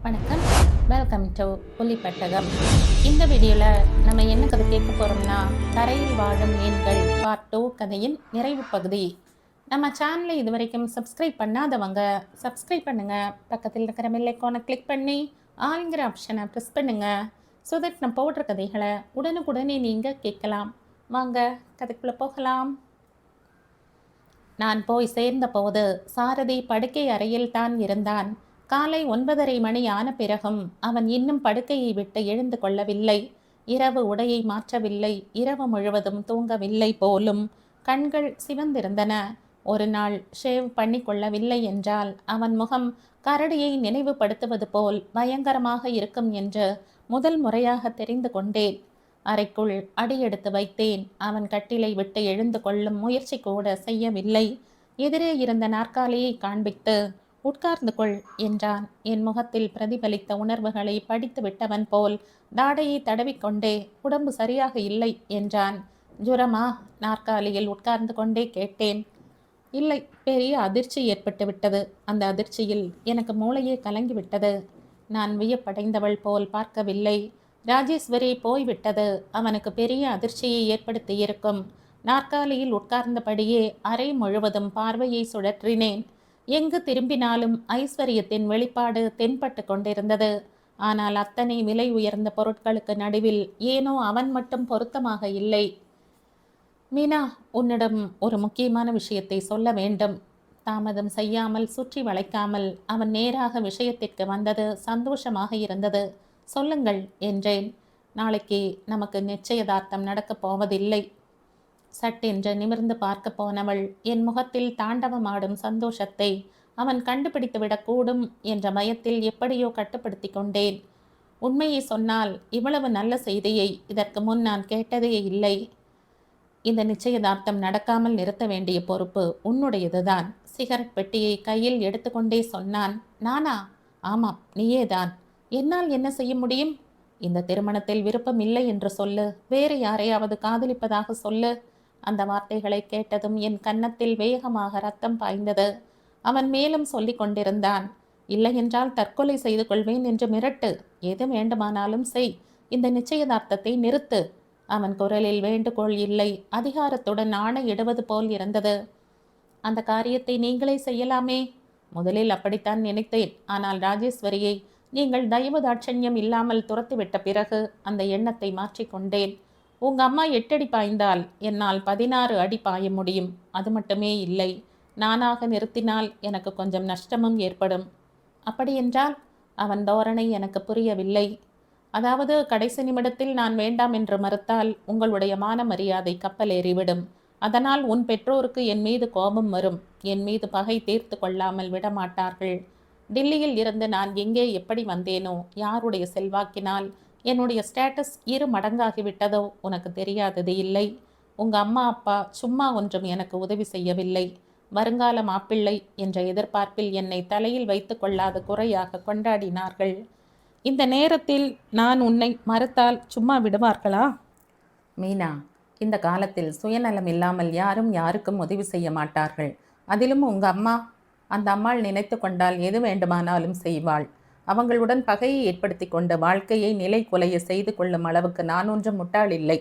வணக்கம். Welcome to புலிப்பட்டகம். இந்த வீடியோவில் நம்ம என்ன கதை கேட்க போகிறோம்னா, கரையில் வாழும் மீன்கள் பார்ட் 2 கதையின் நிறைவு பகுதி. நம்ம சேனலை இது வரைக்கும் சப்ஸ்கிரைப் பண்ணாதவங்க சப்ஸ்கிரைப் பண்ணுங்கள். பக்கத்தில் இருக்கிற பெல் ஐகானை கிளிக் பண்ணி ஆளுங்கிற ஆப்ஷனை ப்ரெஸ் பண்ணுங்கள். ஸோ தட் நான் போடுற கதைகளை உடனுக்குடனே நீங்கள் கேட்கலாம். வாங்க கதைக்குள்ளே போகலாம். நான் போய் சேர்ந்தபோது சாரதி படுக்கை அறையில் தான் இருந்தான். காலை 9:30 மணி ஆன பிறகும் அவன் இன்னும் படுக்கையை விட்டு எழுந்து கொள்ளவில்லை. இரவு உடையை மாற்றவில்லை. இரவு முழுவதும் தூங்கவில்லை போலும். கண்கள் சிவந்திருந்தன. ஒரு நாள் ஷேவ் பண்ணி கொள்ளவில்லை என்றால் அவன் முகம் கரடியை நினைவுபடுத்துவது போல் பயங்கரமாக இருக்கும் என்று முதல் முறையாக தெரிந்து கொண்டேன். அறைக்குள் அடியெடுத்து வைத்தேன். அவன் கட்டிலை விட்டு எழுந்து கொள்ளும் முயற்சி கூட செய்யவில்லை. எதிரே இருந்த நாற்காலியை காண்பித்து உட்கார்ந்து கொள் என்றான். என் முகத்தில் பிரதிபலித்த உணர்வுகளை படித்து விட்டவன் போல் தாடையை தடவிக்கொண்டே உடம்பு சரியாக இல்லை என்றான். ஜுரமா? நாற்காலியில் உட்கார்ந்து கொண்டே கேட்டேன். இல்லை, பெரிய அதிர்ச்சி ஏற்பட்டு விட்டது. அந்த அதிர்ச்சியில் எனக்கு மூளையே கலங்கிவிட்டது. நான் வியப்படைந்தவள் போல் பார்க்கவில்லை. ராஜேஸ்வரி போய்விட்டது அவனுக்கு பெரிய அதிர்ச்சியை ஏற்படுத்தியிருக்கும். நாற்காலியில் உட்கார்ந்தபடியே அறை முழுவதும் பார்வையை சுழற்றினேன். எங்கு திரும்பினாலும் ஐஸ்வர்யத்தின் வெளிப்பாடு தென்பட்டு கொண்டிருந்தது. ஆனால் அத்தனை விலை உயர்ந்த பொருட்களுக்கு நடுவில் ஏனோ அவன் மட்டும் பொருத்தமாக இல்லை. மீனா, உன்னிடம் ஒரு முக்கியமான விஷயத்தை சொல்ல வேண்டும். தாமதம் செய்யாமல் சுற்றி வளைக்காமல் அவன் நேராக விஷயத்திற்கு வந்தது சந்தோஷமாக இருந்தது. சொல்லுங்கள் என்றேன். நாளைக்கு நமக்கு நிச்சயதார்த்தம் நடக்கப் போவதில்லை. சட்டென்று நிமிர்ந்து பார்க்க போனவள் என் முகத்தில் தாண்டவமாடும் சந்தோஷத்தை அவன் கண்டுபிடித்து விடக்கூடும் என்ற பயத்தில் எப்படியோ கட்டுப்படுத்தி கொண்டேன். உண்மையை சொன்னால் இவ்வளவு நல்ல செய்தியை இதற்கு முன் நான் கேட்டதே இல்லை. இந்த நிச்சயதார்த்தம் நடக்காமல் நிறுத்த வேண்டிய பொறுப்பு உன்னுடையதுதான். சிகரெட் பெட்டியை கையில் எடுத்துக்கொண்டே சொன்னான். நானா? ஆமாம், நீயேதான். என்னால் என்ன செய்ய முடியும்? இந்த திருமணத்தில் விருப்பம் இல்லை என்று சொல்லு. வேறு யாரையாவது காதலிப்பதாக சொல்லு. அந்த வார்த்தைகளை கேட்டதும் என் கன்னத்தில் வேகமாக ரத்தம் பாய்ந்தது. அவன் மேலும் சொல்லி கொண்டிருந்தான். இல்லையென்றால் தற்கொலை செய்து கொள்வேன் என்று மிரட்டு. எது வேண்டுமானாலும் செய். இந்த நிச்சயதார்த்தத்தை நிறுத்து. அவன் குரலில் வேண்டுகோள் இல்லை, அதிகாரத்துடன் ஆணையிடுவது போல் இருந்தது. அந்த காரியத்தை நீங்களே செய்யலாமே. முதலில் அப்படித்தான் நினைத்தேன். ஆனால் ராஜேஸ்வரியை நீங்கள் தயவு தாட்சண்யம் இல்லாமல் துரத்திவிட்ட பிறகு அந்த எண்ணத்தை மாற்றிக்கொண்டேன். உங்க அம்மா 8 அடி பாய்ந்தால் என்னால் 16 அடி பாய முடியும். அது மட்டுமே இல்லை. நானாக நிறுத்தினால் எனக்கு கொஞ்சம் நஷ்டமும் ஏற்படும். அப்படியென்றால்? அவன் தோரணை எனக்கு புரியவில்லை. அதாவது கடைசி நிமிடத்தில் நான் வேண்டாம் என்று மறுத்தால் உங்களுடைய மான மரியாதை கப்பலேறிவிடும். அதனால் உன் பெற்றோருக்கு என் மீது கோபம் வரும். என் மீது பகை தீர்த்து கொள்ளாமல் விடமாட்டார்கள். டில்லியில் இருந்து நான் எங்கே எப்படி வந்தேனோ, யாருடைய செல்வாக்கினால் என்னுடைய ஸ்டேட்டஸ் 2 மடங்காகிவிட்டதோ உனக்கு தெரியாதது இல்லை. உங்கள் அம்மா அப்பா சும்மா ஒன்றும் எனக்கு உதவி செய்யவில்லை. வருங்கால மாப்பிள்ளை என்ற எதிர்பார்ப்பில் என்னை தலையில் வைத்து கொள்ளாத குறையாக கொண்டாடினார்கள். இந்த நேரத்தில் நான் உன்னை மறுத்தால் சும்மா விடுவார்களா? மீனா, இந்த காலத்தில் சுயநலம் இல்லாமல் யாரும் யாருக்கும் உதவி செய்ய மாட்டார்கள். அதிலும் உங்கள் அம்மா, அந்த அம்மாள் நினைத்து கொண்டால் எது வேண்டுமானாலும் செய்வாள். அவங்களுடன் பகையை ஏற்படுத்தி கொண்டு வாழ்க்கையை நிலை குலைய செய்து கொள்ளும் அளவுக்கு நான் ஒன்றும் முட்டாள் இல்லை.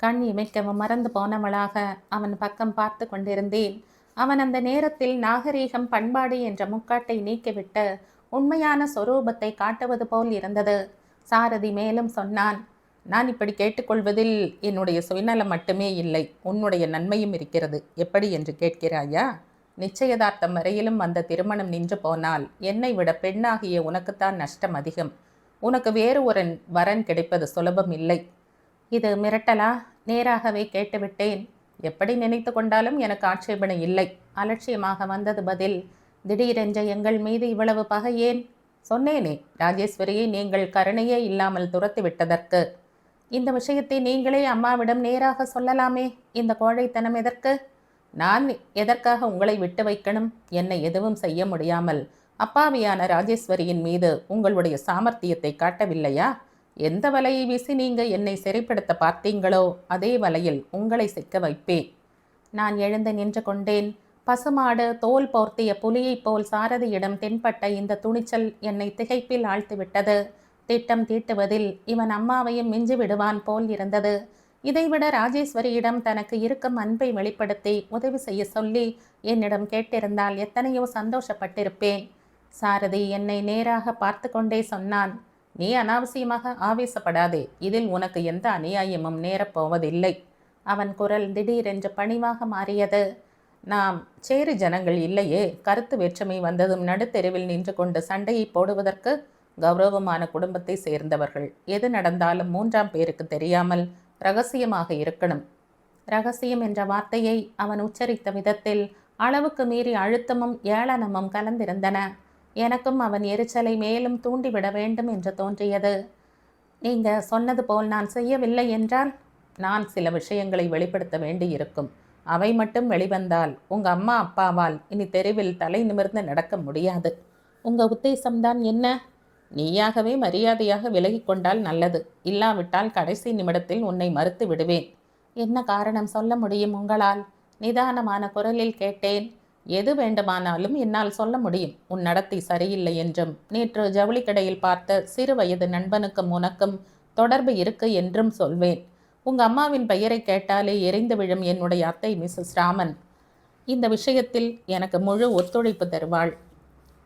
கண் இமைக்கவும் மறந்து போனவளாக அவன் பக்கம் பார்த்து கொண்டிருந்தேன். அவன் அந்த நேரத்தில் நாகரீகம் பண்பாடு என்ற முக்காட்டை நீக்கிவிட்டு உண்மையான சொரூபத்தை காட்டுவது போல் இருந்தது. சாரதி மேலும் சொன்னான். நான் இப்படி கேட்டுக்கொள்வதில் என்னுடைய சுயநலம் மட்டுமே இல்லை, உன்னுடைய நன்மையும் இருக்கிறது. எப்படி என்று கேட்கிறாயா? நிச்சயதார்த்தம் வரையிலும் அந்த திருமணம் நின்று போனால் என்னை விட பெண்ணாகிய உனக்குத்தான் நஷ்டம் அதிகம். உனக்கு வேறு ஒரு வரன் கிடைப்பது சுலபம் இல்லை. இது மிரட்டலா? நேராகவே கேட்டுவிட்டேன். எப்படி நினைத்து கொண்டாலும் எனக்கு ஆட்சேபனை இல்லை. அலட்சியமாக வந்தது பதில். திடீரென்ற எங்கள் மீது இவ்வளவு பகை ஏன்? சொன்னேனே, ராஜேஸ்வரியை நீங்கள் கருணையே இல்லாமல் துரத்து விட்டதற்கு. இந்த விஷயத்தை நீங்களே அம்மாவிடம் நேராக சொல்லலாமே. இந்த கோழைத்தனம் எதற்கு? நான் எதற்காக உங்களை விட்டு வைக்கணும்? என்னை எதுவும் செய்ய முடியாமல் அப்பாவியான ராஜேஸ்வரியின் மீது உங்களுடைய சாமர்த்தியத்தை காட்டவில்லையா? எந்த வலையை வீசி நீங்க என்னை சிறைப்படுத்த பார்த்தீங்களோ அதே வலையில் உங்களை சிக்க வைப்பேன். நான் எழுந்து நின்று கொண்டேன். பசுமாடு தோல் போர்த்திய புலியைப் போல் சாரதியிடம் தென்பட்ட இந்த துணிச்சல் என்னை திகைப்பில் ஆழ்த்திவிட்டது. திட்டம் தீட்டுவதில் இவன் அம்மாவையும் மிஞ்சி விடுவான் போல் இருந்தது. இதைவிட ராஜேஸ்வரியிடம் தனக்கு இருக்கும் அன்பை வெளிப்படுத்தி உதவி செய்ய சொல்லி என்னிடம் கேட்டிருந்தால் எத்தனையோ சந்தோஷப்பட்டிருப்பேன். சாரதி என்னை நேராக பார்த்து கொண்டே சொன்னான், நீ அனாவசியமாக ஆவேசப்படாதே, இதில் உனக்கு எந்த அநியாயமும் நேரப்போவதில்லை. அவன் குரல் திடீரென்று பணிவாக மாறியது. நாம் சேரி ஜனங்கள் இல்லையே, கருத்து வேற்றுமை வந்ததும் நடுத்தெருவில் நின்று கொண்டு சண்டையை போடுவதற்கு கௌரவமான குடும்பத்தை சேர்ந்தவர்கள். எது நடந்தாலும் 3ஆம் பேருக்கு தெரியாமல் ரகசியமாக இருக்கணும். ரகசியம் என்ற வார்த்தையை அவன் உச்சரித்த விதத்தில் அளவுக்கு மீறி அழுத்தமும் ஏளனமும் கலந்திருந்தன. எனக்கும் அவன் எரிச்சலை மேலும் தூண்டிவிட வேண்டும் என்று தோன்றியது. நீங்க சொன்னது போல் நான் செய்யவில்லை என்றால் நான் சில விஷயங்களை வெளிப்படுத்த வேண்டியிருக்கும். அவை மட்டும் வெளிவந்தால் உங்க அம்மா அப்பாவால் இனி தெருவில் தலை நிமிர்ந்து நடக்க முடியாது. உங்க உத்தேசம்தான் என்ன? நீயாகவே மரியாதையாக விலகி கொண்டால் நல்லது. இல்லாவிட்டால் கடைசி நிமிடத்தில் உன்னை மறுத்து விடுவேன். என்ன காரணம் சொல்ல முடியும் உங்களால்? நிதானமான குரலில் கேட்டேன். எது வேண்டுமானாலும் என்னால் சொல்ல முடியும். உன் நடத்தை சரியில்லை என்றும் நேற்று ஜவுளி கடையில் பார்த்த சிறு வயது நண்பனுக்கும் உனக்கும் தொடர்பு இருக்கு என்றும் சொல்வேன். உங்க அம்மாவின் பெயரை கேட்டாலே எரிந்து விழும் என்னுடைய அத்தை மிஸ்ஸஸ் ராமன் இந்த விஷயத்தில் எனக்கு முழு ஒத்துழைப்பு தருவாள்.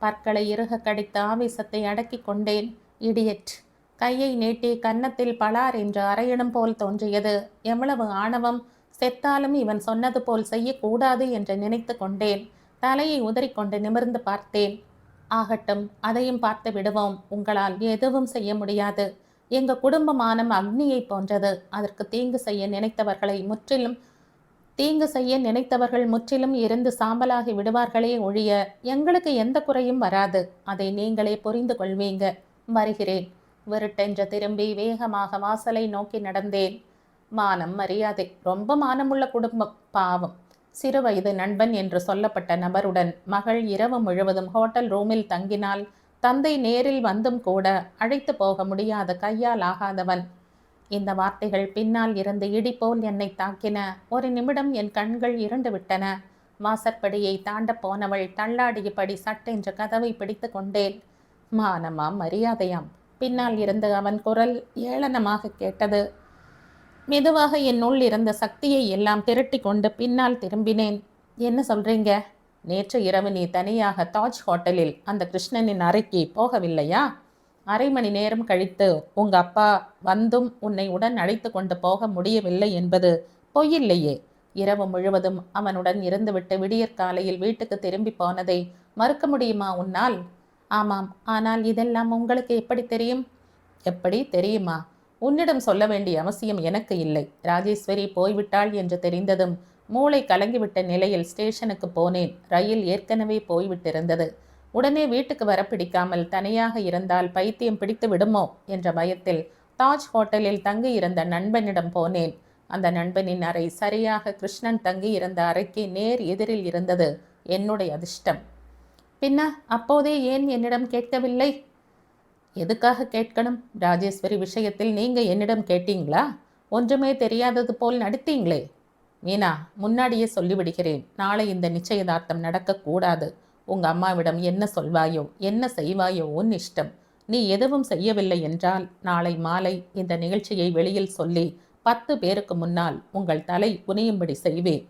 பற்களை இறுக கடித்த ஆவேசத்தை அடக்கி கொண்டேன். இடியட்! கையை நீட்டி கன்னத்தில் பலார் என்று அரையிடும் போல் தோன்றியது. எவ்வளவு ஆணவம்! செத்தாலும் இவன் சொன்னது போல் செய்யக்கூடாது என்று நினைத்து கொண்டேன். தலையை உதறிக்கொண்டு நிமிர்ந்து பார்த்தேன். ஆகட்டும், அதையும் பார்த்து விடுவோம். உங்களால் எதுவும் செய்ய முடியாது. எங்க குடும்பமானம் அக்னியை போன்றது. அதற்கு தீங்கு செய்ய நினைத்தவர்கள் முற்றிலும் இருந்து சாம்பலாகி விடுவார்களே ஒழிய எங்களுக்கு எந்த குறையும் வராது. அதை நீங்களே புரிந்து கொள்வீங்க. வருகிறேன். விருட்டென்று திரும்பி வேகமாக வாசலை நோக்கி நடந்தேன். மானம் மரியாதை, ரொம்ப மானமுள்ள குடும்பம். பாவம். சிறு வயது நண்பன் என்று சொல்லப்பட்ட நபருடன் மகள் இரவு முழுவதும் ஹோட்டல் ரூமில் தங்கினால் தந்தை நேரில் வந்தும் கூட அழைத்து போக முடியாத கையால் ஆகாதவன். இந்த வார்த்தைகள் பின்னால் இருந்து இடி போல் என்னை தாக்கின. ஒரு நிமிடம் என் கண்கள் இருண்டு விட்டன. வாசற்படியை தாண்ட போனவள் தள்ளாடியபடி சட்டென்று கதவை பிடித்து கொண்டேன். மானமாம் மரியாதையாம். பின்னால் இருந்து அவன் குரல் ஏளனமாக கேட்டது. மெதுவாக என்னுள் இருந்த சக்தியை எல்லாம் திரட்டி கொண்டு பின்னால் திரும்பினேன். என்ன சொல்றீங்க? நேற்று இரவு நீ தனியாக தாஜ் ஹோட்டலில் அந்த கிருஷ்ணனின் அறைக்கு போகவில்லையா? அரை மணி நேரம் கழித்து உங்க அப்பா வந்தும் உன்னை உடன் அழைத்து கொண்டு போக முடியவில்லை என்பது பொய்யில்லையே. இரவு முழுவதும் அவனுடன் இருந்துவிட்டு விடியற்காலையில் வீட்டுக்கு திரும்பி போனதை மறுக்க முடியுமா உன்னால்? ஆமாம், ஆனால் இதெல்லாம் உங்களுக்கு எப்படி தெரியும்? எப்படி தெரியுமா? உன்னிடம் சொல்ல வேண்டிய அவசியம் எனக்கு இல்லை. ராஜேஸ்வரி போய்விட்டாள் என்று தெரிந்ததும் மூளை கலங்கிவிட்ட நிலையில் ஸ்டேஷனுக்கு போனேன். ரயில் ஏற்கனவே போய்விட்டிருந்தது. உடனே வீட்டுக்கு வர பிடிக்காமல் தனியாக இருந்தால் பைத்தியம் பிடித்து விடுமோ என்ற பயத்தில் தாஜ் ஹோட்டலில் தங்கி இருந்த நண்பனிடம் போனேன். அந்த நண்பனின் அறை சரியாக கிருஷ்ணன் தங்கி இருந்த அறைக்கு நேர் எதிரில் இருந்தது. என்னுடைய அதிர்ஷ்டம். பின்ன அப்போதே ஏன் என்னிடம் கேட்கவில்லை? எதுக்காக கேட்கணும்? ராஜேஸ்வரி விஷயத்தில் நீங்க என்னிடம் கேட்டீங்களா? ஒன்றுமே தெரியாதது போல் நடித்தீங்களே. மீனா, முன்னாடியே சொல்லிவிடுகிறேன், நாளை இந்த நிச்சயதார்த்தம் நடக்கக்கூடாது. உங்க அம்மாவிடம் என்ன சொல்வாயோ என்ன செய்வாயோ உன் இஷ்டம். நீ எதுவும் செய்யவில்லை என்றால் நாளை மாலை இந்த நிகழ்ச்சியை வெளியில் சொல்லி 10 பேருக்கு முன்னால் உங்கள் தலை குனியும்படி செய்வேன்.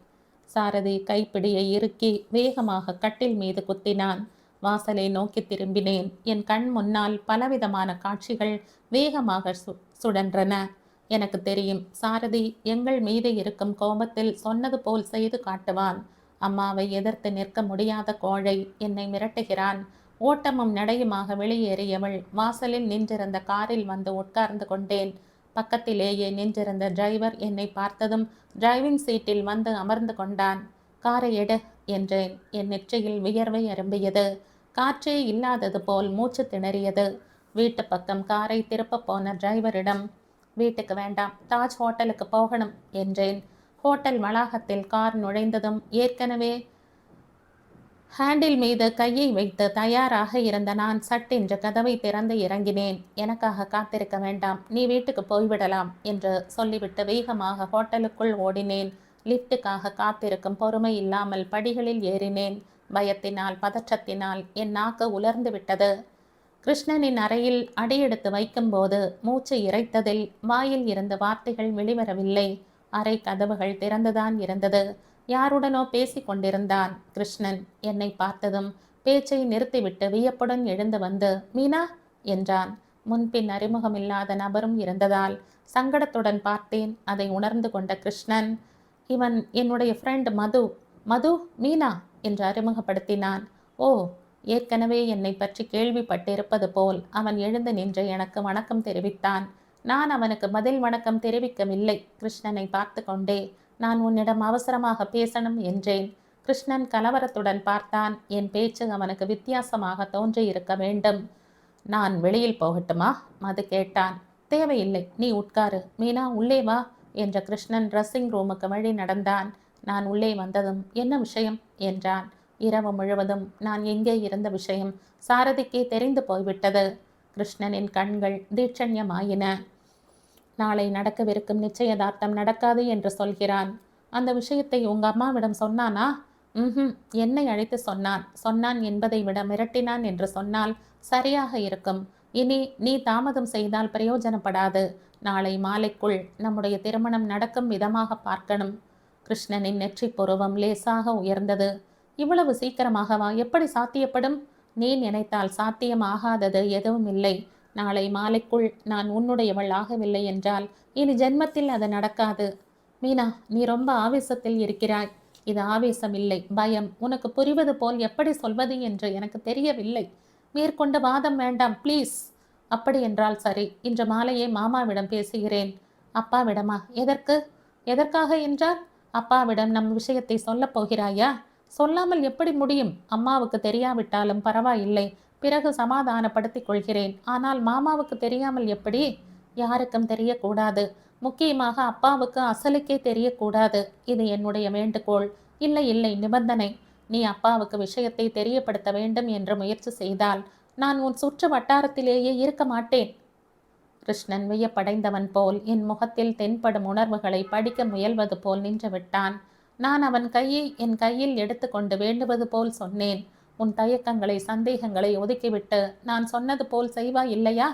சாரதி கைப்பிடியை இறுக்கி வேகமாக கட்டில் மீது குத்தினான். வாசலை நோக்கி திரும்பினேன். என் கண் முன்னால் பலவிதமான காட்சிகள் வேகமாக சுழன்றன. எனக்கு தெரியும், சாரதி எங்கள் மீது இருக்கும் கோபத்தில் சொன்னது போல் செய்து காட்டுவான். அம்மாவை எதிர்த்து நிற்க முடியாத கோழை என்னை மிரட்டுகிறான். ஓட்டமும் நடையுமாக வெளியேறியவள் வாசலில் நின்றிருந்த காரில் வந்து உட்கார்ந்து கொண்டேன். பக்கத்திலேயே நின்றிருந்த டிரைவர் என்னை பார்த்ததும் டிரைவிங் சீட்டில் வந்து அமர்ந்து கொண்டான். காரை எடு என்றேன். என் நெற்றியில் வியர்வை அரும்பியது. காற்றே இல்லாதது போல் மூச்சு திணறியது. வீட்டு பக்கம் காரை திருப்ப போன டிரைவரிடம், வீட்டுக்கு வேண்டாம், தாஜ் ஹோட்டலுக்கு போகணும் என்றேன். ஹோட்டல் வளாகத்தில் கார் நுழைந்ததும் ஏற்கனவே ஹேண்டில் மீது கையை வைத்து தயாராக இருந்த நான் சட்டென்று கதவை திறந்து இறங்கினேன். எனக்காக காத்திருக்க வேண்டாம், நீ வீட்டுக்கு போய்விடலாம் என்று சொல்லிவிட்டு வேகமாக ஹோட்டலுக்குள் ஓடினேன். லிப்டுக்காக காத்திருக்கும் பொறுமை இல்லாமல் படிகளில் ஏறினேன். பயத்தினால் பதற்றத்தினால் என் நாக்கு உலர்ந்து விட்டது. கிருஷ்ணனின் அறையில் அடியெடுத்து வைக்கும்போது மூச்சு இறைத்ததில் வாயில் இருந்த வார்த்தைகள் வெளிவரவில்லை. அறை கதவுகள் திறந்துதான் இருந்தது. யாருடனோ பேசிக் கொண்டிருந்தான். கிருஷ்ணன் என்னை பார்த்ததும் பேச்சை நிறுத்திவிட்டு வியப்புடன் எழுந்து வந்து மீனா என்றான். முன்பின் அறிமுகமில்லாத நபரும் இருந்ததால் சங்கடத்துடன் பார்த்தேன். அதை உணர்ந்து கொண்ட கிருஷ்ணன், இவன் என்னுடைய ஃப்ரெண்ட் மது. மது, மீனா என்று அறிமுகப்படுத்தினான். ஓ, ஏற்கனவே என்னை பற்றி கேள்விப்பட்டிருப்பது போல் அவன் எழுந்து நின்று எனக்கு வணக்கம் தெரிவித்தான். நான் அவனுக்கு பதில் வணக்கம் தெரிவிக்கவில்லை. கிருஷ்ணனை பார்த்து கொண்டே, நான் உன்னிடம் அவசரமாக பேசணும் என்றேன். கிருஷ்ணன் கலவரத்துடன் பார்த்தான். என் பேச்சு அவனுக்கு வித்தியாசமாக தோன்றியிருக்க வேண்டும். நான் வெளியில் போகட்டுமா? மது கேட்டான். தேவையில்லை, நீ உட்காரு. மீனா உள்ளே வா என்ற கிருஷ்ணன் ட்ரெஸ்ஸிங் ரூமுக்கு வழி நடந்தான். நான் உள்ளே வந்ததும் என்ன விஷயம் என்றான். இரவு முழுவதும் நான் எங்கே இருந்த விஷயம் சாரதிக்கே தெரிந்து போய்விட்டது. கிருஷ்ணனின் கண்கள் தீட்சண்யமாயின. நாளை நடக்கவிருக்கும் நிச்சயதார்த்தம் நடக்காது என்று சொல்கிறான். அந்த விஷயத்தை உங்க அம்மாவிடம் சொன்னானா? என்னை அழைத்து சொன்னான். சொன்னான் என்பதை விட மிரட்டினான் என்று சொன்னால் சரியாக இருக்கும். இனி நீ தாமதம் செய்தால் பிரயோஜனப்படாது. நாளை மாலைக்குள் நம்முடைய திருமணம் நடக்கும் விதமாக பார்க்கணும். கிருஷ்ணனின் நெற்றி புருவம் லேசாக உயர்ந்தது. இவ்வளவு சீக்கிரமாகவா? எப்படி சாத்தியப்படும்? நீ நினைத்தால் சாத்தியமாகாதது எதுவும் இல்லை. நாளை மாலைக்குள் நான் உன்னுடையவள் ஆகவில்லை என்றால் இனி ஜென்மத்தில் அது நடக்காது. மீனா, நீ ரொம்ப ஆவேசத்தில் இருக்கிறாய். இது ஆவேசம் இல்லை, பயம். உனக்கு புரிவது போல் எப்படி சொல்வது என்று எனக்கு தெரியவில்லை. மேற்கொண்டு வாதம் வேண்டாம் ப்ளீஸ். அப்படி என்றால் சரி, இன்று மாலையே மாமாவிடம் பேசுகிறேன். அப்பாவிடமா? எதற்கு? எதற்காக என்றால்? அப்பாவிடம் நம் விஷயத்தை சொல்லப் போகிறாயா? சொல்லாமல் எப்படி முடியும்? அம்மாவுக்கு தெரியாவிட்டாலும் பரவாயில்லை, பிறகு சமாதானப்படுத்திக் கொள்கிறேன். ஆனால் மாமாவுக்கு தெரியாமல் எப்படி? யாருக்கும் தெரியக்கூடாது. முக்கியமாக அப்பாவுக்கு அசலுக்கே தெரியக்கூடாது. இது என்னுடைய வேண்டுகோள். இல்லை இல்லை, நிபந்தனை. நீ அப்பாவுக்கு விஷயத்தை தெரியப்படுத்த வேண்டும் என்று முயற்சி செய்தால் நான் உன் சுற்று வட்டாரத்திலேயே இருக்க மாட்டேன். கிருஷ்ணன் வியப்படைந்தவன் போல் என் முகத்தில் தென்படும் உணர்வுகளை படிக்க முயல்வது போல் நின்று விட்டான். நான் அவன் கையை என் கையில் எடுத்துக்கொண்டு வேண்டுவது போல் சொன்னேன். உன் தயக்கங்களை சந்தேகங்களை ஒதுக்கிவிட்டு நான் சொன்னது போல் செய்வாய் இல்லையா?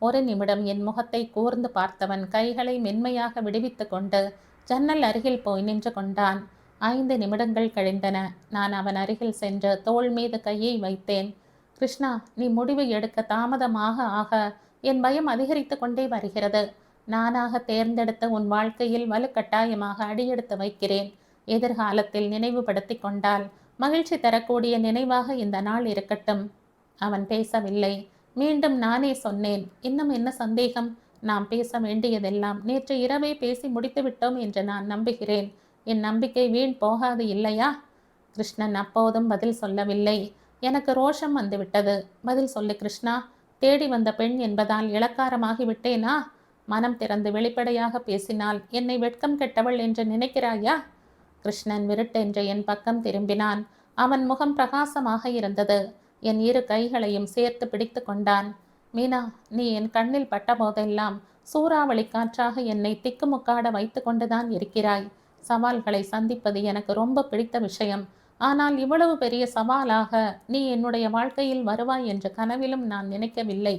ஒரு நிமிடம் என் முகத்தை கூர்ந்து பார்த்தவன் கைகளை மென்மையாக விடுவித்து கொண்டு ஜன்னல் அருகில் போய் நின்று கொண்டான். 5 நிமிடங்கள் கழிந்தன. நான் அவன் அருகில் சென்று தோள் மீது கையை வைத்தேன். கிருஷ்ணா, நீ முடிவு எடுக்க தாமதமாக ஆக என் பயம் அதிகரித்து கொண்டே வருகிறது. நானாக தேர்ந்தெடுத்த உன் வாழ்க்கையில் வலுக்கட்டாயமாக அடியெடுத்து வைக்கிறேன். எதிர்காலத்தில் நினைவுபடுத்தி கொண்டால் மகிழ்ச்சி தரக்கூடிய நினைவாக இந்த நாள் இருக்கட்டும். அவன் பேசவில்லை. மீண்டும் நானே சொன்னேன். இன்னும் என்ன சந்தேகம்? நாம் பேச வேண்டியதெல்லாம் நேற்று இரவே பேசி முடித்து விட்டோம் என்று நான் நம்புகிறேன். என் நம்பிக்கை வீண் போகாது இல்லையா? கிருஷ்ணன் அப்போதும் பதில் சொல்லவில்லை. எனக்கு ரோஷம் வந்துவிட்டது. பதில் சொல்லு கிருஷ்ணா. தேடி வந்த பெண் என்பதால் இளக்காரமாகி விட்டேனா? மனம் திறந்து வெளிப்படையாக பேசினால் என்னை வெட்கம் கெட்டவள் என்று நினைக்கிறாயா? கிருஷ்ணன் விருட்டென்று என் பக்கம் திரும்பினான். அவன் முகம் பிரகாசமாக இருந்தது. என் 2 கைகளையும் சேர்த்து பிடித்து கொண்டான். மீனா, நீ என் கண்ணில் பட்ட போதெல்லாம் சூறாவளி காற்றாக என்னை திக்குமுக்காட வைத்து கொண்டுதான் இருக்கிறாய். சவால்களை சந்திப்பது எனக்கு ரொம்ப பிடித்த விஷயம். ஆனால் இவ்வளவு பெரிய சவாலாக நீ என்னுடைய வாழ்க்கையில் வருவாய் என்று கனவிலும் நான் நினைக்கவில்லை.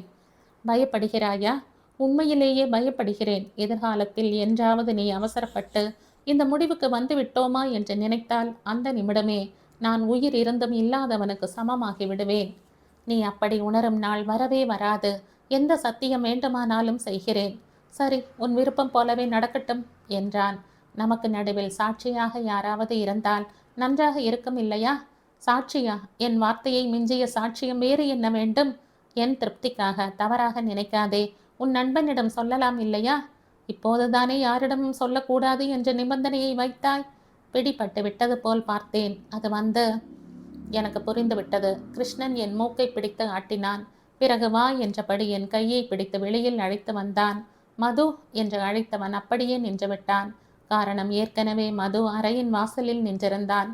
பயப்படுகிறாயா? உண்மையிலேயே பயப்படுகிறேன். எதிர்காலத்தில் என்றாவது நீ அவசரப்பட்டு இந்த முடிவுக்கு வந்து விட்டோமா என்று நினைத்தால் அந்த நிமிடமே நான் உயிர் இருந்தும் இல்லாதவனுக்கு சமமாகி விடுவேன். நீ அப்படி உணரும் நாள் வரவே வராது. எந்த சத்தியம் வேண்டுமானாலும் செய்கிறேன். சரி, உன் விருப்பம் போலவே நடக்கட்டும் என்றான். நமக்கு நடுவில் சாட்சியாக யாராவது இருந்தால் நன்றாக இருக்கும் இல்லையா? சாட்சியா? என் வார்த்தையை மிஞ்சிய சாட்சியம் வேறு என்ன வேண்டும்? என் திருப்திக்காக தவறாக நினைக்காதே. உன் நண்பனிடம் சொல்லலாம் இல்லையா? இப்போதுதானே யாரிடமும் சொல்லக்கூடாது என்ற நிபந்தனையை வைத்தாய். பிடிபட்டு விட்டது போல் பார்த்தேன். அது வந்து எனக்கு புரிந்து விட்டது. கிருஷ்ணன் என் மூக்கை பிடித்து ஆட்டினான். பிறகு வா என்றபடி என் கையை பிடித்து வெளியில் அழைத்து வந்தான். மது என்று அழைத்தவன் அப்படியே நின்று விட்டான். காரணம், ஏற்கனவே மது அறையின் வாசலில் நின்றிருந்தான்.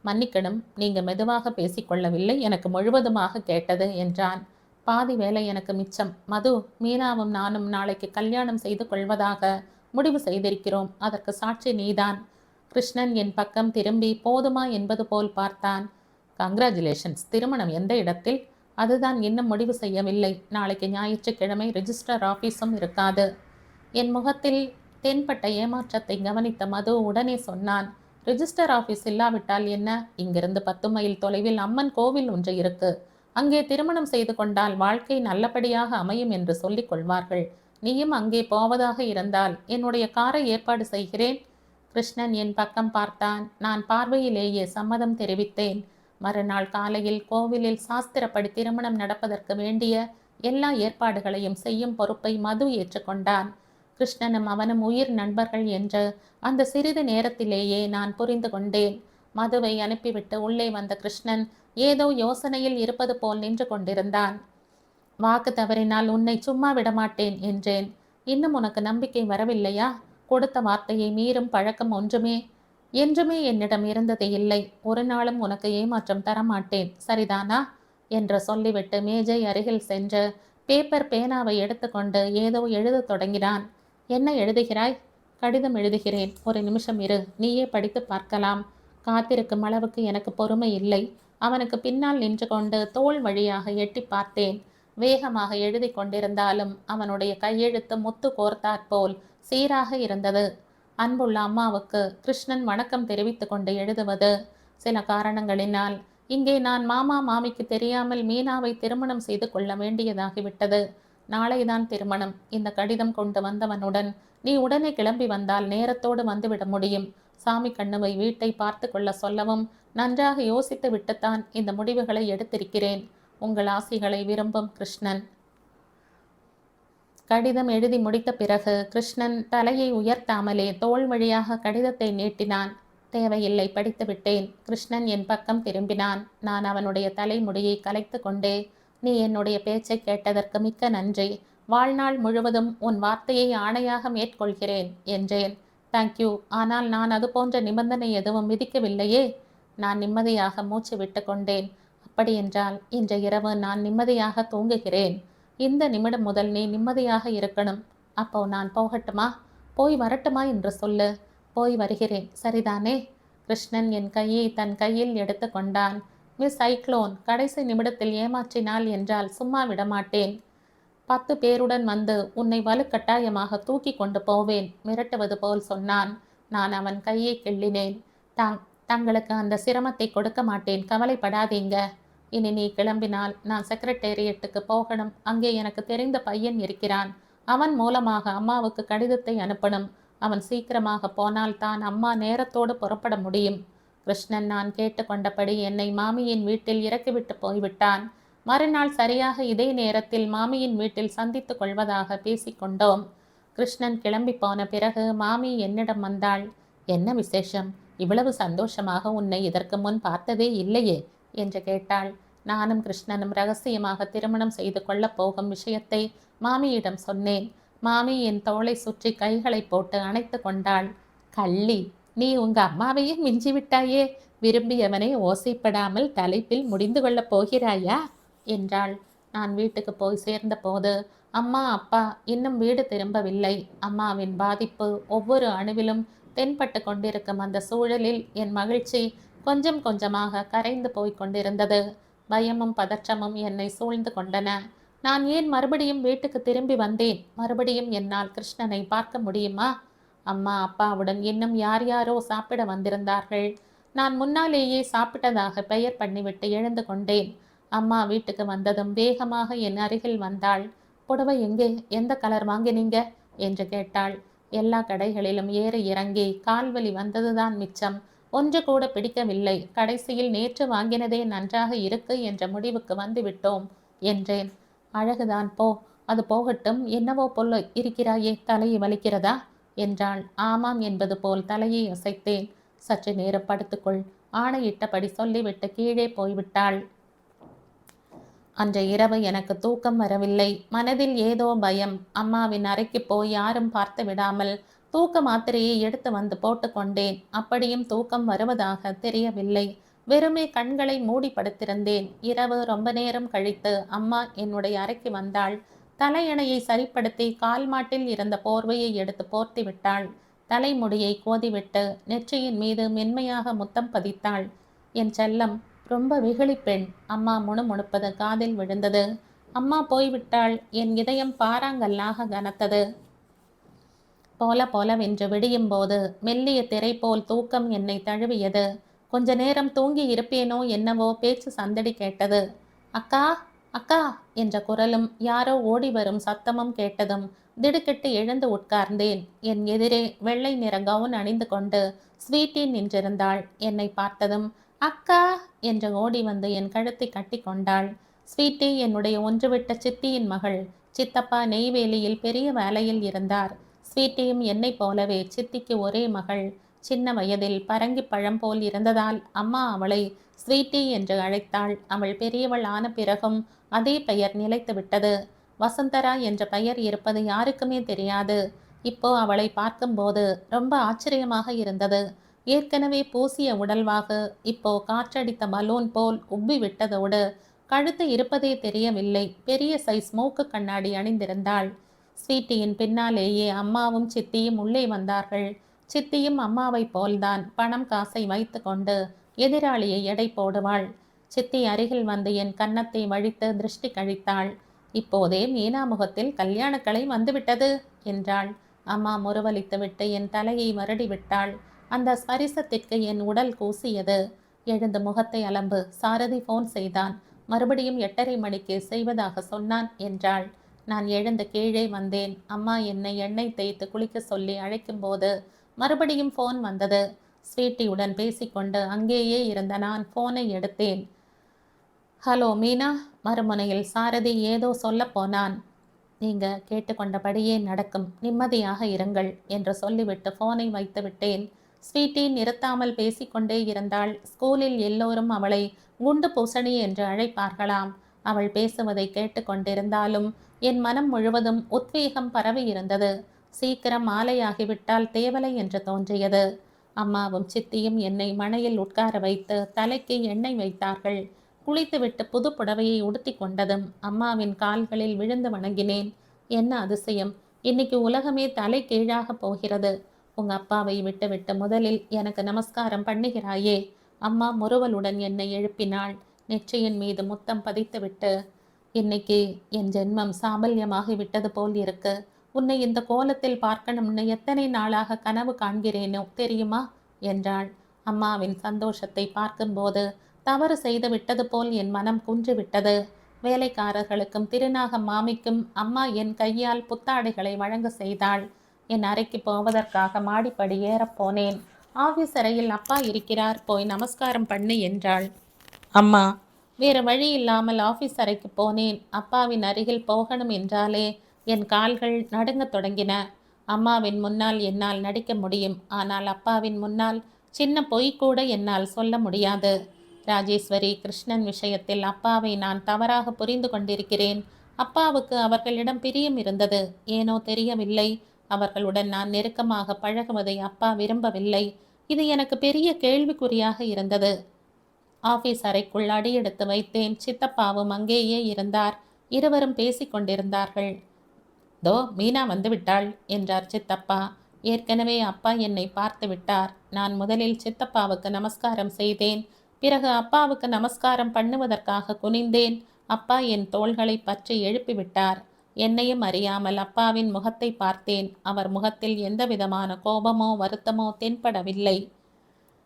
மன்னிக்கணும், நீங்க மெதுவாக பேசிக்கொள்ளவில்லை, எனக்கு முழுவதுமாக கேட்டது என்றான். பாதி வேலை எனக்கு மிச்சம். மது, மீனாவும் நானும் நாளைக்கு கல்யாணம் செய்து கொள்வதாக முடிவு செய்திருக்கிறோம். அதற்கு சாட்சி நீதான். கிருஷ்ணன் என் பக்கம் திரும்பி போதுமா என்பது போல் பார்த்தான். கங்க்ராச்சுலேஷன்ஸ். திருமணம் எந்த இடத்தில்? அதுதான் இன்னும் முடிவு செய்யவில்லை. நாளைக்கு ஞாயிற்றுக்கிழமை ரிஜிஸ்டர் ஆஃபீஸும் இருக்காது. என் முகத்தில் தென்பட்ட ஏமாற்றத்தை கவனித்த மது உடனே சொன்னான். ரிஜிஸ்டர் ஆஃபீஸ் இல்லாவிட்டால் என்ன? இங்கிருந்து 10 மைல் தொலைவில் அம்மன் கோவில் ஒன்று இருக்கு. அங்கே திருமணம் செய்து கொண்டால் வாழ்க்கை நல்லபடியாக அமையும் என்று சொல்லிக் கொள்வார்கள். நீயும் அங்கே போவதாக இருந்தால் என்னுடைய காரை ஏற்பாடு செய்கிறேன். கிருஷ்ணன் என் பக்கம் பார்த்தான். நான் பார்வையிலேயே சம்மதம் தெரிவித்தேன். மறுநாள் காலையில் கோவிலில் சாஸ்திரப்படி திருமணம் நடப்பதற்கு வேண்டிய எல்லா ஏற்பாடுகளையும் செய்யும் பொறுப்பை மது ஏற்றுக்கொண்டான். கிருஷ்ணனும் அவனும் உயிர் நண்பர்கள் என்று அந்த சிறிது நேரத்திலேயே நான் புரிந்து கொண்டேன். மதுவை அனுப்பிவிட்டு உள்ளே வந்த கிருஷ்ணன் ஏதோ யோசனையில் இருப்பது போல் நின்று கொண்டிருந்தான். வாக்கு தவறினால் உன்னை சும்மா விடமாட்டேன் என்றேன். இன்னும் உனக்கு நம்பிக்கை வரவில்லையா? கொடுத்த வார்த்தையை மீறும் பழக்கம் என்றுமே என்னிடம் இருந்தது இல்லை. ஒரு நாளும் உனக்கு ஏமாற்றம் தரமாட்டேன், சரிதானா என்று சொல்லிவிட்டு மேஜை அருகில் சென்று பேப்பர் பேனாவை எடுத்துக்கொண்டு ஏதோ எழுத தொடங்கினான். என்ன எழுதுகிறாய்? கடிதம் எழுதுகிறேன். ஒரு நிமிஷம் இரு, நீயே படித்து பார்க்கலாம். காத்திருக்கும் அளவுக்கு எனக்கு பொறுமை இல்லை. அவனுக்கு பின்னால் நின்று கொண்டு தோள் வழியாக எட்டி பார்த்தேன். வேகமாக எழுதி கொண்டிருந்தாலும் அவனுடைய கையெழுத்து முத்து கோர்த்தாற்போல் சீராக இருந்தது. அன்புள்ள அம்மாவுக்கு கிருஷ்ணன் வணக்கம் தெரிவித்து கொண்டு எழுதுவது. சில காரணங்களினால் இங்கே நான் மாமா மாமிக்கு தெரியாமல் மீனாவை திருமணம் செய்து கொள்ள வேண்டியதாகிவிட்டது. நாளைதான் திருமணம். இந்த கடிதம் கொண்டு வந்தவனுடன் நீ உடனே கிளம்பி வந்தால் நேரத்தோடு வந்துவிட முடியும். சாமி கண்ணுவை வீட்டை பார்த்து கொள்ள சொல்லவும் நன்றாக யோசித்து விட்டுத்தான் இந்த முடிவுகளை எடுத்திருக்கிறேன். உங்கள் ஆசிகளை விரும்பும் கிருஷ்ணன். கடிதம் எழுதி முடித்த பிறகு கிருஷ்ணன் தலையை உயர்த்தாமலே தோள் வழியாக கடிதத்தை நீட்டினான். தேவையில்லை, படித்து விட்டேன். கிருஷ்ணன் என் பக்கம் திரும்பினான். நான் அவனுடைய தலைமுடியை கலைத்து கொண்டே, நீ என்னுடைய பேச்சை கேட்டதற்கு மிக்க நன்றி. வாழ்நாள் முழுவதும் உன் வார்த்தையை ஆணையாக மேற்கொள்கிறேன் என்றேன். தேங்க்யூ. ஆனால் நான் அது போன்ற நிபந்தனை எதுவும் விதிக்கவில்லையே. நான் நிம்மதியாக மூச்சு விட்டு கொண்டேன். அப்படியென்றால் இன்று இரவு நான் நிம்மதியாக தூங்குகிறேன். இந்த நிமிடம் முதல் நீ நிம்மதியாக இருக்கணும். அப்போ நான் போகட்டுமா? போய் வரட்டுமா என்று சொல்லு. போய் வருகிறேன், சரிதானே? கிருஷ்ணன் என் கையை தன் கையில் எடுத்து கொண்டான். மிஸ் சைக்ளோன் கடைசி நிமிடத்தில் ஏமாற்றினாள் என்றால் சும்மா விடமாட்டேன். 10 பேருடன் வந்து உன்னை வலுக்கட்டாயமாக தூக்கி கொண்டு போவேன், மிரட்டுவது போல் சொன்னான். நான் அவன் கையை கிள்ளினேன். தங்களுக்கு அந்த சிரமத்தை கொடுக்க மாட்டேன், கவலைப்படாதீங்க. இனி நீ கிளம்பினால் நான் செக்ரட்டேரியட்டுக்கு போகணும். அங்கே எனக்கு தெரிந்த பையன் இருக்கிறான். அவன் மூலமாக அம்மாவுக்கு கடிதத்தை அனுப்பணும். அவன் சீக்கிரமாக போனால் தான் அம்மா நேரத்தோடு புறப்பட முடியும். கிருஷ்ணன் நான் கேட்டுக்கொண்டபடி என்னை மாமியின் வீட்டில் இறக்கிவிட்டு போய்விட்டான். மறுநாள் சரியாக இதே நேரத்தில் மாமியின் வீட்டில் சந்தித்து கொள்வதாக பேசிக்கொண்டோம். கிருஷ்ணன் கிளம்பி போன பிறகு மாமி என்னிடம் வந்தாள். என்ன விசேஷம்? இவ்வளவு சந்தோஷமாக உன்னை இதற்கு முன் பார்த்ததே இல்லையே என்று கேட்டாள். நானும் கிருஷ்ணனும் ரகசியமாக திருமணம் செய்து கொள்ளப் போகும் விஷயத்தை மாமியிடம் சொன்னேன். மாமி என் தோளை சுற்றி கைகளை போட்டு அணைத்து கொண்டாள். கள்ளி, நீ உங்க அம்மாவையே மிஞ்சிவிட்டாயே. விரும்பியவனை ஓசைப்படாமல் தலைப்பில் முடிந்து கொள்ளப் போகிறாயா என்றாள். நான் வீட்டுக்கு போய் சேர்ந்த போது அம்மா அப்பா இன்னும் வீடு திரும்பவில்லை. அம்மாவின் பாதிப்பு ஒவ்வொரு அணுவிலும் தென்பட்டு கொண்டிருக்கும் அந்த சூழலில் என் மகிழ்ச்சி கொஞ்சம் கொஞ்சமாக கரைந்து போய் கொண்டிருந்தது. பயமும் பதற்றமும் என்னை சூழ்ந்து கொண்டன. நான் ஏன் மறுபடியும் வீட்டுக்கு திரும்பி வந்தேன்? மறுபடியும் என்னால் கிருஷ்ணனை பார்க்க முடியுமா? அம்மா அப்பாவுடன் இன்னும் யார் யாரோ சாப்பிட வந்திருந்தார்கள். நான் முன்னாலேயே சாப்பிட்டதாக பெயர் பண்ணிவிட்டு எழுந்து கொண்டேன். அம்மா வீட்டுக்கு வந்ததும் வேகமாக என் அருகில் வந்தாள். புடவை எங்கே? எந்த கலர் வாங்கினீங்க என்று கேட்டாள். எல்லா கடைகளிலும் ஏறி இறங்கி கால்வலி வந்ததுதான் மிச்சம். ஒன்று கூட பிடிக்கவில்லை. கடைசியில் நேற்று வாங்கினதே நன்றாக இருக்கு என்ற முடிவுக்கு வந்து விட்டோம் என்றேன். அழகுதான் போ, அது போகட்டும். என்னவோ போல இருக்கிறாயே, தலையை வலிக்கிறதா என்றாள். ஆமாம் என்பது போல் தலையை அசைத்தேன். சற்று நேரம் படுத்துக்கொள், ஆணையிட்டபடி சொல்லிவிட்டு கீழே போய்விட்டாள். அன்றைய இரவு எனக்கு தூக்கம் வரவில்லை. மனதில் ஏதோ பயம். அம்மாவின் அறைக்கு போய் யாரும் பார்த்து விடாமல் தூக்க மாத்திரையை எடுத்து வந்து போட்டுக்கொண்டேன். அப்படியும் தூக்கம் வருவதாக தெரியவில்லை. வெறுமே கண்களை மூடி படுத்திருந்தேன். இரவு ரொம்ப நேரம் கழித்து அம்மா என்னுடைய அறைக்கு வந்தாள். தலையணையை சரிப்படுத்தி கால் மாட்டில் இருந்த போர்வையை எடுத்து போர்த்தி விட்டாள். தலைமுடியை கோதிவிட்டு நெற்றியின் மீது மென்மையாக முத்தம் பதித்தாள். என் செல்லம், ரொம்ப வெகுளி பெண். அம்மா முணுமுணுப்பது காதில் விழுந்தது. அம்மா போய்விட்டாள். என் இதயம் பாறாங்கல்லாக கனத்தது. போல போலவென்று விடியும் போது மெல்லிய திரை போல் தூக்கம் என்னை தழுவியது. கொஞ்ச நேரம் தூங்கி இருப்பேனோ என்னவோ பேச்சு சந்தடி கேட்டது. அக்கா, அக்கா என்ற குரலும் யாரோ ஓடி வரும் சத்தமும் கேட்டதும் திடுக்கிட்டு எழுந்து உட்கார்ந்தேன். என் எதிரே வெள்ளை நிற கவுன் அணிந்து கொண்டு ஸ்வீட்டி நின்றிருந்தாள். என்னை பார்த்ததும் அக்கா என்று ஓடி வந்து என் கழுத்தை கட்டி கொண்டாள். ஸ்வீட்டி என்னுடைய ஒன்றுவிட்ட சித்தியின் மகள். சித்தப்பா நெய்வேலியில் பெரிய வேலையில் இருந்தார். ஸ்வீட்டியும் என்னை போலவே சித்திக்கு ஒரே மகள். சின்ன வயதில் பரங்கி பழம் போல் இருந்ததால் அம்மா அவளை ஸ்வீட்டி என்று அழைத்தாள். அவள் பெரியவள் ஆன பிறகும் அதே பெயர் நிலைத்து விட்டது. வசந்தரா என்ற பெயர் இருப்பது யாருக்குமே தெரியாது. இப்போ அவளை பார்க்கும்போது ரொம்ப ஆச்சரியமாக இருந்தது. ஏற்கனவே பூசிய உடல்வாகு இப்போ காற்றடித்த பலூன் போல் உப்பி விட்டதோடு கழுத்து இருப்பதே தெரியவில்லை. பெரிய சைஸ் மூக்கு கண்ணாடி அணிந்திருந்தாள். ஸ்வீட்டியின் பின்னாலேயே அம்மாவும் சித்தியும் உள்ளே வந்தார்கள். சித்தியும் அம்மாவை போல்தான் பணம் காசை வைத்து கொண்டு எதிராளியை எடை போடுவாள். சித்தி அருகில் வந்து என் கன்னத்தை வழித்து திருஷ்டி கழித்தாள். இப்போதே மீனா முகத்தில் கல்யாணக்கலை வந்துவிட்டது என்றாள். அம்மா முறுவலித்துவிட்டு என் தலையை வருடி விட்டாள். அந்த ஸ்பரிசத்திற்கு என் உடல் கூசியது. எழுந்து முகத்தை அலம்பு, சாரதி போன் செய்தான், மறுபடியும் 8:30 மணிக்கு செய்வதாக சொன்னான் என்றாள். நான் எழுந்து கீழே வந்தேன். அம்மா என்னை எண்ணெய் தேய்த்து குளிக்க சொல்லி அழைக்கும்போது மறுபடியும் ஃபோன் வந்தது. ஸ்வீட்டியுடன் பேசிக்கொண்டு அங்கேயே இருந்த நான் ஃபோனை எடுத்தேன். ஹலோ மீனா. மறுமுனையில் சாரதி ஏதோ சொல்ல போனான். நீங்க கேட்டுக்கொண்டபடியே நடக்கும், நிம்மதியாக இருங்கள் என்று சொல்லிவிட்டு ஃபோனை வைத்து விட்டேன். ஸ்வீட்டி நிறுத்தாமல் பேசிக்கொண்டே இருந்தாள். ஸ்கூலில் எல்லோரும் அவளை குண்டு பூசணி என்று அழைப்பார்களாம். அவள் பேசுவதை கேட்டுக்கொண்டிருந்தாலும் என் மனம் முழுவதும் உத்வேகம் பரவி இருந்தது. சீக்கிரம் மாலையாகிவிட்டால் தேவலை என்று தோன்றியது. அம்மாவும் சித்தியும் என்னை மணையில் உட்கார வைத்து தலைக்கு எண்ணெய் வைத்தார்கள். குளித்துவிட்டு புது புடவையை உடுத்தி கொண்டதும் அம்மாவின் கால்களில் விழுந்து வணங்கினேன். என்ன அதிசயம், இன்னைக்கு உலகமே தலை கீழாக போகிறது. உங்க அப்பாவை விட்டுவிட்டு முதலில் எனக்கு நமஸ்காரம் பண்ணுகிறாயே. அம்மா முறுவலுடன் என்னை எழுப்பினாள். நெற்றியின் மீது முத்தம் பதித்துவிட்டு, இன்னைக்கு என் ஜென்மம் சாபல்யமாகி விட்டது போல் இருக்கு. உன்னை இந்த கோலத்தில் பார்க்கணும்னு எத்தனை நாளாக கனவு காண்கிறேனோ தெரியுமா என்றாள். அம்மாவின் சந்தோஷத்தை பார்க்கும்போது தவறு செய்து விட்டது போல் என் மனம் குன்றிவிட்டது. வேலைக்காரர்களுக்கும் திருநாகம் மாமிக்கும் அம்மா என் கையால் புத்தாடைகளை வழங்க செய்தாள். என் அறைக்கு போவதற்காக மாடிப்படி ஏறப்போனேன். ஆஃபீஸ் அறையில் அப்பா இருக்கிறார், போய் நமஸ்காரம் பண்ணு என்றாள் அம்மா. வேறு வழி இல்லாமல் ஆஃபீஸ் அறைக்கு போனேன். அப்பாவின் அருகில் போகணும் என்றாலே என் கால்கள் நடுங்கத் தொடங்கின. அம்மாவின் முன்னால் என்னால் நடிக்க முடியும், ஆனால் அப்பாவின் முன்னால் சின்ன பொய் கூட என்னால் சொல்ல முடியாது. ராஜேஸ்வரி, கிருஷ்ணன் விஷயத்தில் அப்பாவை நான் தவறாக புரிந்து கொண்டிருக்கிறேன். அப்பாவுக்கு அவர்களிடம் பிரியம் இருந்தது, ஏனோ தெரியவில்லை. அவர்களுடன் நான் நெருக்கமாக பழகுவதை அப்பா விரும்பவில்லை. இது எனக்கு பெரிய கேள்விக்குறியாக இருந்தது. ஆஃபீஸ் அறைக்குள் அடியெடுத்து வைத்தேன். சித்தப்பாவும் அங்கேயே இருந்தார். இருவரும் பேசிக்கொண்டிருந்தார்கள். தோ மீனா வந்துவிட்டாள் என்றார் சித்தப்பா. ஏற்கனவே அப்பா என்னை பார்த்து விட்டார். நான் முதலில் சித்தப்பாவுக்கு நமஸ்காரம் செய்தேன். பிறகு அப்பாவுக்கு நமஸ்காரம் பண்ணுவதற்காக குனிந்தேன். அப்பா என் தோள்களை பற்றி எழுப்பிவிட்டார். என்னையும் அறியாமல் அப்பாவின் முகத்தை பார்த்தேன். அவர் முகத்தில் எந்தவிதமான கோபமோ வருத்தமோ தென்படவில்லை.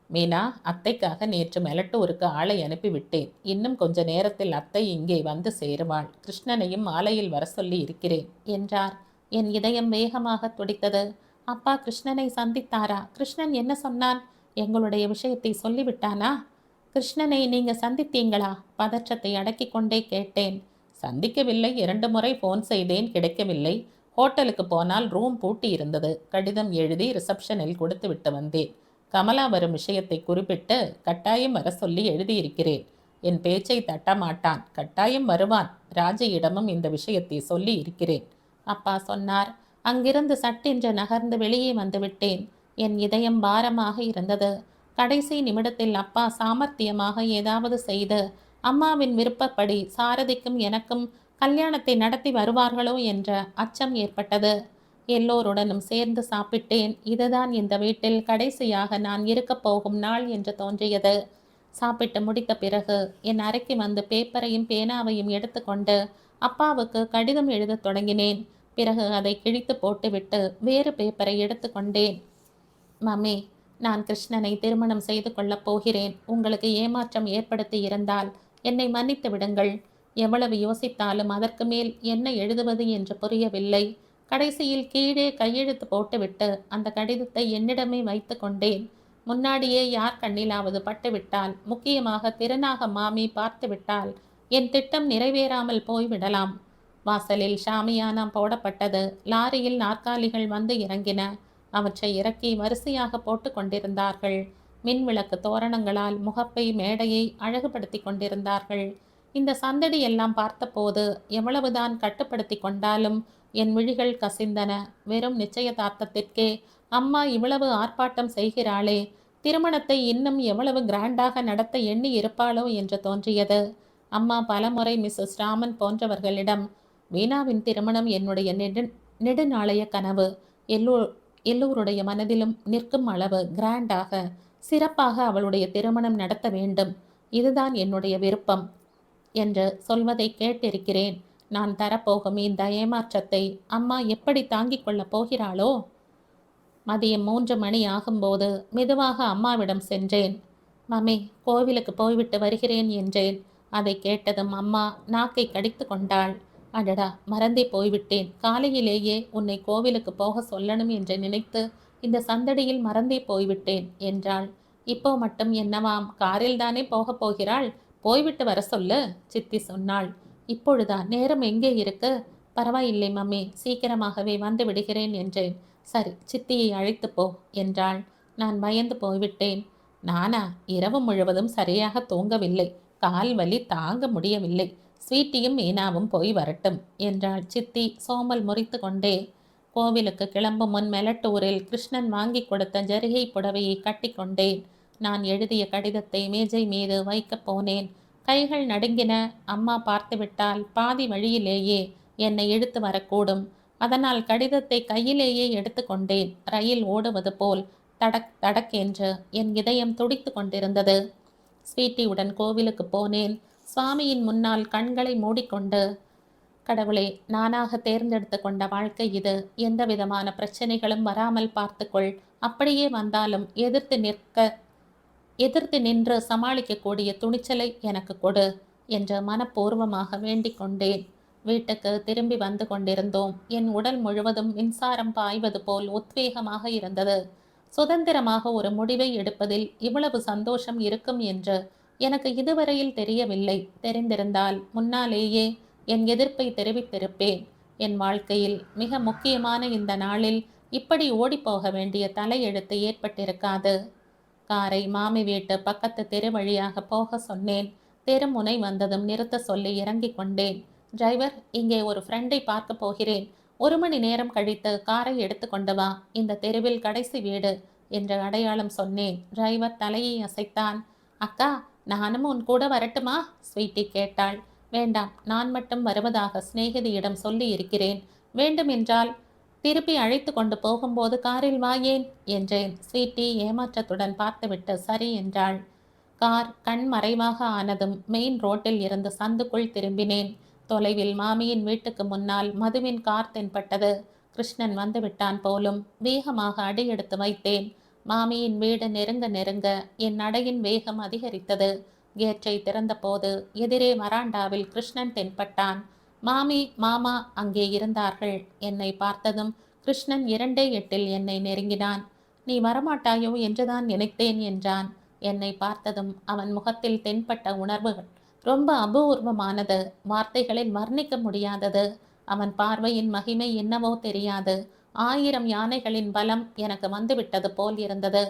மீனா, அத்தைக்காக நேற்று மெலட்டூருக்கு ஆளை அனுப்பிவிட்டேன். இன்னும் கொஞ்ச நேரத்தில் அத்தை இங்கே வந்து சேருவாள். கிருஷ்ணனையும் மாலையில் வர சொல்லி இருக்கிறேன் என்றார். என் இதயம் வேகமாக துடித்தது. அப்பா கிருஷ்ணனை சந்தித்தாரா? கிருஷ்ணன் என்ன சொன்னான்? எங்களுடைய விஷயத்தை சொல்லிவிட்டானா? கிருஷ்ணனை நீங்க சந்தித்தீங்களா? பதற்றத்தை அடக்கி கொண்டே கேட்டேன். சந்திக்கவில்லை. 2 முறை ஃபோன் செய்தேன், கிடைக்கவில்லை. ஹோட்டலுக்கு போனால் ரூம் பூட்டி இருந்தது. கடிதம் எழுதி ரிசப்ஷனில் கொடுத்து விட்டு வந்தேன். கமலா வரும் விஷயத்தை குறிப்பிட்டு கட்டாயம் வர சொல்லி எழுதியிருக்கிறேன். என் பேச்சை தட்ட மாட்டான், கட்டாயம் வருவான். ராஜையிடமும் இந்த விஷயத்தை சொல்லி இருக்கிறேன் அப்பா சொன்னார். அங்கிருந்து சட்டென்று நகர்ந்து வெளியே வந்துவிட்டேன். என் இதயம் பாரமாக இருந்தது. கடைசி நிமிடத்தில் அப்பா சாமர்த்தியமாக ஏதாவது செய்து அம்மாவின் விருப்பப்படி சாரதிக்கும் எனக்கும் கல்யாணத்தை நடத்தி வருவார்களோ என்ற அச்சம் ஏற்பட்டது. எல்லோருடனும் சேர்ந்து சாப்பிட்டேன். இதுதான் இந்த வீட்டில் கடைசியாக நான் இருக்கப் போகும் நாள் என்று தோன்றியது. சாப்பிட்டு முடித்த பிறகு என் அறைக்கு வந்து பேப்பரையும் பேனாவையும் எடுத்துக்கொண்டு அப்பாவுக்கு கடிதம் எழுதத் தொடங்கினேன். பிறகு அதை கிழித்து போட்டுவிட்டு வேறு பேப்பரை எடுத்துக்கொண்டேன். மம்மி, நான் கிருஷ்ணனை திருமணம் செய்து கொள்ளப் போகிறேன். உங்களுக்கு ஏமாற்றம் ஏற்படுத்தி இருந்தால் என்னை மன்னித்து விடுங்கள். எவ்வளவு யோசித்தாலும் அதற்கு மேல் என்ன எழுதுவது என்று புரியவில்லை. கடைசியில் கீழே கையெழுத்து போட்டுவிட்டு அந்த கடிதத்தை என்னிடமே வைத்து கொண்டேன். முன்னாடியே யார் கண்ணிலாவது பட்டுவிட்டால், முக்கியமாக திருநாக மாமி பார்த்துவிட்டால் என் திட்டம் நிறைவேறாமல் போய்விடலாம். வாசலில் ஷாமியானா போடப்பட்டது. லாரியில் நாற்காலிகள் வந்து இறங்கின. அவற்றை இறக்கி வரிசையாக போட்டு கொண்டிருந்தார்கள். மின்விளக்கு தோரணங்களால் முகப்பை மேடையை அழகுபடுத்தி கொண்டிருந்தார்கள். இந்த சந்தடி எல்லாம் பார்த்தபோது எவ்வளவுதான் கட்டுப்படுத்தி கொண்டாலும் என் விழிகள் கசிந்தன. வெறும் நிச்சயதார்த்தத்திற்கே அம்மா இவ்வளவு ஆர்ப்பாட்டம் செய்கிறாளே, திருமணத்தை இன்னும் எவ்வளவு கிராண்டாக நடத்த எண்ணி இருப்பாளோ என்று தோன்றியது. அம்மா பலமுறை மிஸ்ஸஸ் ராமன் போன்றவர்களிடம், வீணாவின் திருமணம் என்னுடைய நெடுநாளைய கனவு, எல்லோருடைய மனதிலும் நிற்கும் அளவு கிராண்டாக சிறப்பாக அவளுடைய திருமணம் நடத்த வேண்டும், இதுதான் என்னுடைய விருப்பம் என்று சொல்வதை கேட்டிருக்கிறேன். நான் தரப்போகும் இந்த ஏமாற்றத்தை அம்மா எப்படி தாங்கிக் கொள்ளப் போகிறாளோ? மதியம் 3 மணி ஆகும்போது மெதுவாக அம்மாவிடம் சென்றேன். மம்மி, கோவிலுக்கு போய்விட்டு வருகிறேன் என்றேன். அதை கேட்டதும் அம்மா நாக்கை கடித்து கொண்டாள். அடடா, மறந்தே போய்விட்டேன். காலையிலேயே உன்னை கோவிலுக்கு போக சொல்லணும் என்று நினைத்து இந்த சந்தடியில் மறந்தே போய்விட்டேன் என்றாள். இப்போ மட்டும் என்னவாம், காரில் தானே போகப் போகிறாள், போய்விட்டு வர சொல்லு, சித்தி சொன்னாள். இப்பொழுதா? நேரம் எங்கே இருக்கு? பரவாயில்லை மம்மி, சீக்கிரமாகவே வந்து விடுகிறேன் என்றேன். சரி, சித்தியை அழைத்து போ என்றாள். நான் பயந்து போய்விட்டேன். நானா? இரவு முழுவதும் சரியாக தூங்கவில்லை. கால் வலி தாங்க முடியவில்லை. ஸ்வீட்டியும் மீனாவும் போய் வரட்டும் என்றாள் சித்தி சோமல் முறித்து கொண்டே. கோவிலுக்கு கிளம்பும் முன் மெலட்டூரில் கிருஷ்ணன் வாங்கி கொடுத்த ஜரிகை புடவையை கட்டி கொண்டேன். நான் எழுதிய கடிதத்தை மேஜை மீது வைக்கப் போனேன். கைகள் நடுங்கின. அம்மா பார்த்துவிட்டால் பாதி வழியிலேயே என்னை இழுத்து வரக்கூடும். அதனால் கடிதத்தை கையிலேயே எடுத்து கொண்டேன். ரயில் ஓடுவது போல் தடக் தடக் என்று என் இதயம் துடித்து கொண்டிருந்தது. ஸ்வீட்டியுடன் கோவிலுக்கு போனேன். சுவாமியின் முன்னால் கண்களை மூடிக்கொண்டு, கடவுளே, நானாக தேர்ந்தெடுத்து கொண்ட வாழ்க்கை இது. எந்த விதமான பிரச்சனைகளும் வராமல் பார்த்துக்கொள். அப்படியே வந்தாலும் எதிர்த்து நின்று சமாளிக்கக்கூடிய துணிச்சலை எனக்கு கொடு என்று மனப்பூர்வமாக வேண்டிக் கொண்டேன். வீட்டுக்கு திரும்பி வந்து கொண்டிருந்தோம். என் உடல் முழுவதும் மின்சாரம் பாய்வது போல் உத்வேகமாக இருந்தது. சுதந்திரமாக ஒரு முடிவை எடுப்பதில் இவ்வளவு சந்தோஷம் இருக்கும் என்று எனக்கு இதுவரையில் தெரியவில்லை. தெரிந்திருந்தால் முன்னாலேயே என் எதிர்ப்பை தெரிவித்திருப்பேன். என் வாழ்க்கையில் மிக முக்கியமான இந்த நாளில் இப்படி ஓடிப்போக வேண்டிய தலையெழுத்து ஏற்பட்டிருக்காது. காரை மாமி வீட்டு பக்கத்து தெரு வழியாக போக சொன்னேன். தெருமுனை வந்ததும் நிறுத்த சொல்லி இறங்கிக் கொண்டேன். டிரைவர், இங்கே ஒரு ஃப்ரெண்டை பார்க்க போகிறேன். 1 மணி நேரம் கழித்து காரை எடுத்து கொண்டு வா. இந்த தெருவில் கடைசி வீடு என்று அடையாளம் சொன்னேன். டிரைவர் தலையை அசைத்தான். அக்கா, நானும் உன் கூட வரட்டுமா? ஸ்வீட்டி கேட்டாள். வேண்டாம், நான் மட்டும் வருவதாக சிநேகிதியிடம் சொல்லி இருக்கிறேன். வேண்டுமென்றால் திருப்பி அழைத்து கொண்டு போகும்போது காரில் வாயேன் என்றேன். ஸ்வீட்டி ஏமாற்றத்துடன் பார்த்துவிட்டு சரி என்றாள். கார் கண் மறைவாக ஆனதும் மெயின் ரோட்டில் இருந்து சந்துக்குள் திரும்பினேன். தொலைவில் மாமியின் வீட்டுக்கு முன்னால் மதுவின் கார் தென்பட்டது. கிருஷ்ணன் வந்து விட்டான் போலும். வேகமாக அடியெடுத்து வைத்தேன். மாமியின் வீடு நெருங்க நெருங்க என் நடையின் வேகம் அதிகரித்தது. கேட்டை திறந்தபோது எதிரே வராண்டாவில் கிருஷ்ணன் தென்பட்டான். மாமி, மாமா அங்கே இருந்தார்கள். என்னை பார்த்ததும் கிருஷ்ணன் 2:08 என்னை நெருங்கினான். நீ வரமாட்டாயோ என்றுதான் நினைத்தேன் என்றான். என்னை பார்த்ததும் அவன் முகத்தில் தென்பட்ட உணர்வுகள் ரொம்ப அபூர்வமானது, வார்த்தைகளில் வர்ணிக்க முடியாதது. அவன் பார்வையின் மகிமை என்னவோ தெரியாது. 1000 யானைகளின் பலம் எனக்கு வந்துவிட்டது போல் இருந்தது.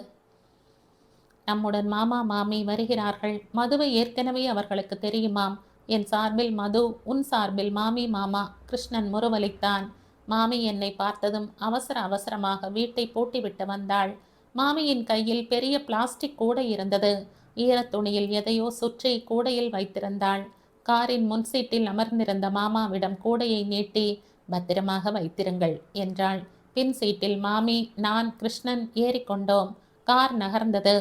நம்முடன் மாமா மாமி வருகிறார்கள். மதுவை ஏற்கனவே அவர்களுக்கு தெரியுமாம். என் சார்பில் மது, உன் சார்பில் மாமி மாமா. கிருஷ்ணன் முறுவலித்தான். மாமி என்னை பார்த்ததும் அவசர அவசரமாக வீட்டை பூட்டிவிட்டு வந்தாள். மாமியின் கையில் பெரிய பிளாஸ்டிக் கூடை இருந்தது. ஈரத்துணியில் எதையோ சுற்றி கூடையில் வைத்திருந்தாள். காரின் முன்சீட்டில் அமர்ந்திருந்த மாமாவிடம் கூடையை நீட்டி, பத்திரமாக வைத்திருங்கள் என்றாள். பின் சீட்டில் மாமி, நான், கிருஷ்ணன் ஏறிக்கொண்டோம். கார் நகர்ந்தது.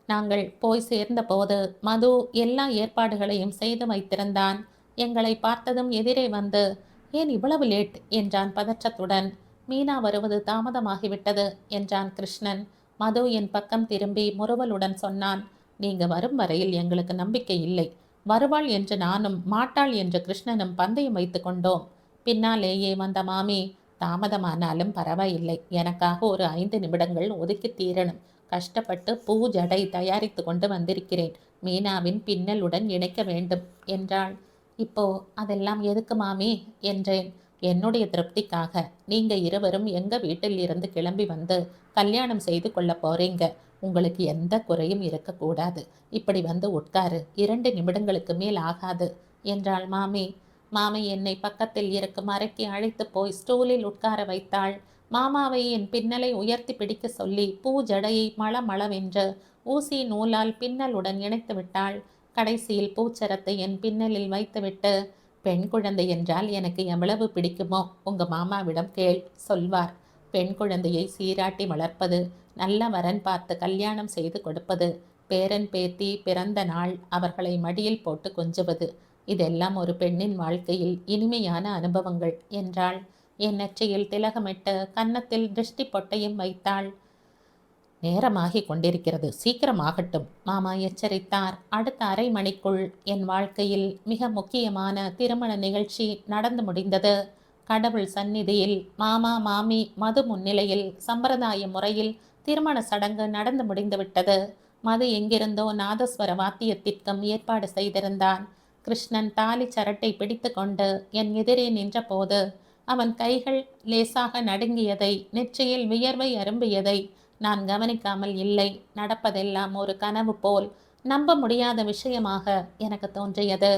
நாங்கள் போய் சேர்ந்தபோது மது எல்லா ஏற்பாடுகளையும் செய்து வைத்திருந்தான். எங்களை பார்த்ததும் எதிரே வந்து, ஏன் இவ்வளவு லேட் என்றான் பதற்றத்துடன். மீனா வருவது தாமதமாகிவிட்டது என்றான் கிருஷ்ணன். மது என் பக்கம் திரும்பி முறுவலுடன் சொன்னான், நீங்க வரும் வரையில் எங்களுக்கு நம்பிக்கை இல்லை. வருவாள் என்று நானும் மாட்டாள் என்று கிருஷ்ணனும் பந்தயம் வைத்து கொண்டோம். பின்னாலேயே வந்த மாமி, தாமதமானாலும் பரவாயில்லை, எனக்காக ஒரு 5 நிமிடங்கள் ஒதுக்கி தீரணும். கஷ்டப்பட்டு பூ ஜடை தயாரித்து கொண்டு வந்திருக்கிறேன். மீனாவின் பின்னலுடன் இணைக்க வேண்டும் என்றாள். இப்போ அதெல்லாம் எதுக்கு மாமி என்றேன். என்னுடைய திருப்திக்காக. நீங்க இருவரும் எங்க வீட்டில் இருந்து கிளம்பி வந்து கல்யாணம் செய்து கொள்ள போறீங்க. உங்களுக்கு எந்த குறையும் இருக்கக்கூடாது. இப்படி வந்து உட்காரு, 2 நிமிடங்களுக்கு மேல் ஆகாது என்றாள் மாமி. மாமி என்னை பக்கத்தில் இருக்கும் அறைக்கு அழைத்து போய் ஸ்டூலில் உட்கார வைத்தாள். மாமாவை என் பின்னலை உயர்த்தி பிடிக்க சொல்லி பூ ஜடையை மளமளவென்று ஊசி நூலால் பின்னலுடன் இணைத்து விட்டாள். கடைசியில் பூச்சரத்தை என் பின்னலில் வைத்துவிட்டு, பெண் குழந்தை என்றால் எனக்கு எவ்வளவு பிடிக்குமோ உங்க மாமாவிடம் கேள், சொல்வார். பெண் குழந்தையை சீராட்டி வளர்ப்பது, நல்ல வரன் பார்த்து கல்யாணம் செய்து கொடுப்பது, பேரன் பேத்தி பிறந்த நாள் அவர்களை மடியில் போட்டு கொஞ்சுவது, இதெல்லாம் ஒரு பெண்ணின் வாழ்க்கையில் இனிமையான அனுபவங்கள் என்றாள். என் நெற்றியில் திலகமிட்டு கன்னத்தில் திருஷ்டி பொட்டையும் வைத்தாள். நேரமாகி கொண்டிருக்கிறது, சீக்கிரமாகட்டும் மாமா எச்சரித்தார். அடுத்த அரை மணிக்குள் என் வாழ்க்கையில் மிக முக்கியமான திருமண நிகழ்ச்சி நடந்து முடிந்தது. கடவுள் சந்நிதியில் மாமா மாமி மது முன்னிலையில் சம்பிரதாய முறையில் திருமண சடங்கு நடந்து முடிந்துவிட்டது. மது எங்கிருந்தோ நாதஸ்வர வாத்தியத்திற்கும் ஏற்பாடு செய்திருந்தான். கிருஷ்ணன் தாலி சரட்டை பிடித்து கொண்டு என் எதிரே நின்றபோது அவன் கைகள் லேசாக நடுங்கியதை, நெற்றியில் வியர்வை அரும்பியதை நான் கவனிக்காமல் இல்லை. நடப்பதெல்லாம் ஒரு கனவு போல், நம்ப முடியாத விஷயமாக எனக்கு தோன்றியது.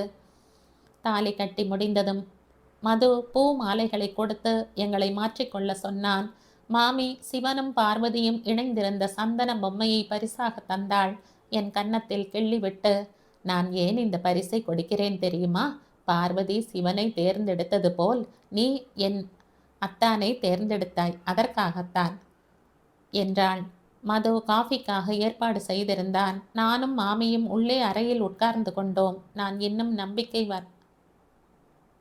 தாலி கட்டி முடிந்ததும் மது பூ மாலைகளை கொடுத்து எங்களை மாற்றிக்கொள்ள சொன்னான். மாமி சிவனும் பார்வதியும் இணைந்திருந்த சந்தன பொம்மையை பரிசாக தந்தாள். என் கன்னத்தில் கிள்ளிவிட்டு, நான் ஏன் இந்த பரிசை கொடுக்கிறேன் தெரியுமா? பார்வதி சிவனை தேர்ந்தெடுத்தது போல் நீ என் அத்தானை தேர்ந்தெடுத்தாய், அதற்காகத்தான் என்றாள். மது காஃபிக்காக ஏற்பாடு செய்திருந்தான். நானும் மாமியும் உள்ளே அறையில் உட்கார்ந்து கொண்டோம். நான் இன்னும் நம்பிக்கை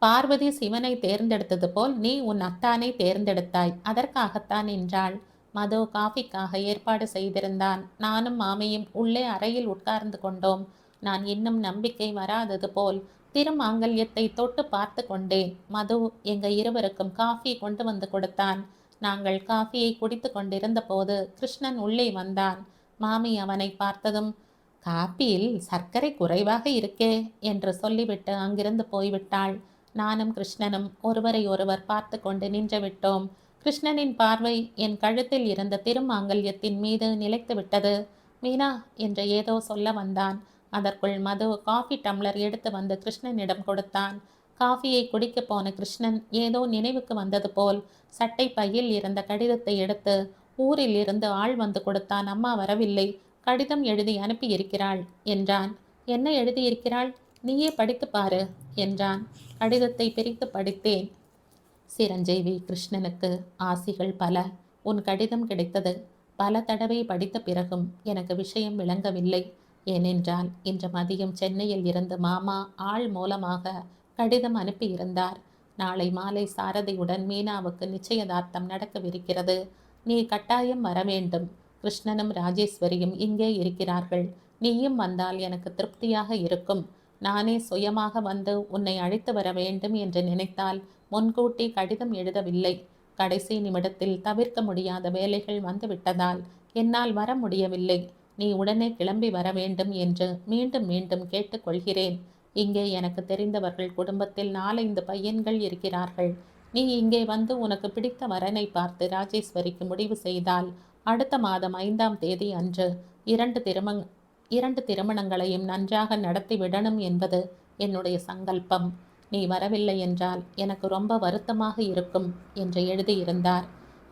பார்வதி சிவனை தேர்ந்தெடுத்தது போல் நீ உன் அத்தானை தேர்ந்தெடுத்தாய், அதற்காகத்தான் என்றாள். மது காஃபிக்காக ஏற்பாடு செய்திருந்தான். நானும் மாமியும் உள்ளே அறையில் உட்கார்ந்து கொண்டோம். நான் இன்னும் நம்பிக்கை வராதது போல் திருமாங்கல்யத்தை தொட்டு பார்த்து கொண்டேன். மது எங்க இருவருக்கும் காஃபி கொண்டு வந்து கொடுத்தான். நாங்கள் காஃபியை குடித்து கொண்டிருந்த போது கிருஷ்ணன் உள்ளே வந்தான். மாமி அவனை பார்த்ததும், காப்பியில் சர்க்கரை குறைவாக இருக்கே என்று சொல்லிவிட்டு அங்கிருந்து போய்விட்டாள். நானும் கிருஷ்ணனும் ஒருவரை ஒருவர் பார்த்து கொண்டு நின்று விட்டோம். கிருஷ்ணனின் பார்வை என் கழுத்தில் இருந்த திருமாங்கல்யத்தின் மீது நிலைத்து விட்டது. மீனா என்று ஏதோ சொல்ல வந்தான். அதற்குள் மது காஃபி டம்ளர் எடுத்து வந்து கிருஷ்ணனிடம் கொடுத்தான். காஃபியை குடிக்க போன கிருஷ்ணன் ஏதோ நினைவுக்கு வந்தது போல் சட்டை பையில் இருந்த கடிதத்தை எடுத்து, ஊரில் இருந்து ஆள் வந்து கொடுத்தான், அம்மா வரவில்லை, கடிதம் எழுதி அனுப்பியிருக்கிறாள் என்றான். என்ன எழுதியிருக்கிறாள்? நீயே படித்து பாரு என்றான். கடிதத்தை பிரித்து படித்தேன். சிரஞ்சீவி கிருஷ்ணனுக்கு ஆசிகள் பல. உன் கடிதம் கிடைத்தது. பல தடவை படித்த பிறகும் எனக்கு விஷயம் விளங்கவில்லை. ஏனென்றால் இன்று மதியம் சென்னையில் இருந்து மாமா ஆள் மூலமாக கடிதம் அனுப்பியிருந்தார். நாளை மாலை சாரதியுடன் மீனாவுக்கு நிச்சயதார்த்தம் நடக்கவிருக்கிறது. நீ கட்டாயம் வர வேண்டும். கிருஷ்ணனும் ராஜேஸ்வரியும் இங்கே இருக்கிறார்கள். நீயும் வந்தால் எனக்கு திருப்தியாக இருக்கும். நானே சுயமாக வந்து உன்னை அழைத்து வர வேண்டும் என்று நினைத்தால் முன்கூட்டி கடிதம் எழுதவில்லை. கடைசி நிமிடத்தில் தவிர்க்க முடியாத வேலைகள் வந்துவிட்டதால் என்னால் வர முடியவில்லை. நீ உடனே கிளம்பி வர வேண்டும் என்று மீண்டும் மீண்டும் கேட்டுக்கொள்கிறேன். இங்கே எனக்கு தெரிந்தவர்கள் குடும்பத்தில் 4-5 பையன்கள் இருக்கிறார்கள். நீ இங்கே வந்து உனக்கு பிடித்த வரனை பார்த்து ராஜேஸ்வரிக்கு முடிவு செய்தால் அடுத்த மாதம் 5ஆம் தேதி அன்று 2 திருமணங்களையும் நன்றாக நடத்தி விடணும் என்பது என்னுடைய சங்கல்பம். நீ வரவில்லை என்றால் எனக்கு ரொம்ப வருத்தமாக இருக்கும் என்று எழுதியிருந்தார்.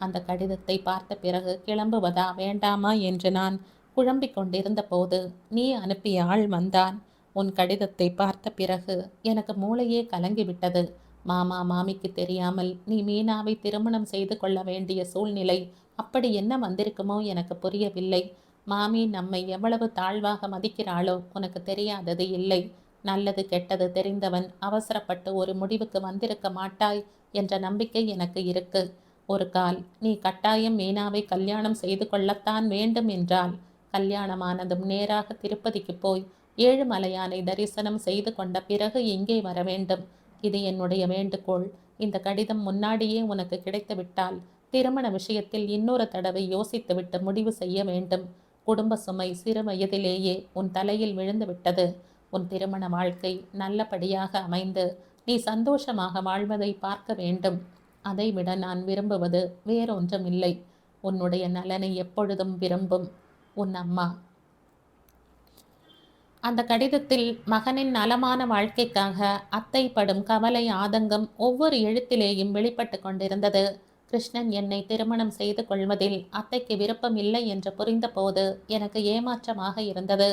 அந்த கடிதத்தை பார்த்த பிறகு கிளம்புவதா வேண்டாமா என்று நான் குழம்பிக் கொண்டிருந்த போது நீ அனுப்பிய ஆள் வந்தான். உன் கடிதத்தை பார்த்த பிறகு எனக்கு மூளையே கலங்கிவிட்டது. மாமா மாமிக்கு தெரியாமல் நீ மீனாவை திருமணம் செய்து கொள்ள வேண்டிய சூழ்நிலை அப்படி என்ன வந்திருக்குமோ எனக்கு புரியவில்லை. மாமி நம்மை எவ்வளவு தாழ்வாக மதிக்கிறாளோ உனக்கு தெரியாதது இல்லை. நல்லது கெட்டது தெரிந்தவன் அவசரப்பட்டு ஒரு முடிவுக்கு வந்திருக்க மாட்டாய் என்ற நம்பிக்கை எனக்கு இருக்கு. ஒரு கால் நீ கட்டாயம் மீனாவை கல்யாணம் செய்து கொள்ளத்தான் வேண்டும் என்றால் கல்யாணமானதும் நேராக திருப்பதிக்கு போய் ஏழுமலையானை தரிசனம் செய்து கொண்ட பிறகு இங்கே வர வேண்டும். இது என்னுடைய வேண்டுகோள். இந்த கடிதம் முன்னாடியே உனக்கு கிடைத்துவிட்டால் திருமண விஷயத்தில் இன்னொரு தடவை யோசித்துவிட்டு முடிவு செய்ய வேண்டும். குடும்ப சுமை சிறு வயதிலேயே உன் தலையில் விழுந்து விட்டது. உன் திருமண வாழ்க்கை நல்லபடியாக அமைந்து நீ சந்தோஷமாக வாழ்வதை பார்க்க வேண்டும். அதைவிட நான் விரும்புவது வேறொன்றுமில்லை. உன்னுடைய நலனை எப்பொழுதும் விரும்பும் உன் அம்மா. அந்த கடிதத்தில் மகனின் நலமான வாழ்க்கைக்காக அத்தை படும் கவலை ஆதங்கம் ஒவ்வொரு எழுத்திலேயும் வெளிப்பட்டு கொண்டிருந்தது. கிருஷ்ணன் என்னை திருமணம் செய்து கொள்வதில் அத்தைக்கு விருப்பம் இல்லை என்று புரிந்தபோது எனக்கு ஏமாற்றமாக இருந்தது.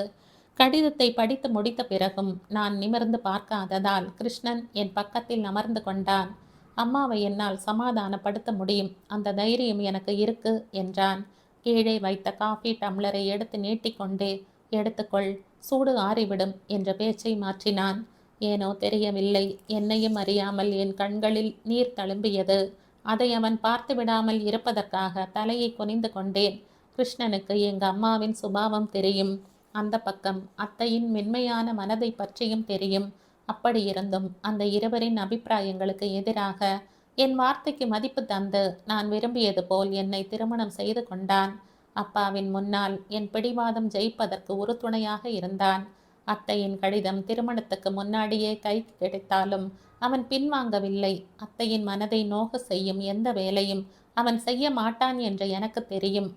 கடிதத்தை படித்து முடித்த பிறகும் நான் நிமிர்ந்து பார்க்காததால் கிருஷ்ணன் என் பக்கத்தில் அமர்ந்து கொண்டான். அம்மாவை என்னால் சமாதானப்படுத்த முடியும், அந்த தைரியம் எனக்கு இருக்கு என்றான். கீழே வைத்த காஃபி டம்ளரை எடுத்து நீட்டிக்கொண்டே, எடுத்துக்கொள், சூடு ஆறிவிடும் என்ற பேச்சை மாற்றினான். ஏனோ தெரியவில்லை, என்னையும் அறியாமல் என் கண்களில் நீர் தழும்பியது. அதை அவன் பார்த்து விடாமல் இருப்பதற்காக தலையை குனிந்து கொண்டேன். கிருஷ்ணனுக்கு எங்க அம்மாவின் சுபாவம் தெரியும். அந்த பக்கம் அத்தையின் மென்மையான மனதை பற்றியும் தெரியும். அப்படி இருந்தும் அந்த இருவரின் அபிப்பிராயங்களுக்கு எதிராக என் வார்த்தைக்கு மதிப்பு தந்து நான் விரும்பியது போல் என்னை திருமணம் செய்து கொண்டான். அப்பாவின் முன்னால் என் பிடிவாதம் ஜெயிப்பதற்கு ஒரு துணையாக இருந்தான். அத்தையின் கடிதம் திருமணத்துக்கு முன்னாடியே கைக்கு கிடைத்தாலும் அவன் பின்வாங்கவில்லை. அத்தையின் மனதை நோக செய்யும் எந்த வேலையும் அவன் செய்ய மாட்டான் என்று எனக்கு தெரியும்.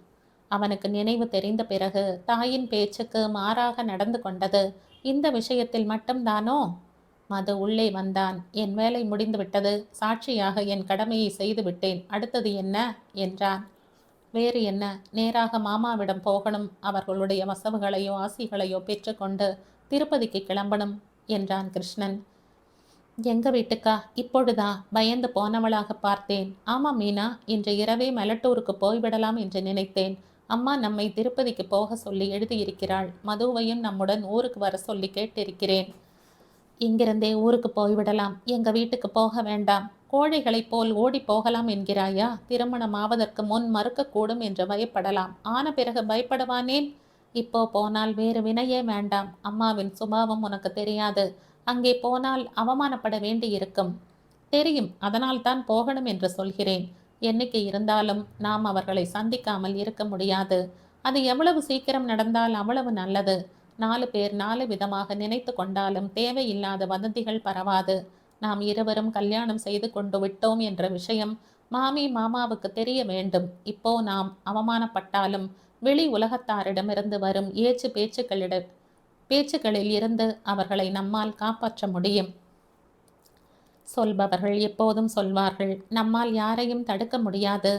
அவனுக்கு நினைவு தெரிந்த பிறகு தாயின் பேச்சுக்கு மாறாக நடந்து கொண்டது இந்த விஷயத்தில் மட்டும்தானோ? மது உள்ளே வந்தான். என் வேலை முடிந்துவிட்டது, சாட்சியாக என் கடமையை செய்து விட்டேன், அடுத்தது என்ன என்றான். வேறு என்ன, நேராக மாமாவிடம் போகணும், அவர்களுடைய வசவுகளையோ ஆசிகளையோ பெற்றுக்கொண்டு திருப்பதிக்கு கிளம்பணும் என்றான் கிருஷ்ணன். எங்க வீட்டுக்கா? இப்பொழுதா? பயந்து போனவளாக பார்த்தேன். ஆமாம் மீனா, இன்று இரவே மெலட்டூருக்கு போய்விடலாம் என்று நினைத்தேன். அம்மா நம்மை திருப்பதிக்கு போக சொல்லி எழுதியிருக்கிறாள். மதுவையும் நம்முடன் ஊருக்கு வர சொல்லி கேட்டிருக்கிறேன். இங்கிருந்தே ஊருக்கு போய்விடலாம், எங்க வீட்டுக்கு போக வேண்டாம். கோழைகளைப் போல் ஓடி போகலாம் என்கிறாயா? திருமணம் ஆவதற்கு முன் மறுக்கக்கூடும் என்று பயப்படலாம், ஆன பிறகு பயப்படுவானேன்? இப்போ போனால் வேறு வினையே வேண்டாம். அம்மாவின் சுபாவம் உனக்கு தெரியாது. அங்கே போனால் அவமானப்பட வேண்டி இருக்கும். தெரியும், அதனால் தான் போகணும் என்று சொல்கிறேன். என்னைக்கு இருந்தாலும் நாம் அவர்களை சந்திக்காமல் இருக்க முடியாது. அது எவ்வளவு சீக்கிரம் நடந்தால் அவ்வளவு நல்லது. 4 பேர் 4 விதமாக நினைத்து கொண்டாலும் தேவையில்லாத வதந்திகள் பரவாது. நாம் இருவரும் கல்யாணம் செய்து கொண்டு விட்டோம் என்ற விஷயம் மாமி மாமாவுக்கு தெரிய வேண்டும். இப்போ நாம் அவமானப்பட்டாலும் வெளி உலகத்தாரிடமிருந்து வரும் ஏச்சு பேச்சுக்களில் இருந்து அவர்களை நம்மால் காப்பாற்ற முடியும். சொல்பவர்கள் எப்போதும் சொல்வார்கள், நம்மால் யாரையும் தடுக்க முடியாது.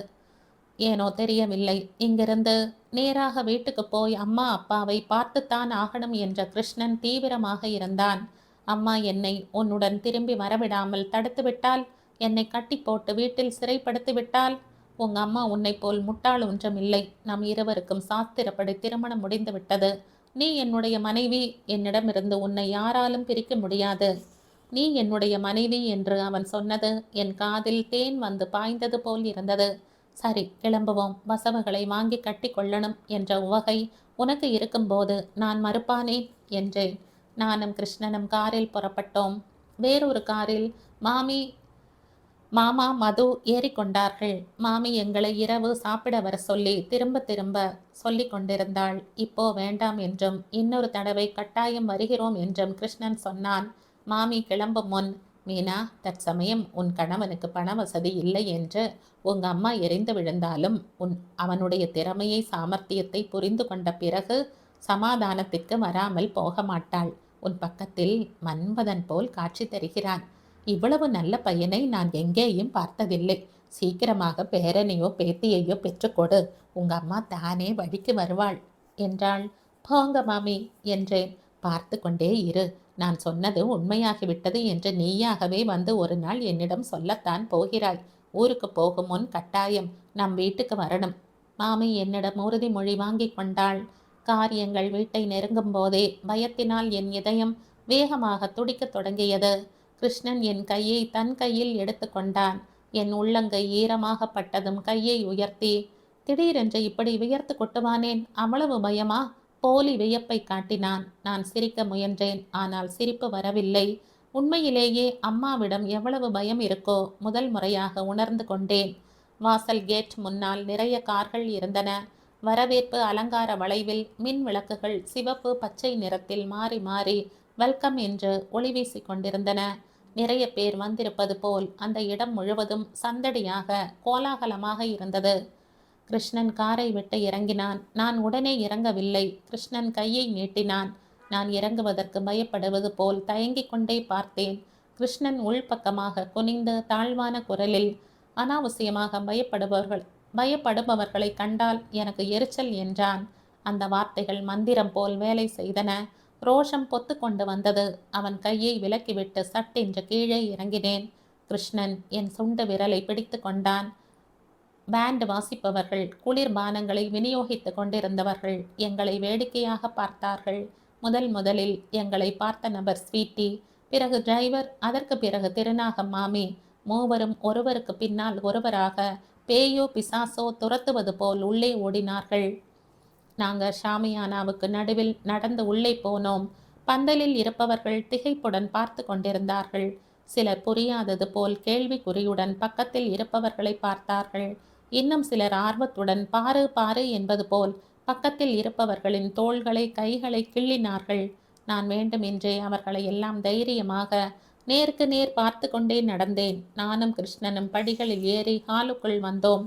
ஏனோ தெரியவில்லை, இங்கிருந்து நேராக வீட்டுக்கு போய் அம்மா அப்பாவை பார்த்துத்தான் ஆகணும் என்ற கிருஷ்ணன் தீவிரமாக இருந்தான். அம்மா என்னை உன்னுடன் திரும்பி வரவிடாமல் தடுத்துவிட்டால், என்னை கட்டி போட்டு வீட்டில் சிறைப்படுத்தி விட்டால், உங்க அம்மா உன்னை போல் முட்டாள் ஒன்றுமில்லை. நம் இருவருக்கும் சாஸ்திரப்படி திருமணம் முடிந்து விட்டது. நீ என்னுடைய மனைவி, என்னிடமிருந்து உன்னை யாராலும் பிரிக்க முடியாது. நீ என்னுடைய மனைவி என்று அவன் சொன்னது என் காதில் தேன் வந்து பாய்ந்தது போல் இருந்தது. சரி, கிளம்புவோம், வசவுகளை வாங்கி கட்டி கொள்ளணும் என்ற உவகை உனக்கு இருக்கும்போது நான் மறுப்பானேன் என்றேன். நானும் கிருஷ்ணனும் காரில் புறப்பட்டோம். வேறொரு காரில் மாமா மது ஏறிக்கொண்டார்கள். மாமி எங்களை இரவு சாப்பிட வர சொல்லி திரும்ப திரும்ப சொல்லி கொண்டிருந்தாள். இப்போ வேண்டாம் என்றும் இன்னொரு தடவை கட்டாயம் வருகிறோம் என்றும் கிருஷ்ணன் சொன்னான். மாமி கிளம்பும் முன், மீனா, தற்சமயம் உன் கணவனுக்கு பண வசதி இல்லை என்று உங்க அம்மா எரிந்து விழுந்தாலும் அவனுடைய திறமையை சாமர்த்தியத்தை புரிந்து கொண்ட பிறகு சமாதானத்திற்கு வராமல் போக மாட்டாள். உன் பக்கத்தில் மன்மதன் போல் காட்சி தருகிறான். இவ்வளவு நல்ல பையனை நான் எங்கேயும் பார்த்ததில்லை. சீக்கிரமாக பேரனையோ பேத்தியையோ பெற்றுக்கொடு, உங்க அம்மா தானே வழிக்கு வருவாள் என்றாள். போங்க மாமி என்றேன். பார்த்து கொண்டே இரு, நான் சொன்னது உண்மையாகிவிட்டது என்று நீயாகவே வந்து ஒரு நாள் என்னிடம் சொல்லத்தான் போகிறாய். ஊருக்கு போகும் முன் கட்டாயம் நம் வீட்டுக்கு வரணும். மாமி என்னிடம் உறுதிமொழி வாங்கி கொண்டாள். காரியங்கள் வீட்டை நெருங்கும் போதே பயத்தினால் என் இதயம் வேகமாக துடிக்கத் தொடங்கியது. கிருஷ்ணன் என் கையை தன் கையில் எடுத்து கொண்டான். என் உள்ளங்கை ஈரமாகப்பட்டதும் கையை உயர்த்தி, திடீரென்று இப்படி வியர்த்து கொட்டுவானேன், அவ்வளவு பயமா? போலி வியப்பை காட்டினான். நான் சிரிக்க முயன்றேன். ஆனால் சிரிப்பு வரவில்லை. உண்மையிலேயே அம்மாவிடம் எவ்வளவு பயம் இருக்கோ முதல் முறையாக உணர்ந்து கொண்டேன். வாசல் கேட் முன்னால் நிறைய கார்கள் இருந்தன. வரவேற்பு அலங்கார வளைவில் மின் விளக்குகள் சிவப்பு பச்சை நிறத்தில் மாறி மாறி வெல்கம் என்று ஒளி வீசி கொண்டிருந்தன. நிறைய பேர் வந்திருப்பது போல் அந்த இடம் முழுவதும் சந்தடியாக கோலாகலமாக இருந்தது. கிருஷ்ணன் காரை விட்டு இறங்கினான். நான் உடனே இறங்கவில்லை. கிருஷ்ணன் கையை நீட்டினான். நான் இறங்குவதற்கு பயப்படுவது போல் தயங்கிக் கொண்டே பார்த்தேன். கிருஷ்ணன் உள்பக்கமாக குனிந்து தாழ்வான குரலில், அனாவசியமாக பயப்படுபவர்களை கண்டால் எனக்கு எரிச்சல் என்றான். அந்த வார்த்தைகள் மந்திரம் போல் வேலை செய்தன. ரோஷம் பொத்து கொண்டு வந்தது. அவன் கையை விலக்கிவிட்டு சட்டென்று கீழே இறங்கினேன். கிருஷ்ணன் என் சுண்டு விரலை பிடித்து கொண்டான். பேண்ட் வாசிப்பவர்கள், குளிர்பானங்களை விநியோகித்து கொண்டிருந்தவர்கள் எங்களை வேடிக்கையாக பார்த்தார்கள். முதலில் எங்களை பார்த்த நபர் ஸ்வீட்டி, பிறகு டிரைவர், அதற்கு பிறகு திருநாகம் மாமி. மூவரும் ஒருவருக்கு பின்னால் ஒருவராக பேயோ பிசாசோ துரத்துவது போல் உள்ளே ஓடினார்கள். நாங்கள் ஷாமியானாவுக்கு நடுவில் நடந்து உள்ளே போனோம். பந்தலில் இருப்பவர்கள் திகைப்புடன் பார்த்து கொண்டிருந்தார்கள். சிலர் புரியாதது போல் கேள்விக்குறியுடன் பக்கத்தில் இருப்பவர்களை பார்த்தார்கள். இன்னும் சிலர் ஆர்வத்துடன் பாரு பாரு என்பது போல் பக்கத்தில் இருப்பவர்களின் தோள்களை கைகளை கிள்ளினார்கள். நான் வேண்டுமென்றே அவர்களை எல்லாம் தைரியமாக நேருக்கு நேர் பார்த்து கொண்டே நடந்தேன். நானும் கிருஷ்ணனும் படிகளில் ஏறி ஹாலுக்குள் வந்தோம்.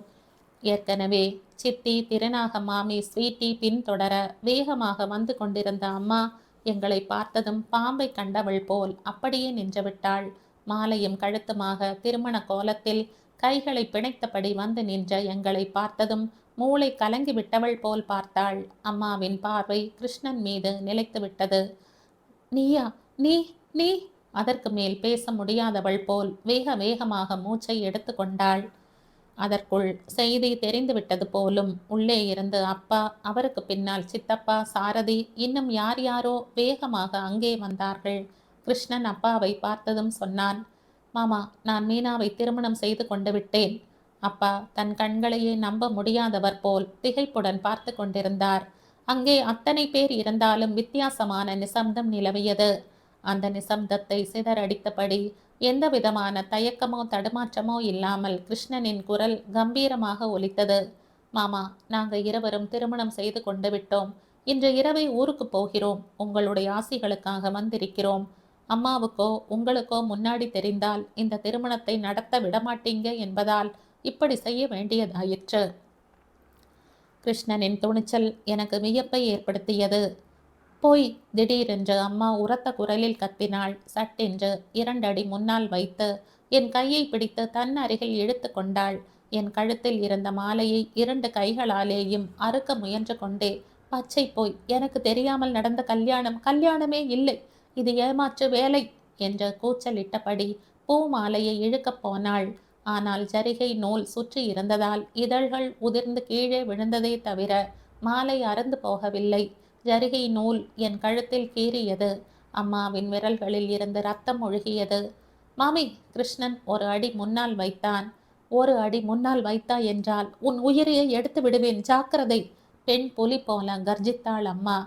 ஏற்கனவே சித்தி, திருநாக மாமி, ஸ்வீட்டி பின்தொடர வேகமாக வந்து கொண்டிருந்த அம்மா எங்களை பார்த்ததும் பாம்பை கண்டவள் போல் அப்படியே நின்றுவிட்டாள். மாலையும் கழுத்துமாக திருமண கோலத்தில் கைகளை பிணைத்தபடி வந்து நின்ற எங்களை பார்த்ததும் மூளை கலங்கி விட்டவள் போல் பார்த்தாள். அம்மாவின் பார்வை கிருஷ்ணன் மீது நிலைத்து விட்டது. நீயா? நீ நீ அதற்கு மேல் பேச முடியாதவள் போல் வேகமாக மூச்சை எடுத்து கொண்டாள். அதற்குள் செய்தி தெரிந்துவிட்டது போலும். உள்ளே இருந்து அப்பா, அவருக்கு பின்னால் சித்தப்பா, சாரதி, இன்னும் யார் யாரோ வேகமாக அங்கே வந்தார்கள். கிருஷ்ணன் அப்பாவை பார்த்ததும் சொன்னான், மாமா, நான் மீனாவை திருமணம் செய்து கொண்டு விட்டேன். அப்பா தன் கண்களையே நம்ப முடியாதவர் போல் திகைப்புடன் பார்த்து கொண்டிருந்தார். அங்கே அத்தனை பேர் இருந்தாலும் வித்தியாசமான நிசப்தம் நிலவியது. அந்த நிசப்தத்தை சிதறடித்தபடி எந்த விதமான தயக்கமோ தடுமாற்றமோ இல்லாமல் கிருஷ்ணனின் குரல் கம்பீரமாக ஒலித்தது. மாமா, நாங்கள் இருவரும் திருமணம் செய்து கொண்டு விட்டோம். இன்று இரவே ஊருக்கு போகிறோம். உங்களுடைய ஆசிகளுக்காக வந்திருக்கிறோம். அம்மாவுக்கோ உங்களுக்கோ முன்னாடி தெரிந்தால் இந்த திருமணத்தை நடத்த விடமாட்டீங்க என்பதால் இப்படி செய்ய வேண்டியதாயிற்று. கிருஷ்ணனின் துணிச்சல் எனக்கு வியப்பை ஏற்படுத்தியது. போய், திடீரென்று அம்மா உரத்த குரலில் கத்தினாள். சட்டென்று 2 அடி முன்னால் வைத்து என் கையை பிடித்து தன் அருகில் இழுத்து கொண்டாள். என் கழுத்தில் இருந்த மாலையை 2 கைகளாலேயும் அறுக்க முயன்று கொண்டே, பச்சை போய், எனக்கு தெரியாமல் நடந்த கல்யாணமே இல்லை, இது ஏமாற்று வேலை என்று கூச்சலிட்டபடி பூ மாலையை இழுக்கப் போனாள். ஆனால் ஜரிகை நூல் சுற்றி இருந்ததால் இதழ்கள் உதிர்ந்து கீழே விழுந்ததே தவிர மாலை அறுந்து போகவில்லை. ஜரிகை நூல் என் கழுத்தில் கீறியது. அம்மாவின் விரல்களில் இருந்து ரத்தம் ஒழுகியது. மாமி, கிருஷ்ணன் 1 அடி முன்னால் வைத்தான். 1 அடி முன்னால் வைத்தா என்றால் உன் உயிரையே எடுத்து விடுவேன், ஜாக்கிரதை, பெண் புலி போல கர்ஜித்தாள் அம்மா.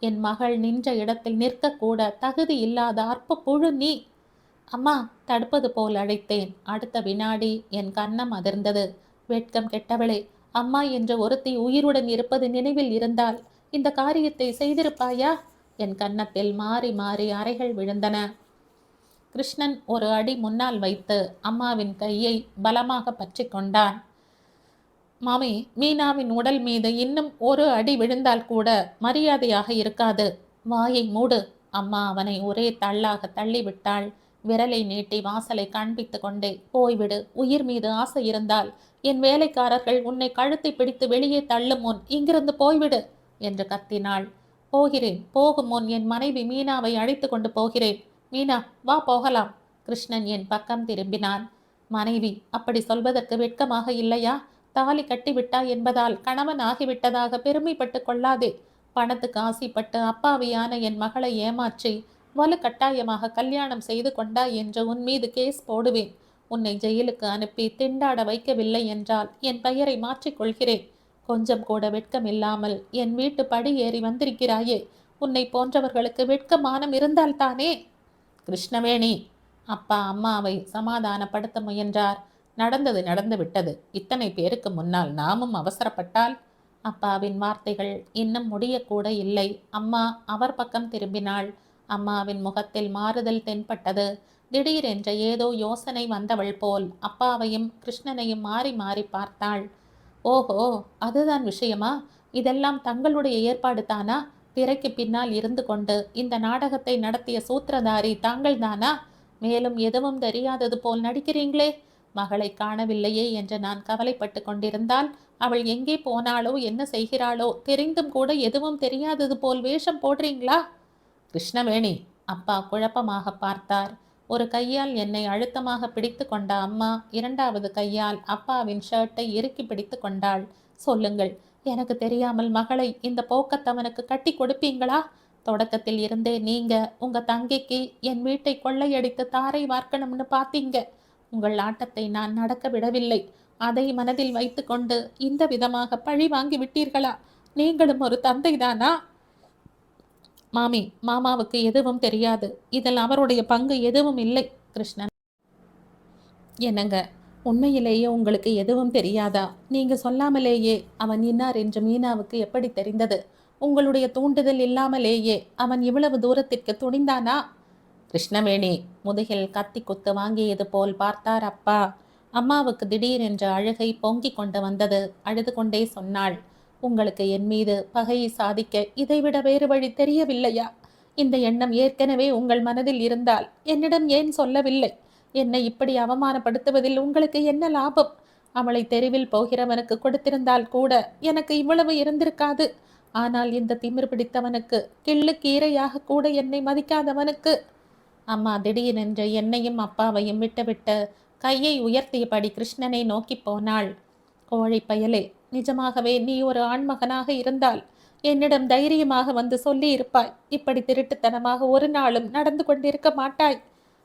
என் மகள் நின்ற இடத்தில் நிற்கக்கூட தகுதி இல்லாத அற்ப புழு நீ. அம்மா, தடுப்பது போல் அழைத்தேன். அடுத்த வினாடி என் கன்னம் அதிர்ந்தது. வெட்கம் கெட்டவளே, அம்மா என்ற ஒருத்தி உயிருடன் இருப்பது நினைவில் இருந்தால் இந்த காரியத்தை செய்திருப்பாயா? என் கன்னத்தில் மாறி மாறி அறைகள் விழுந்தன. கிருஷ்ணன் 1 அடி முன்னால் வைத்து அம்மாவின் கையை பலமாக பற்றி கொண்டான். மாமி, மீனாவின் உடல் மீது இன்னும் 1 அடி விழுந்தால் கூட மரியாதையாக இருக்காது. வாயை மூடு. அம்மா அவனை ஒரே தள்ளாக தள்ளிவிட்டாள். விரலை நீட்டி வாசலை காண்பித்து கொண்டே, போய்விடு. உயிர் மீது ஆசை இருந்தால் என் வேலைக்காரர்கள் உன்னை கழுத்தை பிடித்து வெளியே தள்ளும் முன் இங்கிருந்து போய்விடு என்று கத்தினாள். போகிறேன். போகும் முன் என் மனைவி மீனாவை அழைத்து கொண்டு போகிறேன். மீனா, வா போகலாம். கிருஷ்ணன் என் பக்கம் திரும்பினான். மனைவி, அப்படி சொல்வதற்கு வெட்கமாக இல்லையா? தாலி கட்டிவிட்டாய் என்பதால் கணவன் ஆகிவிட்டதாக பெருமைப்பட்டு கொள்ளாதே. பணத்துக்கு ஆசைப்பட்டு அப்பாவியான என் மகளை ஏமாற்றி வலு கட்டாயமாக கல்யாணம் செய்து கொண்டாய் என்று உன் மீது கேஸ் போடுவேன். உன்னை ஜெயிலுக்கு அனுப்பி திண்டாட வைக்கவில்லை என்றால் என் பெயரை மாற்றிக்கொள்கிறேன். கொஞ்சம் கூட வெட்கமில்லாமல் என் வீட்டு படி ஏறி வந்திருக்கிறாயே. உன்னை போன்றவர்களுக்கு வெட்கமானம் இருந்தால்தானே. கிருஷ்ணவேணி, அப்பா அம்மாவை சமாதானப்படுத்த முயன்றார். நடந்தது நடந்து விட்டது. இத்தனை பேருக்கு முன்னால் நாமும் அவசரப்பட்டால்? அப்பாவின் வார்த்தைகள் இன்னும் முடியக்கூட இல்லை. அம்மா அவர் பக்கம் திரும்பினாள். அம்மாவின் முகத்தில் மாறுதல் தென்பட்டது. திடீரென்ற ஏதோ யோசனை வந்தவள் போல் அப்பாவையும் கிருஷ்ணனையும் மாறி மாறி பார்த்தாள். ஓஹோ, அதுதான் விஷயமா? இதெல்லாம் தங்களுடைய ஏற்பாடு தானா? திரைக்கு பின்னால் இருந்து கொண்டு இந்த நாடகத்தை நடத்திய சூத்திரதாரி தாங்கள்தானா? மேலும் எதுவும் தெரியாதது போல் நடிக்கிறீங்களே. மகளை காணவில்லையே என்று நான் கவலைப்பட்டு கொண்டிருந்தால் அவள் எங்கே போனாளோ என்ன செய்கிறாளோ தெரிந்தும் கூட எதுவும் தெரியாதது போல் வேஷம் போடுறீங்களா? கிருஷ்ணவேணி, அப்பா குழப்பமாக பார்த்தார். ஒரு கையால் என்னை அழுத்தமாக பிடித்து கொண்ட அம்மா இரண்டாவது கையால் அப்பாவின் ஷர்ட்டை இறுக்கி பிடித்து கொண்டாள். சொல்லுங்கள், எனக்கு தெரியாமல் மகளை இந்த போக்கத்தவனுக்கு கட்டி கொடுப்பீங்களா? தொடக்கத்தில் இருந்தே நீங்க உங்க தங்கைக்கு என் வீட்டை கொள்ளையடித்து தாரை வார்க்கணும்னு பார்த்தீங்க. உங்கள் ஆட்டத்தை நான் நடக்க விடவில்லை. அதை மனதில் வைத்து கொண்டு இந்த விதமாக பழி வாங்கி விட்டீர்களா? நீங்களும் ஒரு தந்தைதானா? மாமி, மாமாவுக்கு எதுவும் தெரியாது. இதில் அவருடைய பங்கு எதுவும் இல்லை. கிருஷ்ணன், என்னங்க, உண்மையிலேயே உங்களுக்கு எதுவும் தெரியாதா? நீங்க சொல்லாமலேயே அவன் இன்னார் என்று மீனாவுக்கு எப்படி தெரிந்தது? உங்களுடைய தூண்டுதல் இல்லாமலேயே அவன் இவ்வளவு தூரத்திற்கு துணிந்தானா? கிருஷ்ணவேணி முதுகில் கத்தி குத்து வாங்கியது போல் பார்த்தார் அப்பா. அம்மாவுக்கு திடீரென்று அழுகை பொங்கி கொண்டு வந்தது. அழுது கொண்டே சொன்னாள், உங்களுக்கு என் மீது பகையை சாதிக்க இதைவிட வேறு வழி தெரியவில்லையா? இந்த எண்ணம் ஏற்கனவே உங்கள் மனதில் இருந்தால் என்னிடம் ஏன் சொல்லவில்லை? என்னை இப்படி அவமானப்படுத்துவதில் உங்களுக்கு என்ன லாபம்? அவளை தெருவில் போகிறவனுக்கு கொடுத்திருந்தால் கூட எனக்கு இவ்வளவு இருந்திருக்காது. ஆனால் இந்த திமிர் பிடித்தவனுக்கு, கிள்ளு கீரையாக கூட என்னை மதிக்காதவனுக்கு. அம்மா திடீரென்று என்னையும் அப்பாவையும் விட்டுவிட்டு கையை உயர்த்தியபடி கிருஷ்ணனை நோக்கி போனாள். கோழை பயலே, நிஜமாகவே நீ ஒரு ஆண்மகனாக இருந்தால் என்னிடம் தைரியமாக வந்து சொல்லி இருப்பாய். இப்படி திருட்டுத்தனமாக ஒரு நாளும் நடந்து கொண்டிருக்க மாட்டாய்.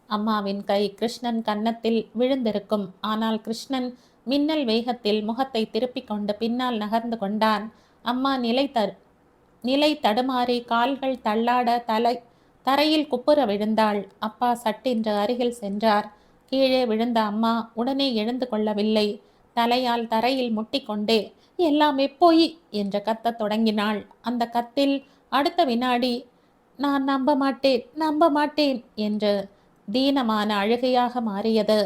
அம்மாவின் கை கிருஷ்ணன் கன்னத்தில் விழுந்திருக்கும். ஆனால் கிருஷ்ணன் மின்னல் வேகத்தில் முகத்தை திருப்பிக் கொண்டு பின்னால் நகர்ந்து கொண்டான். அம்மா நிலை தடுமாறி கால்கள் தள்ளாட தரையில் குப்புற விழுந்தாள். அப்பா சட்டென்று அருகில் சென்றார். கீழே விழுந்த அம்மா உடனே எழுந்து கொள்ளவில்லை. தலையால் தரையில் முட்டிக்கொண்டே எல்லாமே போய் என்று கத்தத் தொடங்கினாள். அந்த கத்தில் அடுத்த வினாடி நான் நம்ப மாட்டேன் என்று தீனமான அழுகையாக மாறியது.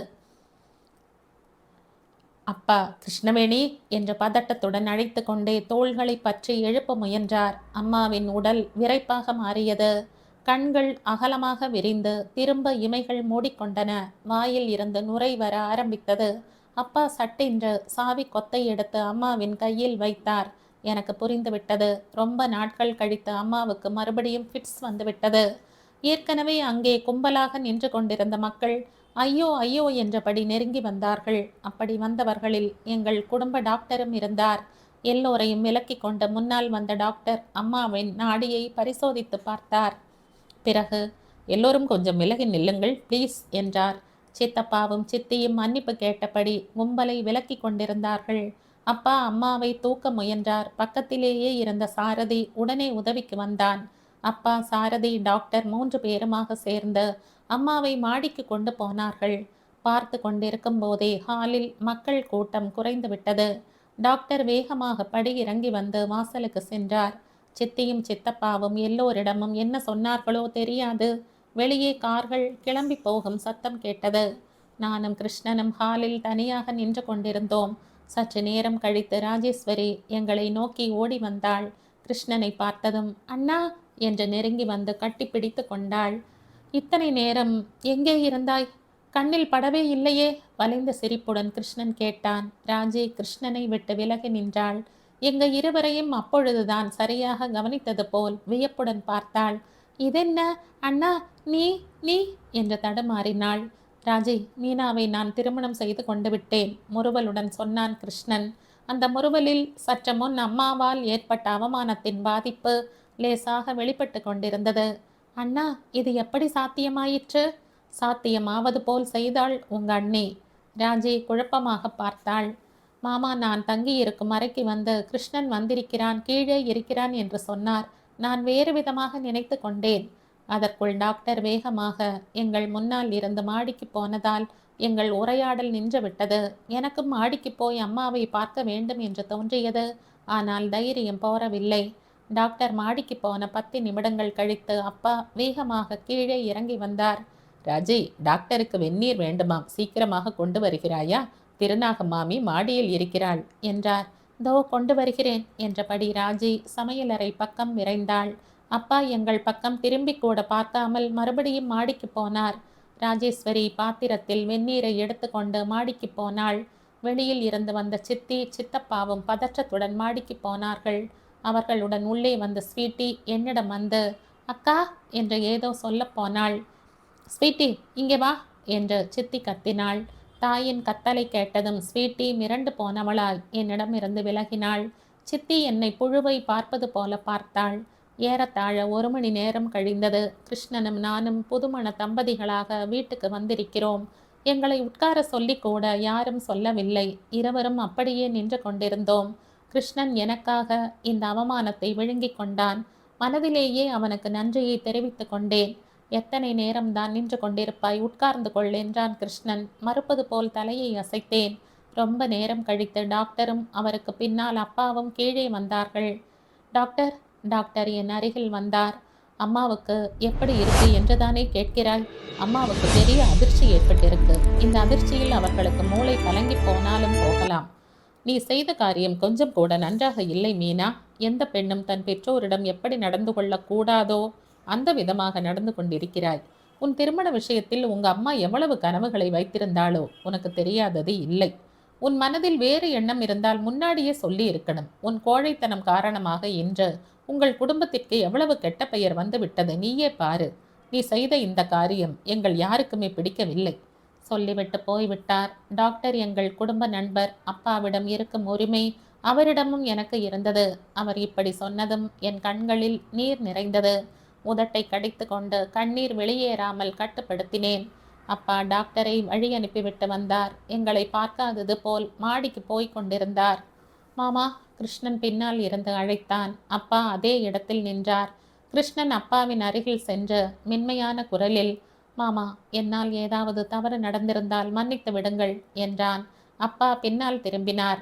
அப்பா, கிருஷ்ணவேணி என்று பதட்டத்துடன் அழைத்து கொண்டே தோள்களை பற்றி எழுப்ப முயன்றார். அம்மாவின் உடல் விரைப்பாக மாறியது. கண்கள் அகலமாக விரிந்து திரும்ப இமைகள் மூடிக்கொண்டன. வாயில் இருந்து நுரை வர ஆரம்பித்தது. அப்பா சட்டென்று சாவி கொத்தை எடுத்து அம்மாவின் கையில் வைத்தார். எனக்கு புரிந்துவிட்டது. ரொம்ப நாட்கள் கழித்து அம்மாவுக்கு மறுபடியும் ஃபிட்ஸ் வந்துவிட்டது. ஏற்கனவே அங்கே கும்பலாக நின்று கொண்டிருந்த மக்கள் ஐயோ ஐயோ என்றபடி நெருங்கி வந்தார்கள். அப்படி வந்தவர்களில் எங்கள் குடும்ப டாக்டரும் இருந்தார். எல்லோரையும் விலக்கி கொண்டு முன்னால் வந்த டாக்டர் அம்மாவின் நாடியை பரிசோதித்து பார்த்தார். பிறகு, எல்லோரும் கொஞ்சம் விலகி நில்லுங்கள் ப்ளீஸ் என்றார். சித்தப்பாவும் சித்தியும் மன்னிப்பு கேட்டபடி கும்பலை விலக்கி கொண்டிருந்தார்கள். அப்பா அம்மாவை தூக்க முயன்றார். பக்கத்திலேயே இருந்த சாரதி உடனே உதவிக்கு வந்தான். அப்பா, சாரதி, டாக்டர் 3 பேருமாக சேர்ந்து அம்மாவை மாடிக்கு கொண்டு போனார்கள். பார்த்து கொண்டிருக்கும் போதே ஹாலில் மக்கள் கூட்டம் குறைந்து விட்டது. டாக்டர் வேகமாக படி இறங்கி வந்து வாசலுக்கு சென்றார். சித்தியும் சித்தப்பாவும் எல்லோரிடமும் என்ன சொன்னார்களோ தெரியாது. வெளியே கார்கள் கிளம்பி போகும் சத்தம் கேட்டது. நானும் கிருஷ்ணனும் ஹாலில் தனியாக நின்று கொண்டிருந்தோம். சற்று நேரம் கழித்து ராஜேஸ்வரி எங்களை நோக்கி ஓடி வந்தாள். கிருஷ்ணனை பார்த்ததும் அண்ணா என்று நெருங்கி வந்து கட்டிப்பிடித்து கொண்டாள். இத்தனை நேரம் எங்கே இருந்தாய்? கண்ணில் படவே இல்லையே. வளைந்த சிரிப்புடன் கிருஷ்ணன் கேட்டான். ராஜே கிருஷ்ணனை விட்டு விலகி நின்றாள். எங்க இருவரையும் அப்பொழுதுதான் சரியாக கவனித்தது போல் வியப்புடன் பார்த்தாள். இதென்ன அண்ணா, நீ நீ என்று தடுமாறினாள். ராஜி, மீனாவை நான் திருமணம் செய்து கொண்டு விட்டேன், முறுவலுடன் சொன்னான் கிருஷ்ணன். அந்த முறுவலில் சற்று முன் அம்மாவால் ஏற்பட்ட அவமானத்தின் பாதிப்பு லேசாக வெளிப்பட்டு கொண்டிருந்தது. அண்ணா, இது எப்படி சாத்தியமாயிற்று? சாத்தியமாவது போல் செய்தாள் உங்க அண்ணி. ராஜி குழப்பமாக பார்த்தாள். மாமா, நான் தங்கியிருக்கும் அறைக்கு வந்து கிருஷ்ணன் வந்திருக்கிறான், கீழே இருக்கிறான் என்று சொன்னார். நான் வேறு விதமாக நினைத்து கொண்டேன். அதற்குள் டாக்டர் வேகமாக எங்கள் முன்னால் இருந்து மாடிக்கு போனதால் எங்கள் உரையாடல் நின்றுவிட்டது. எனக்கும் மாடிக்கு போய் அம்மாவை பார்க்க வேண்டும் என்று தோன்றியது. ஆனால் தைரியம் போரவில்லை. டாக்டர் மாடிக்கு போன 10 நிமிடங்கள் கழித்து அப்பா வேகமாக கீழே இறங்கி வந்தார். ராஜி, டாக்டருக்கு வெந்நீர் வேண்டுமாம், சீக்கிரமாக கொண்டு வருகிறாயா? திருநாக மாமி மாடியில் இருக்கிறாள் என்றார். தோ கொண்டு வருகிறேன் என்றபடி ராஜி சமையலறை பக்கம் விரைந்தாள். அப்பா எங்கள் பக்கம் திரும்பி கூட பார்க்காமல் மறுபடியும் மாடிக்கு போனார். ராஜேஸ்வரி பாத்திரத்தில் வெந்நீரை எடுத்துக்கொண்டு மாடிக்கு போனாள். வெளியில் இருந்து வந்த சித்தி சித்தப்பாவும் பதற்றத்துடன் மாடிக்கு போனார்கள். அவர்களுடன் உள்ளே வந்த ஸ்வீட்டி என்னிடம் வந்து அக்கா என்று ஏதோ சொல்ல போனாள். ஸ்வீட்டி, இங்கே வா என்று சித்தி கத்தினாள். தாயின் கத்தலை கேட்டதும் ஸ்வீட்டி மிரண்டு போனவளாய் என்னிடம் இருந்து விலகினாள். சித்தி என்னை புழுவை பார்ப்பது போல பார்த்தாள். ஏறத்தாழ 1 மணி நேரம் கழிந்தது. கிருஷ்ணனும் நானும் புதுமண தம்பதிகளாக வீட்டுக்கு வந்திருக்கிறோம். எங்களை உட்கார சொல்லி கூட யாரும் சொல்லவில்லை. இருவரும் அப்படியே நின்று கொண்டிருந்தோம். கிருஷ்ணன் எனக்காக இந்த அவமானத்தை விழுங்கி கொண்டான். மனதிலேயே அவனுக்கு நன்றியை தெரிவித்து கொண்டேன். எத்தனை நேரம்தான் நின்று கொண்டிருப்பாய், உட்கார்ந்து கொள் என்றான் கிருஷ்ணன். மறுப்பது போல் தலையை அசைத்தேன். ரொம்ப நேரம் கழித்து டாக்டரும் அவருக்கு பின்னால் அப்பாவும் கீழே வந்தார்கள். டாக்டர் டாக்டர் என் அருகில் வந்தார். அம்மாவுக்கு எப்படி இருக்கு என்றுதானே கேட்கிறாய்? அம்மாவுக்கு பெரிய அதிர்ச்சி ஏற்பட்டிருக்கு. இந்த அதிர்ச்சியில் அவர்களுக்கு மூளை கலங்கி போனாலும் போகலாம். நீ செய்த காரியம் கொஞ்சம் கூட நன்றாக இல்லை மீனா. எந்த பெண்ணும் தன் பெற்றோரிடம் எப்படி நடந்து கொள்ளக்கூடாதோ அந்த விதமாக நடந்து கொண்டிருக்கிறாய். உன் திருமண விஷயத்தில் உங்க அம்மா எவ்வளவு கனவுகளை வைத்திருந்தாளோ உனக்கு தெரியாதது இல்லை. உன் மனதில் வேறு எண்ணம் இருந்தால் முன்னாடியே சொல்லி இருக்கணும். உன் கோழைத்தனம் காரணமாக இன்று உங்கள் குடும்பத்திற்கு எவ்வளவு கெட்ட பெயர் வந்து விட்டது நீயே பாரு. நீ செய்த இந்த காரியம் எங்கள் யாருக்குமே பிடிக்கவில்லை. சொல்லிவிட்டு போய்விட்டார். டாக்டர் எங்கள் குடும்ப நண்பர். அப்பாவிடம் இருக்கும் உரிமை அவரிடமும் எனக்கு இருந்தது. அவர் இப்படி சொன்னதும் என் கண்களில் நீர் நிறைந்தது. உதட்டை கடித்து கொண்டு கண்ணீர் வெளியேறாமல் கட்டுப்படுத்தினேன். அப்பா டாக்டரை வழி அனுப்பிவிட்டு வந்தார். எங்களை பார்க்காதது போல் மாடிக்கு போய் கொண்டிருந்தார். மாமா, கிருஷ்ணன் பின்னால் இருந்து அழைத்தான். அப்பா அதே இடத்தில் நின்றார். கிருஷ்ணன் அப்பாவின் அருகில் சென்று மென்மையான குரலில், மாமா, என்னால் ஏதாவது தவறு நடந்திருந்தால் மன்னித்து விடுங்கள் என்றான். அப்பா பின்னால் திரும்பினார்.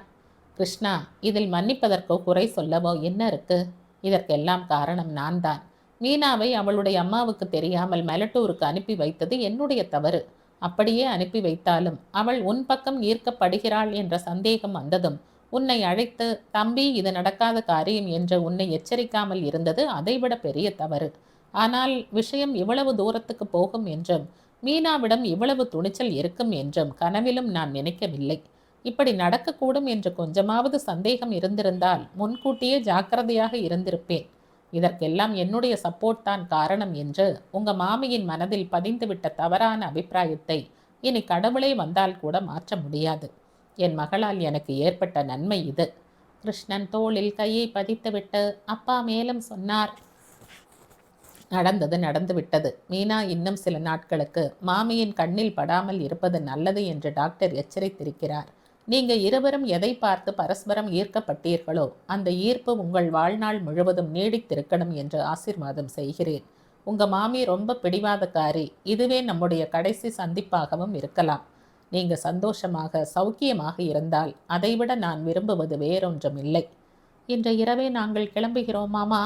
கிருஷ்ணா, இதில் மன்னிப்பதற்கோ குறை சொல்லவோ என்ன இருக்கு? இதற்கெல்லாம் காரணம் நான் தான். மீனாவை அவளுடைய அம்மாவுக்கு தெரியாமல் மெலட்டூருக்கு அனுப்பி வைத்தது என்னுடைய தவறு. அப்படியே அனுப்பி வைத்தாலும் அவள் உன் பக்கம் ஈர்க்கப்படுகிறாள் என்ற சந்தேகம் வந்ததும் உன்னை அழைத்து, தம்பி இது நடக்காத காரியம் என்று உன்னை எச்சரிக்காமல் இருந்தது அதைவிட பெரிய தவறு. ஆனால் விஷயம் இவ்வளவு தூரத்துக்கு போகும் என்றும் மீனாவிடம் இவ்வளவு துணிச்சல் இருக்கும் என்றும் கனவிலும் நான் நினைக்கவில்லை. இப்படி நடக்கக்கூடும் என்று கொஞ்சமாவது சந்தேகம் இருந்திருந்தால் முன்கூட்டியே ஜாக்கிரதையாக இருந்திருப்பேன். இதற்கெல்லாம் என்னுடைய சப்போர்ட் தான் காரணம் என்று உங்க மாமியின் மனதில் பதிந்துவிட்ட தவறான அபிப்பிராயத்தை இனி கடவுளே வந்தால் கூட மாற்ற முடியாது. என் மகளால் எனக்கு ஏற்பட்ட நன்மை இது. கிருஷ்ணன் தோளில் கையை பதித்துவிட்டு அப்பா மேலும் சொன்னார். நடந்தது நடந்து விட்டது. மீனா இன்னும் சில நாட்களுக்கு மாமியின் கண்ணில் படாமல் இருப்பது நல்லது என்று டாக்டர் எச்சரித்திருக்கிறார். நீங்க இருவரும் எதை பார்த்து பரஸ்பரம் ஈர்க்கப்பட்டீர்களோ அந்த ஈர்ப்பு உங்கள் வாழ்நாள் முழுவதும் நீடித்திருக்கணும் என்று ஆசீர்வாதம் செய்கிறேன். உங்க மாமி ரொம்ப பிடிவாதக்காரி. இதுவே நம்முடைய கடைசி சந்திப்பாகவும் இருக்கலாம். நீங்க சந்தோஷமாக சௌக்கியமாக இருந்தால் அதைவிட நான் விரும்புவது வேறொன்றும் இல்லை. இன்று இரவே நாங்கள் கிளம்புகிறோம் மாமா.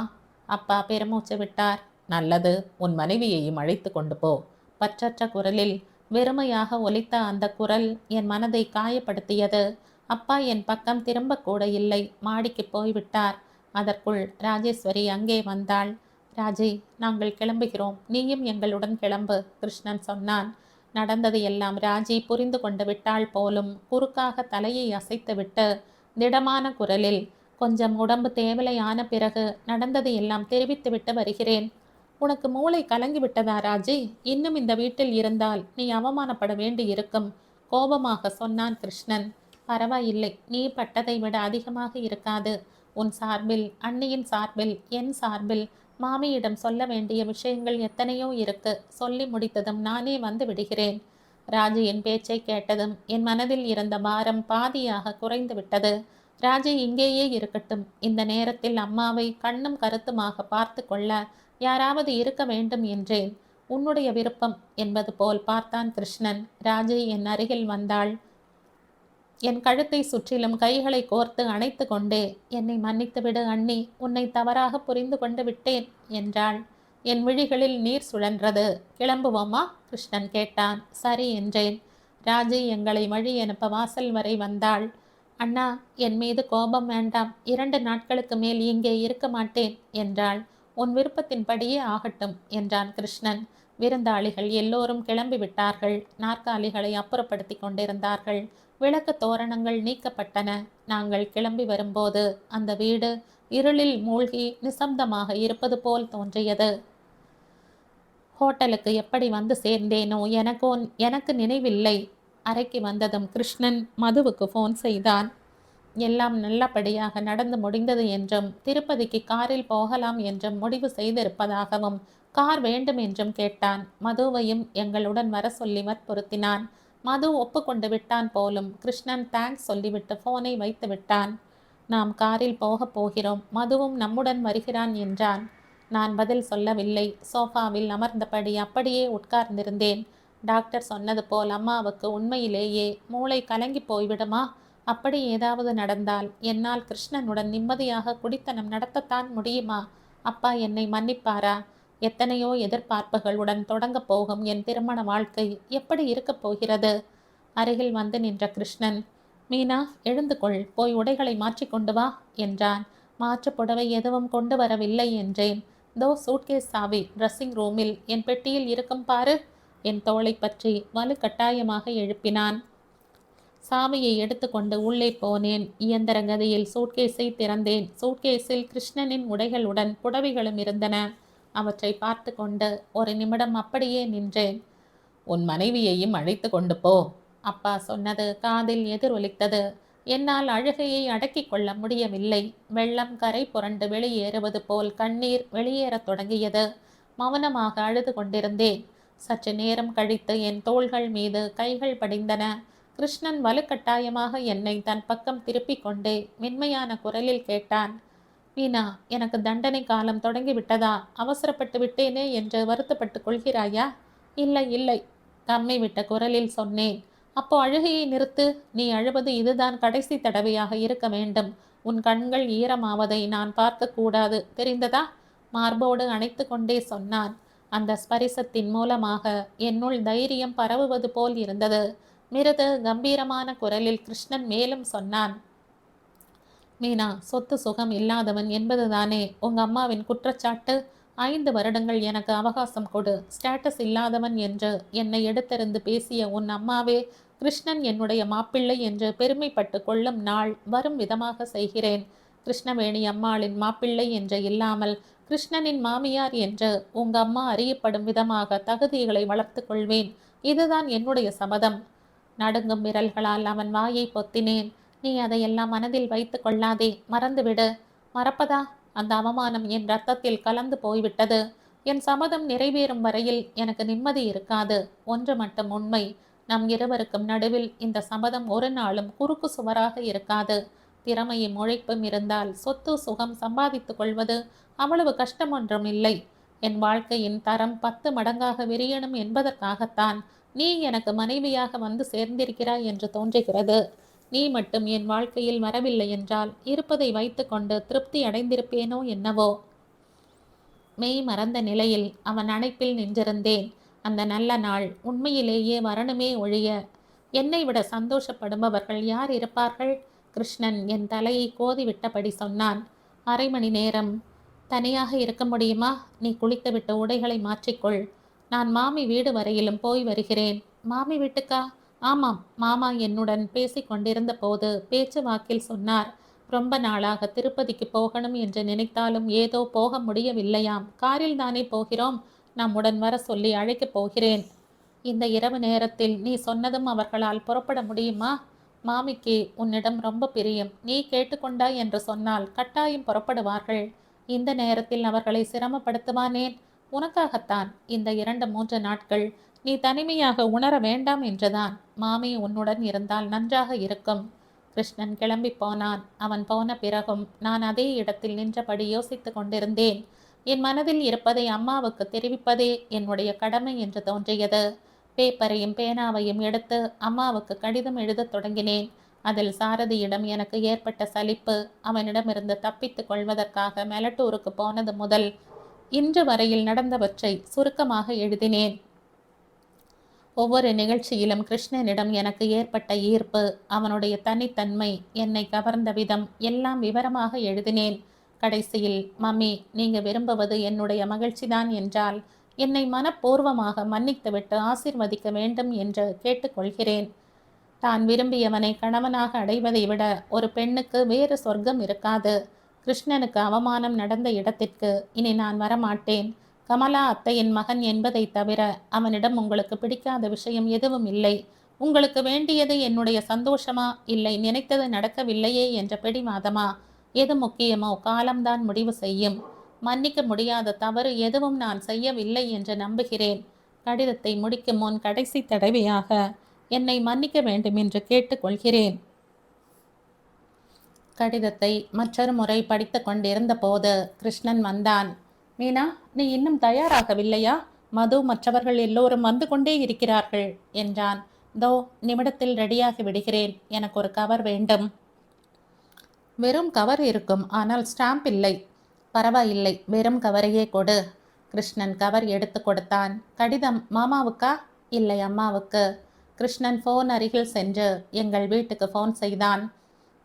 அப்பா பெருமூச்சு விட்டார். நல்லது, உன் மனைவியையும் அழைத்து கொண்டு போ. பற்றற்ற குரலில் வெறுமையாக ஒலித்த அந்த குரல் என் மனதை காயப்படுத்தியது. அப்பா என் பக்கம் திரும்பக்கூட இல்லை. மாடிக்கு போய்விட்டார். அதற்குள் ராஜேஸ்வரி அங்கே வந்தாள். ராஜி, நாங்கள் கிளம்புகிறோம், நீயும் எங்களுடன் கிளம்பு, கிருஷ்ணன் சொன்னான். நடந்தது எல்லாம் ராஜி புரிந்து கொண்டு விட்டாள் போலும். குறுக்காக தலையை அசைத்துவிட்டு திடமான குரலில், கொஞ்சம் உடம்பு தேவலை ஆன பிறகு நடந்ததை எல்லாம் தெரிவித்துவிட்டு வருகிறேன். உனக்கு மூளை கலங்கி விட்டதா ராஜி? இன்னும் இந்த வீட்டில் இருந்தால் நீ அவமானப்பட வேண்டி இருக்கும், கோபமாக சொன்னான் கிருஷ்ணன். பரவாயில்லை, நீ பட்டதை விட அதிகமாக இருக்காது. உன் சார்பில், அண்ணியின் சார்பில், என் சார்பில் மாமியிடம் சொல்ல வேண்டிய விஷயங்கள் எத்தனையோ இருக்கு. சொல்லி முடித்ததும் நானே வந்து விடுகிறேன். ராஜு என் பேச்சை கேட்டதும் என் மனதில் இருந்த பாரம் பாதியாக குறைந்து விட்டது. ராஜு இங்கேயே இருக்கட்டும். இந்த நேரத்தில் அம்மாவை கண்ணும் கருத்துமாக பார்த்து கொள்ள யாராவது இருக்க வேண்டும் என்றேன். உன்னுடைய விருப்பம் என்பது போல் பார்த்தான் கிருஷ்ணன். ராஜு என் அருகில் வந்தாள். என் கழுத்தை சுற்றிலும் கைகளை கோர்த்து அணைத்து கொண்டே, என்னை மன்னித்துவிடு அண்ணி, உன்னை தவறாக புரிந்து கொண்டு விட்டேன் என்றாள். என் விழிகளில் நீர் சுழன்றது. கிளம்புவோமா? கிருஷ்ணன் கேட்டான். சரி என்றேன். ராஜு எங்களை வழி அனுப்ப வாசல் வரை வந்தாள். அண்ணா, என் மீது கோபம் வேண்டாம். 2 நாட்களுக்கு மேல் இங்கே இருக்க மாட்டேன் என்றாள். உன் விருப்பத்தின்படியே ஆகட்டும் என்றான் கிருஷ்ணன். விருந்தாளிகள் எல்லோரும் கிளம்பி விட்டார்கள். நாற்காலிகளை அப்புறப்படுத்தி கொண்டிருந்தார்கள். விளக்கு தோரணங்கள் நீக்கப்பட்டன. நாங்கள் கிளம்பி வரும்போது அந்த வீடு இருளில் மூழ்கி நிசப்தமாக இருப்பது போல் தோன்றியது. ஹோட்டலுக்கு எப்படி வந்து சேர்ந்தேனோ எனக்கு நினைவில்லை. அறைக்கு வந்ததும் கிருஷ்ணன் மதுவுக்கு ஃபோன் செய்தான். எல்லாம் நல்லபடியாக நடந்து முடிந்தது என்றும், திருப்பதிக்கு காரில் போகலாம் என்றும் முடிவு செய்திருப்பதாகவும், கார் வேண்டும் என்றும் கேட்டான். மதுவையும் எங்களுடன் வர சொல்லி வற்புறுத்தினான். மது ஒப்புக்கொண்டு விட்டான் போலும். கிருஷ்ணன் தேங்க்ஸ் சொல்லிவிட்டு போனை வைத்து விட்டான். நாம் காரில் போகப் போகிறோம், மதுவும் நம்முடன் வருகிறான் என்றான். நான் பதில் சொல்லவில்லை. சோஃபாவில் அமர்ந்தபடி அப்படியே உட்கார்ந்திருந்தேன். டாக்டர் சொன்னது போல் அம்மாவுக்கு உண்மையிலேயே மூளை கலங்கி போய்விடுமா? அப்படி ஏதாவது நடந்தால் என்னால் கிருஷ்ணனுடன் நிம்மதியாக குடித்தனம் நடத்தத்தான் முடியுமா? அப்பா என்னை மன்னிப்பாரா? எத்தனையோ எதிர்பார்ப்புகளுடன் தொடங்கப் போகும் என் திருமண வாழ்க்கை எப்படி இருக்கப் போகிறது? அருகில் வந்து நின்ற கிருஷ்ணன், மீனா எழுந்து கொள், போய் உடைகளை மாற்றிக்கொண்டு வா என்றான். மாற்று புடவை எதுவும் கொண்டு வரவில்லை என்றேன். தோ சூட்கேஸ் சாவி ட்ரெஸ்ஸிங் ரூமில் என் பெட்டியில் இருக்கும் பாரு. என் தோளை பற்றி வலுக்கட்டாயமாக எழுப்பினான். சாவியை எடுத்துக்கொண்டு உள்ளே போனேன். இயந்திர கதியில் சூட்கேஸை திறந்தேன். சூட்கேஸில் கிருஷ்ணனின் உடைகளுடன் புடவைகளும் இருந்தன. அவற்றை பார்த்து கொண்டு ஒரு நிமிடம் அப்படியே நின்றேன். உன் மனைவியையும் அழைத்து கொண்டு போ, அப்பா சொன்னது காதில் எதிரொலித்தது. என்னால் அழுகையை அடக்கிக் கொள்ள முடியவில்லை. வெள்ளம் கரை புரண்டு வெளியேறுவது போல் கண்ணீர் வெளியேறத் தொடங்கியது. மௌனமாக அழுது கொண்டிருந்தேன். சற்று நேரம் கழித்து என் தோள்கள் மீது கைகள் படிந்தன. கிருஷ்ணன் வலுக்கட்டாயமாக என்னை தன் பக்கம் திருப்பிக் கொண்டே மென்மையான குரலில் கேட்டான். மீனா, எனக்கு தண்டனை காலம் தொடங்கிவிட்டதா? அவசரப்பட்டு விட்டேனே என்று வருத்தப்பட்டு கொள்கிறாயா? இல்லை இல்லை, கம்மை விட்ட குரலில் சொன்னேன். அப்போ அழுகையை நிறுத்து. நீ அழுவது இதுதான் கடைசி தடவையாக இருக்க வேண்டும். உன் கண்கள் ஈரமாவதை நான் பார்க்கக்கூடாது, தெரிந்ததா? மார்போடு அணைத்து கொண்டே சொன்னான். அந்த ஸ்பரிசத்தின் மூலமாக என்னுள் தைரியம் பரவுவது போல் இருந்தது. மிருது கம்பீரமான குரலில் கிருஷ்ணன் மேலும் சொன்னான். மீனா, சொத்து சுகம் இல்லாதவன் என்பதுதானே உங்க அம்மாவின் குற்றச்சாட்டு? 5 வருடங்கள் எனக்கு அவகாசம் கொடு. ஸ்டேட்டஸ் இல்லாதவன் என்று என்னை எடுத்தெறிந்து பேசிய உன் அம்மாவே கிருஷ்ணன் என்னுடைய மாப்பிள்ளை என்று பெருமைப்பட்டு கொள்ளும் நாள் வரும் விதமாக செய்கிறேன். கிருஷ்ணவேணி அம்மாளின் மாப்பிள்ளை என்று இல்லாமல் கிருஷ்ணனின் மாமியார் என்று உங்க அம்மா அறியப்படும் விதமாக தகுதிகளை வளர்த்து கொள்வேன். இதுதான் என்னுடைய சபதம். நடுங்கும் விரல்களால் அவன் வாயை பொத்தினேன். நீ அதையெல்லாம் மனதில் வைத்து கொள்ளாதே, மறந்துவிடு. மறப்பதா? அந்த அவமானம் என் ரத்தத்தில் கலந்து போய்விட்டது. என் சபதம் நிறைவேறும் வரையில் எனக்கு நிம்மதி இருக்காது. ஒன்று மட்டும் உண்மை, நம் இருவருக்கும் நடுவில் இந்த சபதம் ஒரு நாளும் குறுக்கு சுவராக இருக்காது. திறமையும் உழைப்பும் இருந்தால் சொத்து சுகம் சம்பாதித்து கொள்வது அவ்வளவு கஷ்டம் ஒன்றும் இல்லை. என் வாழ்க்கையின் தரம் 10 மடங்காக விரியணும் என்பதற்காகத்தான் நீ எனக்கு மனைவியாக வந்து சேர்ந்திருக்கிறாய் என்று தோன்றுகிறது. நீ மட்டும் என் வாழ்க்கையில் வரவில்லை என்றால் இருப்பதை வைத்து கொண்டு திருப்தி அடைந்திருப்பேனோ என்னவோ. மெய் மறந்த நிலையில் அவன் அணைப்பில் நின்றிருந்தேன். அந்த நல்ல நாள் உண்மையிலேயே வரணுமே ஒழிய என்னை விட சந்தோஷப்படுபவர்கள் யார் இருப்பார்கள்? கிருஷ்ணன் என் தலையை கோதிவிட்டபடி சொன்னான். 1/2 மணி நேரம் தனியாக இருக்க முடியுமா? நீ குளித்துவிட்டு உடைகளை மாற்றிக்கொள். நான் மாமி வீடு வரையிலும் போய் வருகிறேன். மாமி வீட்டுக்கா? ஆமாம், மாமா என்னுடன் பேசி கொண்டிருந்த போது பேச்சு வாக்கில் சொன்னார். ரொம்ப நாளாக திருப்பதிக்கு போகணும் என்று நினைத்தாலும் ஏதோ போக முடியவில்லையாம். காரில் தானே போகிறோம், நம்முடன் வர சொல்லி அழைக்கப் போகிறேன். இந்த இரவு நேரத்தில் நீ சொன்னதும் அவர்களால் புறப்பட முடியுமா? மாமிக்கு உன்னிடம் ரொம்ப பிரியம். நீ கேட்டுக்கொண்டாய் என்று சொன்னால் கட்டாயம் புறப்படுவார்கள். இந்த நேரத்தில் அவர்களை சிரமப்படுத்துவானேன்? உனக்காகத்தான் இந்த 2-3 நாட்கள் நீ தனிமையாக உணர வேண்டாம் என்றுதான். மாமி உன்னுடன் இருந்தால் நன்றாக இருக்கும். கிருஷ்ணன் கிளம்பி போனான். அவன் போன பிறகும் நான் அதே இடத்தில் நின்றபடி யோசித்து கொண்டிருந்தேன். என் மனதில் இருப்பதை அம்மாவுக்கு தெரிவிப்பதே என்னுடைய கடமை என்று தோன்றியது. பேப்பரையும் பேனாவையும் எடுத்து அம்மாவுக்கு கடிதம் எழுதத் தொடங்கினேன். அதில் சாரதியிடம் எனக்கு ஏற்பட்ட சலிப்பு, அவனிடமிருந்து தப்பித்துக் கொள்வதற்காக மெலட்டூருக்கு போனது முதல் இன்று வரையில் நடந்தவற்றை சுருக்கமாக எழுதினேன். ஒவ்வொரு நிகழ்ச்சியிலும் கிருஷ்ணனிடம் எனக்கு ஏற்பட்ட ஈர்ப்பு, அவனுடைய தனித்தன்மை, என்னை கவர்ந்த விதம் எல்லாம் விவரமாக எழுதினேன். கடைசியில், மம்மி, நீங்க விரும்புவது என்னுடைய மகிழ்ச்சிதான் என்றால் என்னை மனப்பூர்வமாக மன்னித்துவிட்டு ஆசிர்வதிக்க வேண்டும் என்று கேட்டுக்கொள்கிறேன். தான் விரும்பியவனை கணவனாக அடைவதை விட ஒரு பெண்ணுக்கு வேறு சொர்க்கம் இருக்காது. கிருஷ்ணனுக்கு அவமானம் நடந்த இடத்திற்கு இனி நான் வரமாட்டேன். கமலா அத்தையின் மகன் என்பதை தவிர அவனிடம் உங்களுக்கு பிடிக்காத விஷயம் எதுவும் இல்லை. உங்களுக்கு வேண்டியது என்னுடைய சந்தோஷமா, இல்லை நினைத்தது நடக்கவில்லையே என்ற பிடிவாதமா? எது முக்கியமோ காலம்தான் முடிவு செய்யும். மன்னிக்க முடியாத தவறு எதுவும் நான் செய்யவில்லை என்று நம்புகிறேன். கடிதத்தை முடிக்கும் முன் கடைசி தடவையாக என்னை மன்னிக்க வேண்டும் என்று கேட்டுக்கொள்கிறேன். கடிதத்தை மற்றொரு முறை படித்து கொண்டிருந்த போது கிருஷ்ணன் வந்தான். மீனா, நீ இன்னும் தயாராகவில்லையா? மது மற்றவர்கள் எல்லோரும் வந்து கொண்டே இருக்கிறார்கள் என்றான். தோ நிமிடத்தில் ரெடியாகி விடுகிறேன். எனக்கு ஒரு கவர் வேண்டும். வெறும் கவர் இருக்கும், ஆனால் ஸ்டாம்ப் இல்லை. பரவாயில்லை, வெறும் கவரையே கொடு. கிருஷ்ணன் கவர் எடுத்து கொடுத்தான். கடிதம் மாமாவுக்கா? இல்லை, அம்மாவுக்கு. கிருஷ்ணன் ஃபோன் அருகில் சென்று எங்கள் வீட்டுக்கு ஃபோன் செய்தான்.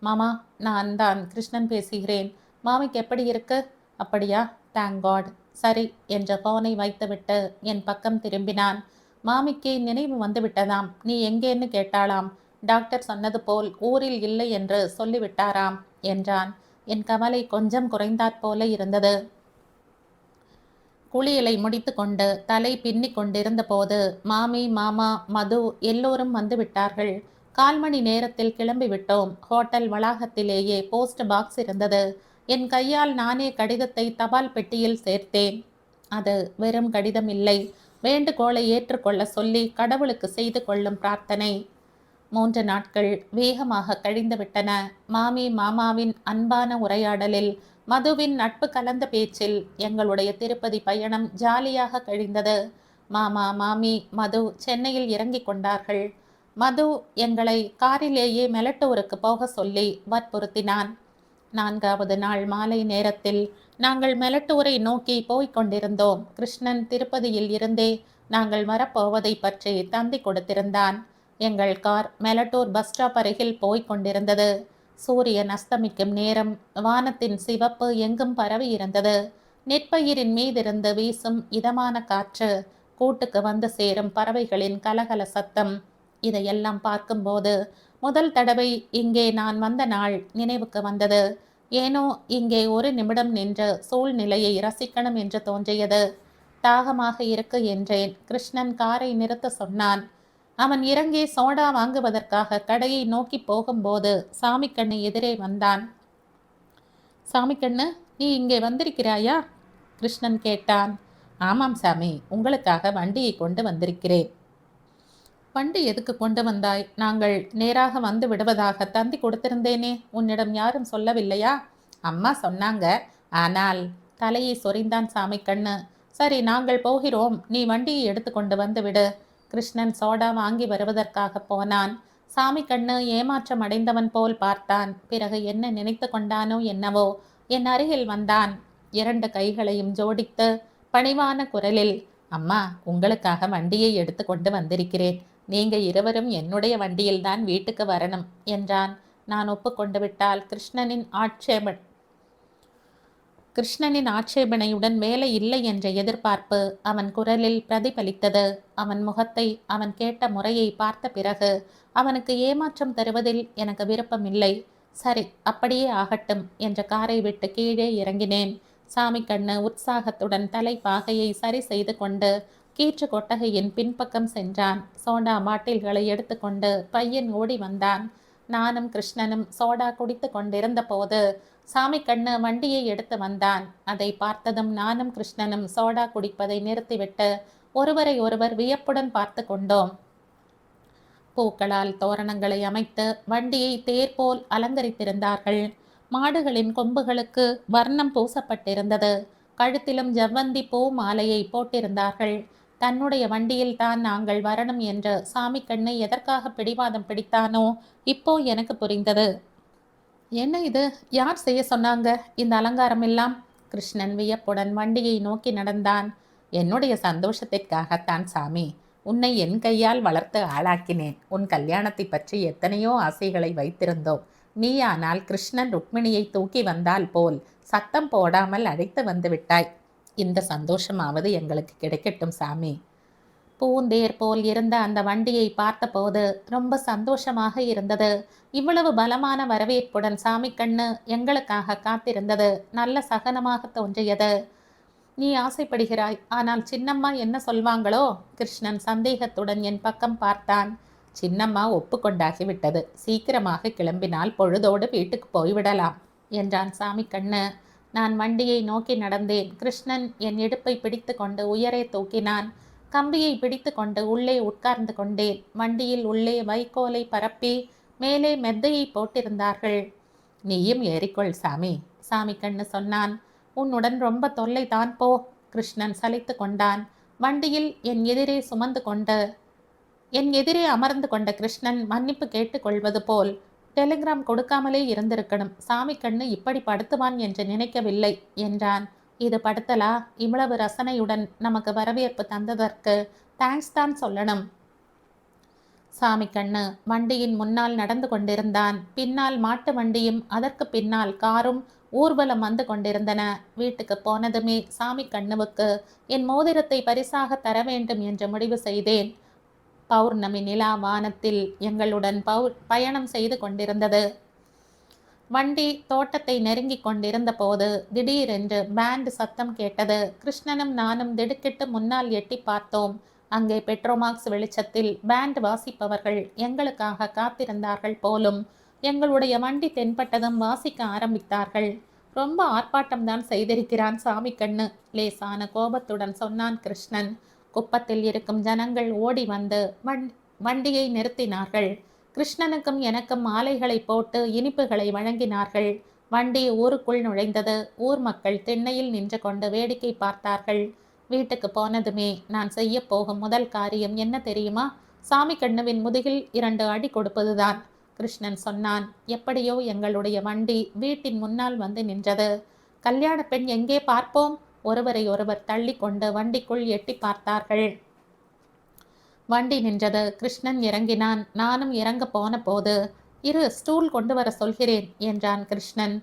மாமா, நான் தான் கிருஷ்ணன் பேசுகிறேன். மாமிக்கு எப்படி இருக்கு? அப்படியா? Thank God. சரி என்ற ஃபோனை வைத்துவிட்டு என் பக்கம் திரும்பினான். மாமிக்கு நினைவு வந்துவிட்டதாம். நீ எங்கேன்னு கேட்டாளாம். டாக்டர் சொன்னது போல் ஊரில் இல்லை என்று சொல்லிவிட்டாராம் என்றான். என் கவலை கொஞ்சம் குறைந்தாற்போல இருந்தது. குளியலை முடித்து கொண்டு தலை பின்னி கொண்டிருந்த போது மாமி, மாமா, மது எல்லோரும் வந்து விட்டார்கள். 1/4 மணி நேரத்தில் கிளம்பி விட்டோம். ஹோட்டல் வளாகத்திலேயே போஸ்ட் பாக்ஸ் இருந்தது. என் கையால் நானே கடிதத்தை தபால் பெட்டியில் சேர்த்தேன். அது வெறும் கடிதம் இல்லை, வேண்டுகோளை ஏற்றுக்கொள்ள சொல்லி கடவுளுக்கு செய்து கொள்ளும் பிரார்த்தனை. 3 நாட்கள் வேகமாக கழிந்துவிட்டன. மாமி, மாமாவின் அன்பான உரையாடலில், மதுவின் நட்பு கலந்த பேச்சில் எங்களுடைய திருப்பதி பயணம் ஜாலியாக கழிந்தது. மாமா, மாமி, மது சென்னையில் இறங்கிக் கொண்டார்கள். மது எங்களை காரிலேயே மெலட்டூருக்கு போக சொல்லி வற்புறுத்தினான். 4வது நாள் மாலை நேரத்தில் நாங்கள் மெலட்டூரை நோக்கி போய்க் கொண்டிருந்தோம். கிருஷ்ணன் திருப்பதியில் இருந்தே நாங்கள் வரப்போவதை பற்றி தந்தி கொடுத்திருந்தான். எங்கள் கார் மெலட்டூர் பஸ் ஸ்டாப் அருகில் போய்க் கொண்டிருந்தது. சூரியன் அஸ்தமிக்கும் நேரம். வானத்தின் சிவப்பு எங்கும் பரவி இருந்தது. நெற்பயிரின் மீதிருந்து வீசும் இதமான காற்று, கூட்டுக்கு வந்து சேரும் பறவைகளின் கலகல சத்தம், இதையெல்லாம் பார்க்கும்போது முதல் தடவை இங்கே நான் வந்த நாள் நினைவுக்கு வந்தது. ஏனோ இங்கே ஒரு நிமிடம் நின்று சூழ்நிலையை ரசிக்கணும் என்று தோன்றியது. தாகமாக இருக்கு என்றேன். கிருஷ்ணன் காரை நிறுத்த சொன்னான். அவன் இறங்கி சோடா வாங்குவதற்காக கடையை நோக்கி போகும்போது சாமிக்கண்ணு எதிரே வந்தான். சாமிக்கண்ணு, நீ இங்கே வந்திருக்கிறாயா? கிருஷ்ணன் கேட்டான். ஆமாம் சாமி, உங்களுக்காக வண்டியை கொண்டு வந்திருக்கிறேன். வண்டி எதுக்கு கொண்டு வந்தாய்? நாங்கள் நேராக வந்து விடுவதாக தந்தி கொடுத்திருந்தேனே, உன்னிடம் யாரும் சொல்லவில்லையா? அம்மா சொன்னாங்க, ஆனால் தலையை சொரிந்தான் சாமிக்கண்ணு. சரி, நாங்கள் போகிறோம், நீ வண்டியை எடுத்து கொண்டு வந்து விடு. கிருஷ்ணன் சோடா வாங்கி வருவதற்காக போனான். சாமிக்கண்ணு ஏமாற்றம் அடைந்தவன் போல் பார்த்தான். பிறகு என்ன நினைத்து கொண்டானோ என்னவோ என் அருகில் வந்தான். 2 கைகளையும் ஜோடித்து பணிவான குரலில், அம்மா, உங்களுக்காக வண்டியை எடுத்து கொண்டு வந்திருக்கிறேன். நீங்க இருவரும் என்னுடைய வண்டியில்தான் வீட்டுக்கு வரணும் என்றான். நான் ஒப்புக்கொண்டு விட்டால் கிருஷ்ணனின் ஆட்சேபனையுடன் வேலை இல்லை என்ற எதிர்பார்ப்பு அவன் குரலில் பிரதிபலித்தது. அவன் முகத்தை, அவன் கேட்ட முறையை பார்த்த பிறகு அவனுக்கு ஏமாற்றம் தருவதில் எனக்கு விருப்பமில்லை. சரி, அப்படியே ஆகட்டும் என்ற காரை விட்டு கீழே இறங்கினேன். சாமி கண்ணு உற்சாகத்துடன் தலைப்பாகையை சரி செய்து கொண்டு கீற்று கொட்டகையின் பின்பக்கம் சென்றான். சோடா பாட்டில்களை எடுத்துக்கொண்டு பையன் ஓடி வந்தான். நானும் கிருஷ்ணனும் சோடா குடித்து கொண்டிருந்த போது சாமி கண்ணு வண்டியை எடுத்து வந்தான். அதை பார்த்ததும் நானும் கிருஷ்ணனும் சோடா குடிப்பதை நிறுத்திவிட்டு ஒருவரை ஒருவர் வியப்புடன் பார்த்து கொண்டோம். பூக்களால் தோரணங்களை அமைத்து வண்டியை தேர் போல் அலங்கரித்திருந்தார்கள். மாடுகளின் கொம்புகளுக்கு வர்ணம் பூசப்பட்டிருந்தது. கழுத்திலும் ஜவ்வந்தி பூ மாலையை போட்டிருந்தார்கள். தன்னுடைய வண்டியில் தான் நாங்கள் வரணும் என்று சாமி கண்ணு எதற்காக பிடிவாதம் பிடித்தானோ இப்போ எனக்கு புரிந்தது. என்ன இது? யார் செய்ய சொன்னாங்க இந்த அலங்காரம் எல்லாம்? கிருஷ்ணன் வியப்புடன் வண்டியை நோக்கி நடந்தான். என்னுடைய சந்தோஷத்திற்காகத்தான் சாமி. உன்னை என் கையால் வளர்த்து ஆளாக்கினேன். உன் கல்யாணத்தை பற்றி எத்தனையோ ஆசைகளை வைத்திருந்தோம். நீயானால் கிருஷ்ணன் ருக்மிணியை தூக்கி வந்தால் போல் சத்தம் போடாமல் அழைத்து வந்து விட்டாய். இந்த சந்தோஷமாவது எங்களுக்கு கிடைக்கட்டும் சாமி. பூந்தேர் போல் இருந்த அந்த வண்டியை பார்த்தபோது ரொம்ப சந்தோஷமாக இருந்தது. இவ்வளவு பலமான வரவேற்புடன் சாமி கண்ணு எங்களுக்காக காத்திருந்தது நல்ல சகனமாக தோன்றியது. நீ ஆசைப்படுகிறாய், ஆனால் சின்னம்மா என்ன சொல்வாங்களோ? கிருஷ்ணன் சந்தேகத்துடன் என் பக்கம் பார்த்தான். சின்னம்மா ஒப்புக்கொண்டாகிவிட்டது. சீக்கிரமாக கிளம்பினால் பொழுதோடு வீட்டுக்கு போய்விடலாம் என்றான் சாமி கண்ணு. நான் வண்டியை நோக்கி நடந்தேன். கிருஷ்ணன் என் இடுப்பை பிடித்து கொண்டு உயரே தூக்கினான். கம்பியை பிடித்து கொண்டு உள்ளே உட்கார்ந்து கொண்டேன். வண்டியில் உள்ளே வைக்கோலை பரப்பி மேலே மெத்தையை போட்டிருந்தார்கள். நீயும் ஏறிக்கொள் சாமி, சாமி கண்ணு சொன்னான். உன்னுடன் ரொம்ப தொல்லை தான் போ. கிருஷ்ணன் சலித்து கொண்டான். வண்டியில் என் எதிரே அமர்ந்து கொண்ட கிருஷ்ணன் மன்னிப்பு கேட்டுக்கொள்வது போல், டெலிகிராம் கொடுக்காமலே இருந்திருக்கணும். சாமி கண்ணு இப்படி படுத்துவான் என்று நினைக்கவில்லை என்றான். இது படுத்தலா? இவ்வளவு ரசனையுடன் நமக்கு வரவேற்பு தந்ததற்கு தேங்க்ஸ் தான் சொல்லணும். சாமி கண்ணு வண்டியின் முன்னால் நடந்து கொண்டிருந்தான். பின்னால் மாட்டு வண்டியும் அதற்கு பின்னால் காரும் ஊர்வலம் வந்து கொண்டிருந்தன. வீட்டுக்கு போனதுமே சாமி கண்ணுவுக்கு என் மோதிரத்தை பரிசாக தர வேண்டும் என்று முடிவு செய்தேன். பௌர்ணமி நிலா வானத்தில் எங்களுடன் பயணம் செய்து கொண்டிருந்தது. வண்டி தோட்டத்தை நெருங்கி கொண்டிருந்த போது திடீரென்று பேண்ட் சத்தம் கேட்டது. கிருஷ்ணனும் நானும் திடுக்கிட்டு முன்னால் எட்டி பார்த்தோம். அங்கே பெட்ரோமாக்ஸ் வெளிச்சத்தில் பேண்ட் வாசிப்பவர்கள் எங்களுக்காக காத்திருந்தார்கள் போலும். எங்களுடைய வண்டி தென்பட்டதும் வாசிக்க ஆரம்பித்தார்கள். ரொம்ப ஆர்ப்பாட்டம்தான் செய்திருக்கிறான் சாமி கண்ணு, லேசான கோபத்துடன் சொன்னான் கிருஷ்ணன். குப்பத்தில் இருக்கும் ஜனங்கள் ஓடி வந்து வண்டியை நிறுத்தினார்கள். கிருஷ்ணனுக்கும் எனக்கும் மாலைகளை போட்டு இனிப்புகளை வழங்கினார்கள். வண்டி ஊருக்குள் நுழைந்தது. ஊர் மக்கள் திண்ணையில் நின்று கொண்டு வேடிக்கை பார்த்தார்கள். வீட்டுக்கு போனதுமே நான் செய்ய போகும் முதல் காரியம் என்ன தெரியுமா? சாமி கண்ணுவின் முதுகில் 2 அடி கொடுப்பதுதான். கிருஷ்ணன் சொன்னான். எப்படியோ எங்களுடைய வண்டி வீட்டின் முன்னால் வந்து நின்றது. கல்யாண பெண் எங்கே பார்ப்போம்? ஒருவரை ஒருவர் தள்ளி கொண்டு வண்டிக்குள் எட்டி பார்த்தார்கள். வண்டி நின்றது. கிருஷ்ணன் இறங்கினான். நானும் இறங்க போன போது, இரு ஸ்டூல் கொண்டு வர சொல்கிறேன் என்றான் கிருஷ்ணன்.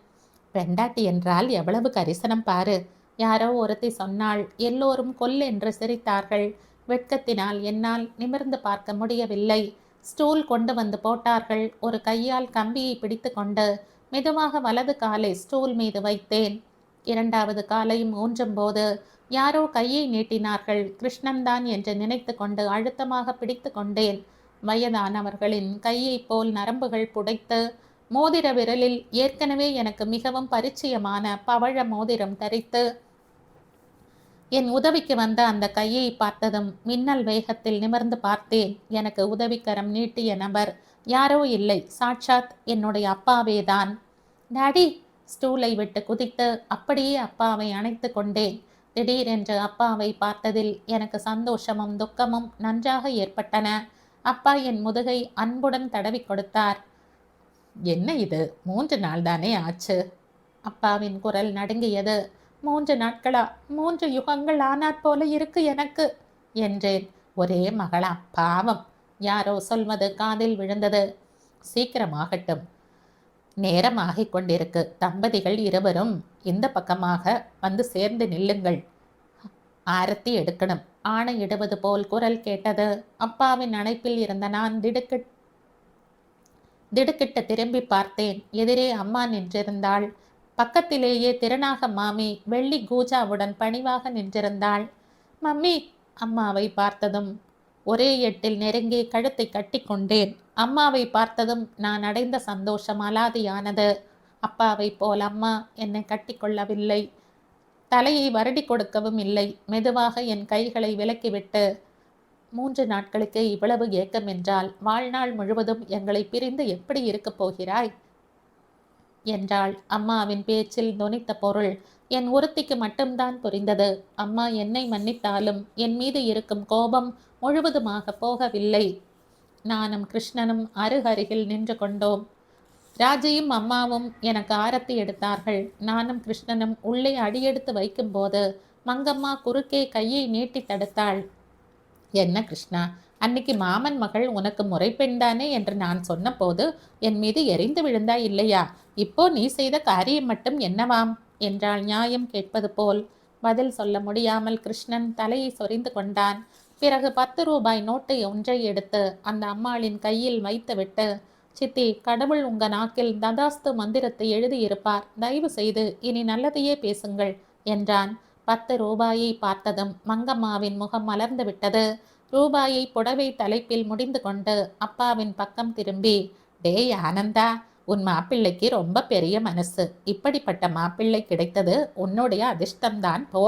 பெண்டாட்டி என்றால் எவ்வளவு கரிசனம் பாரு, யாரோ ஒருத்தி சொன்னாள். எல்லோரும் கொல்லென்று சிரித்தார்கள். வெட்கத்தினால் என்னால் நிமிர்ந்து பார்க்க முடியவில்லை. ஸ்டூல் கொண்டு வந்து போட்டார்கள். ஒரு கையால் கம்பியை பிடித்து கொண்டு மெதுவாக வலது காலை ஸ்டூல் மீது வைத்தேன். 2வது காலையும் ஊன்றும் போது யாரோ கையை நீட்டினார்கள். கிருஷ்ணன்தான் என்று நினைத்து கொண்டு அழுத்தமாக பிடித்து கொண்டேன். வயதானவர்களின் கையை போல் நரம்புகள் புடைத்து மோதிர விரலில் ஏற்கனவே எனக்கு மிகவும் பரிச்சயமான பவழ மோதிரம் தரித்து என் உதவிக்கு வந்த அந்த கையை பார்த்ததும் மின்னல் வேகத்தில் நிமிர்ந்து பார்த்தேன். எனக்கு உதவிக்கரம் நீட்டிய நபர் யாரோ இல்லை, சாட்சாத் என்னுடைய அப்பாவேதான். டாடி! ஸ்டூலை விட்டு குதித்து அப்படியே அப்பாவை அணைத்து கொண்டேன். திடீரென்று அப்பாவை பார்த்ததில் எனக்கு சந்தோஷமும் துக்கமும் நன்றாக ஏற்பட்டன. அப்பா என் முதுகை அன்புடன் தடவி கொடுத்தார். என்ன இது, 3 நாள் தானே ஆச்சு? அப்பாவின் குரல் நடுங்கியது. 3 நாட்களா? 3 யுகங்கள் ஆனாற் போல இருக்கு எனக்கு என்றேன். ஒரே மகளா? பாவம். யாரோ சொல்வது காதில் விழுந்தது. சீக்கிரமாகட்டும், நேரம் ஆகிக் கொண்டிருக்கு. தம்பதிகள் இருவரும் இந்த பக்கமாக வந்து சேர்ந்து நில்லுங்கள். ஆரத்தி எடுக்கணும். ஆணையிடுவது போல் குரல் கேட்டது. அப்பாவின் அணைப்பில் இருந்த நான் திடுக்கிட்டு திரும்பி பார்த்தேன். எதிரே அம்மா நின்றிருந்தாள். பக்கத்திலேயே திருநாக மாமி வெள்ளி கூஜாவுடன் பணிவாக நின்றிருந்தாள். மம்மி! அம்மாவை பார்த்ததும் ஒரே எட்டில் நெருங்கி கழுத்தை கட்டி கொண்டேன். அம்மாவை பார்த்ததும் நான் அடைந்த சந்தோஷம் அலாதியானது. அப்பாவை போல் அம்மா என்னை கட்டி கொள்ளவில்லை. தலையை வருடி கொடுக்கவும் இல்லை. மெதுவாக என் கைகளை விலக்கிவிட்டு, 3 நாட்களுக்கு இவ்வளவு ஏக்கம் என்றால் வாழ்நாள் முழுவதும் எங்களை பிரிந்து எப்படி இருக்கப் போகிறாய் என்றாள். அம்மாவின் பேச்சில் தொனித்த பொருள் என் ஒருத்திக்கு மட்டும்தான் புரிந்தது. அம்மா என்னை மன்னித்தாலும் என் மீது இருக்கும் கோபம் முழுவதுமாக போகவில்லை. நானும் கிருஷ்ணனும் அருகருகில் நின்று கொண்டோம். ராஜியும் அம்மாவும் எனக்கு ஆரத்தி எடுத்தார்கள். நானும் கிருஷ்ணனும் உள்ளே அடியெடுத்து வைக்கும்போது மங்கம்மா குறுக்கே கையை நீட்டி தடுத்தாள். என்ன கிருஷ்ணா, அன்னைக்கு மாமன் மகள் உனக்கு முறைப்பெண்தானே என்று நான் சொன்னபோது என் மீது எரிந்து விழுந்தாய் இல்லையா? இப்போ நீ செய்த காரியம் மட்டும் என்னவாம் என்றாள் நியாயம் கேட்பது போல். பதில் சொல்ல முடியாமல் கிருஷ்ணன் தலையை சொரிந்து கொண்டான். பிறகு 10 ரூபாய் நோட்டை ஒன்றை எடுத்து அந்த அம்மாளின் கையில் வைத்துவிட்டு, சித்தி, கடவுள் உங்க நாக்கில் ததாஸ்து மந்திரத்தை எழுதியிருப்பார். தயவு செய்து இனி நல்லதையே பேசுங்கள் என்றான். 10 ரூபாயை பார்த்ததும் மங்கம்மாவின் முகம் மலர்ந்து விட்டது. ரூபாயை புடவை தலைப்பில் முடிந்து கொண்டு அப்பாவின் பக்கம் திரும்பி, டேய் ஆனந்தா, உன் மாப்பிள்ளைக்கு ரொம்ப பெரிய மனசு. இப்படிப்பட்ட மாப்பிள்ளை கிடைத்தது உன்னுடைய அதிர்ஷ்டம்தான் போ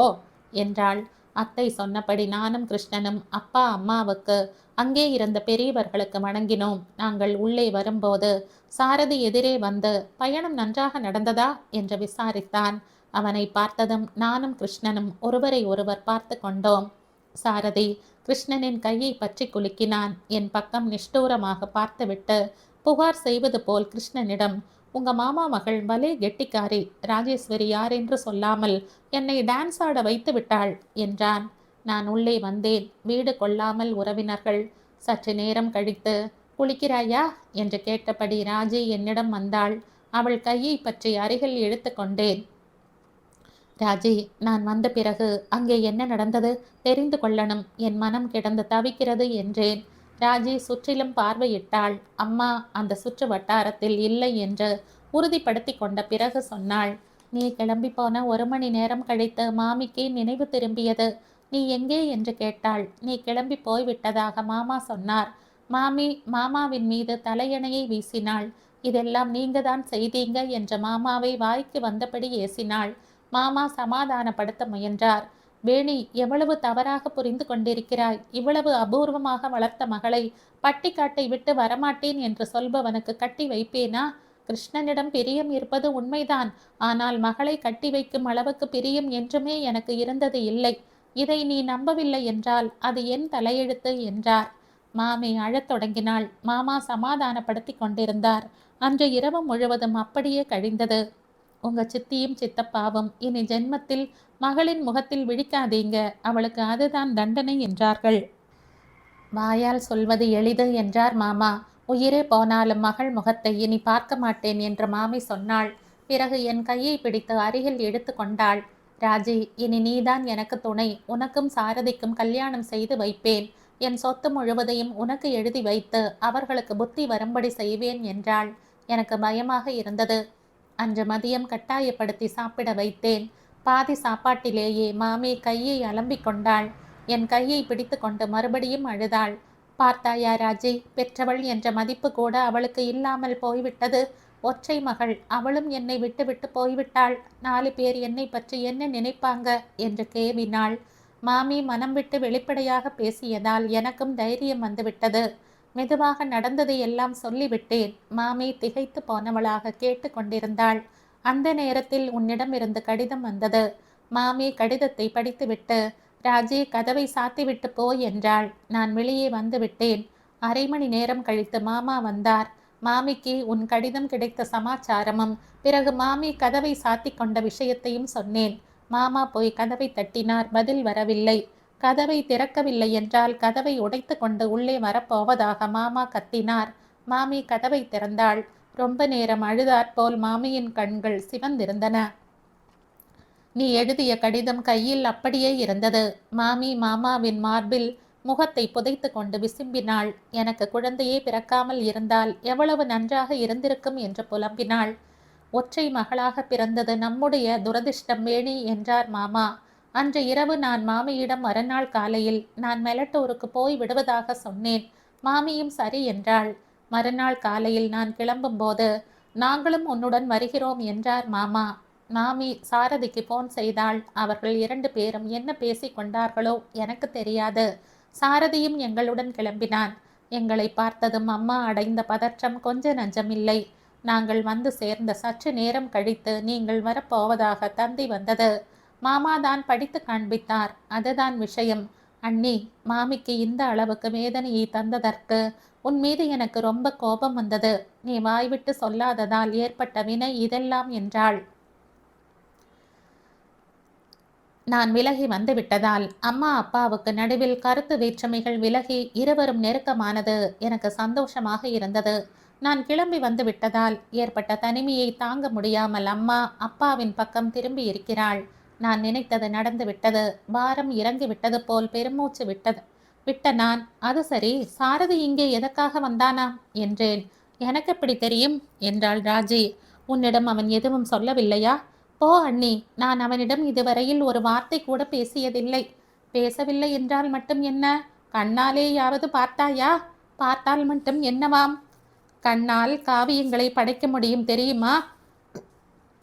என்றாள். அத்தை சொன்னபடி நானும் கிருஷ்ணனும் அப்பா அம்மாவுக்கு அங்கே இருந்த பெரியவர்களுக்கு வணங்கினோம். நாங்கள் உள்ளே வரும்போது சாரதி எதிரே வந்து, பயணம் நன்றாக நடந்ததா என்று விசாரித்தான். அவனை பார்த்ததும் நானும் கிருஷ்ணனும் ஒருவரை ஒருவர் பார்த்து கொண்டோம். சாரதி கிருஷ்ணனின் கையை பற்றி குலுக்கினான். என் பக்கம் நிஷ்டூரமாக பார்த்துவிட்டு புகார் செய்வது போல் கிருஷ்ணனிடம், உங்க மாமா மகள் பலே கெட்டிக்காரி. ராஜேஸ்வரி யார் என்று சொல்லாமல் என்னை டான்ஸ் ஆட வைத்து விட்டாள் என்றான். நான் உள்ளே வந்தேன். வீடு கொள்ளாமல் உறவினர்கள். சற்று நேரம் கழித்து, குளிக்கிறாயா என்று கேட்டபடி ராஜி என்னிடம் வந்தாள். அவள் கையை பற்றி அருகில் இழுத்து கொண்டேன். ராஜி, நான் வந்த பிறகு அங்கே என்ன நடந்தது தெரிந்து கொள்ளணும். என் மனம் கிடந்து தவிக்கிறது என்றேன். ராஜி சுற்றிலும் பார்வையிட்டாள். அம்மா அந்த சுற்று வட்டாரத்தில் இல்லை என்று உறுதிப்படுத்தி கொண்ட பிறகு சொன்னாள். நீ கிளம்பி போன 1 மணி நேரம் கழித்து மாமிக்கு நினைவு திரும்பியது. நீ எங்கே என்று கேட்டாள். நீ கிளம்பி போய்விட்டதாக மாமா சொன்னார். மாமி மாமாவின் மீது தலையணையை வீசினாள். இதெல்லாம் நீங்க தான் செய்தீங்க என்ற மாமாவை வாய்க்கு வந்தபடி ஏசினாள். மாமா சமாதானப்படுத்த முயன்றார். வேணி, எவ்வளவு தவறாக புரிந்து கொண்டிருக்கிறாய். இவ்வளவு அபூர்வமாக வளர்த்த மகளை பட்டிக்காட்டை விட்டு வரமாட்டேன் என்று சொல்பவனுக்கு கட்டி வைப்பேனா? கிருஷ்ணனிடம் பிரியம் இருப்பது உண்மைதான். ஆனால் மகளை கட்டி வைக்கும் அளவுக்கு பிரியம் என்றுமே எனக்கு இருந்தது இல்லை. இதை நீ நம்பவில்லை என்றால் அது என் தலையெழுத்து என்றார். மாமி அழத் தொடங்கினாள். மாமா சமாதானப்படுத்தி கொண்டிருந்தார். அன்று இரவு முழுவதும் அப்படியே கழிந்தது. உங்க சித்தியும் சித்தப்பாவும் இனி ஜென்மத்தில் மகளின் முகத்தில் விழிக்காதீங்க, அவளுக்கு அதுதான் தண்டனை என்றார்கள். வாயால் சொல்வது எளிது என்றார் மாமா. உயிரே போனாலும் மகள் முகத்தை இனி பார்க்க மாட்டேன் என்று மாமி சொன்னாள். பிறகு என் கையை பிடித்து அருகில் எடுத்து கொண்டாள். ராஜி, இனி நீதான் எனக்கு துணை. உனக்கும் சாரதிக்கும் கல்யாணம் செய்து வைப்பேன். என் சொத்து முழுவதையும் உனக்கு எழுதி வைத்து அவர்களுக்கு புத்தி வரும்படி செய்வேன் என்றாள். எனக்கு பயமாக இருந்தது. அன்று மதியம் கட்டாயப்படுத்தி சாப்பிட வைத்தேன். பாதி சாப்பாட்டிலேயே மாமி கையை அலம்பிக் கொண்டாள். என் கையை பிடித்து கொண்டு மறுபடியும் அழுதாள். பார்த்தாயா ராஜி, பெற்றவள் என்ற மதிப்பு கூட அவளுக்கு இல்லாமல் போய்விட்டது. ஒற்றை மகள், அவளும் என்னை விட்டு விட்டு போய்விட்டாள். 4 பேர் என்னை பற்றி என்ன நினைப்பாங்க என்று கேவினாள். மாமி மனம் விட்டு வெளிப்படையாக பேசியதால் எனக்கும் தைரியம் வந்துவிட்டது. மெதுவாக நடந்ததை எல்லாம் சொல்லிவிட்டேன். மாமி திகைத்து போனவளாக கேட்டு கொண்டிருந்தாள். அந்த நேரத்தில் உன்னிடமிருந்து கடிதம் வந்தது. மாமி கடிதத்தை படித்துவிட்டு, ராஜி, கதவை சாத்திவிட்டு போ என்றாள். நான் வெளியே வந்து விட்டேன். 1/2 மணி நேரம் கழித்து மாமா வந்தார். மாமிக்கு உன் கடிதம் கிடைத்த சமாச்சாரமும் பிறகு மாமி கதவை சாத்தி கொண்ட விஷயத்தையும் சொன்னேன். மாமா போய் கதவை தட்டினார். பதில் வரவில்லை. கதவை திறக்கவில்லை என்றால் கதவை உடைத்து கொண்டு உள்ளே வரப்போவதாக மாமா கத்தினார். மாமி கதவை திறந்தாள். ரொம்ப நேரம் அழுதாற்போல் மாமியின் கண்கள் சிவந்திருந்தன. நீ எழுதிய கடிதம் கையில் அப்படியே இருந்தது. மாமி மாமாவின் மார்பில் முகத்தை புதைத்து கொண்டு விசும்பினாள். எனக்கு குழந்தையே பிறக்காமல் இருந்தால் எவ்வளவு நன்றாக இருந்திருக்கும் என்று புலம்பினாள். ஒற்றை மகளாக பிறந்தது நம்முடைய துரதிர்ஷ்டம் வேணி என்றார் மாமா. அன்று இரவு நான் மாமியிடம் மறுநாள் காலையில் நான் மெலட்டூருக்கு போய் விடுவதாக சொன்னேன். மாமியும் சரி என்றாள். மறுநாள் காலையில் நான் கிளம்பும்போது நாங்களும் உன்னுடன் வருகிறோம் என்றார் மாமா. மாமி சாரதிக்கு போன் செய்தாள். அவர்கள் 2 பேரும் என்ன பேசிக் கொண்டார்களோ எனக்கு தெரியாது. சாரதியும் எங்களுடன் கிளம்பினான். எங்களை பார்த்ததும் அம்மா அடைந்த பதற்றம் கொஞ்ச நஞ்சமில்லை. நாங்கள் வந்து சேர்ந்த சற்று நேரம் கழித்து நீங்கள் வரப்போவதாக தந்தி வந்தது. மாமாதான் படித்து காண்பித்தார். அதுதான் விஷயம். அண்ணி, மாமிக்கு இந்த அளவுக்கு வேதனையை தந்ததற்கு உன் மீது எனக்கு ரொம்ப கோபம் வந்தது. நீ வாய்விட்டு சொல்லாததால் ஏற்பட்ட வினை இதெல்லாம் என்றாள். நான் விலகி வந்து விட்டதால் அம்மா அப்பாவுக்கு நடுவில் கருத்து வேற்றுமைகள் விலகி இருவரும் நெருக்கமானது எனக்கு சந்தோஷமாக இருந்தது. நான் கிளம்பி வந்து விட்டதால் ஏற்பட்ட தனிமையை தாங்க முடியாமல் அம்மா அப்பாவின் பக்கம் திரும்பி இருக்கிறாள். நான் நினைத்தது நடந்து விட்டது. பாரம் இறங்கி விட்டது போல் பெருமூச்சு விட்ட நான், அது சரி, சாரதி இங்கே எதற்காக வந்தானா என்றேன். எனக்கு எப்படி தெரியும் என்றாள் ராஜி. உன்னிடம் அவன் எதுவும் சொல்லவில்லையா? போ அண்ணி, நான் அவனிடம் இதுவரையில் ஒரு வார்த்தை கூட பேசியதில்லை. பேசவில்லை என்றால் மட்டும் என்ன? கண்ணாலேயாவது பார்த்தாயா? பார்த்தால் மட்டும் என்னவாம்? கண்ணால் காவியங்களை படைக்க முடியும் தெரியுமா?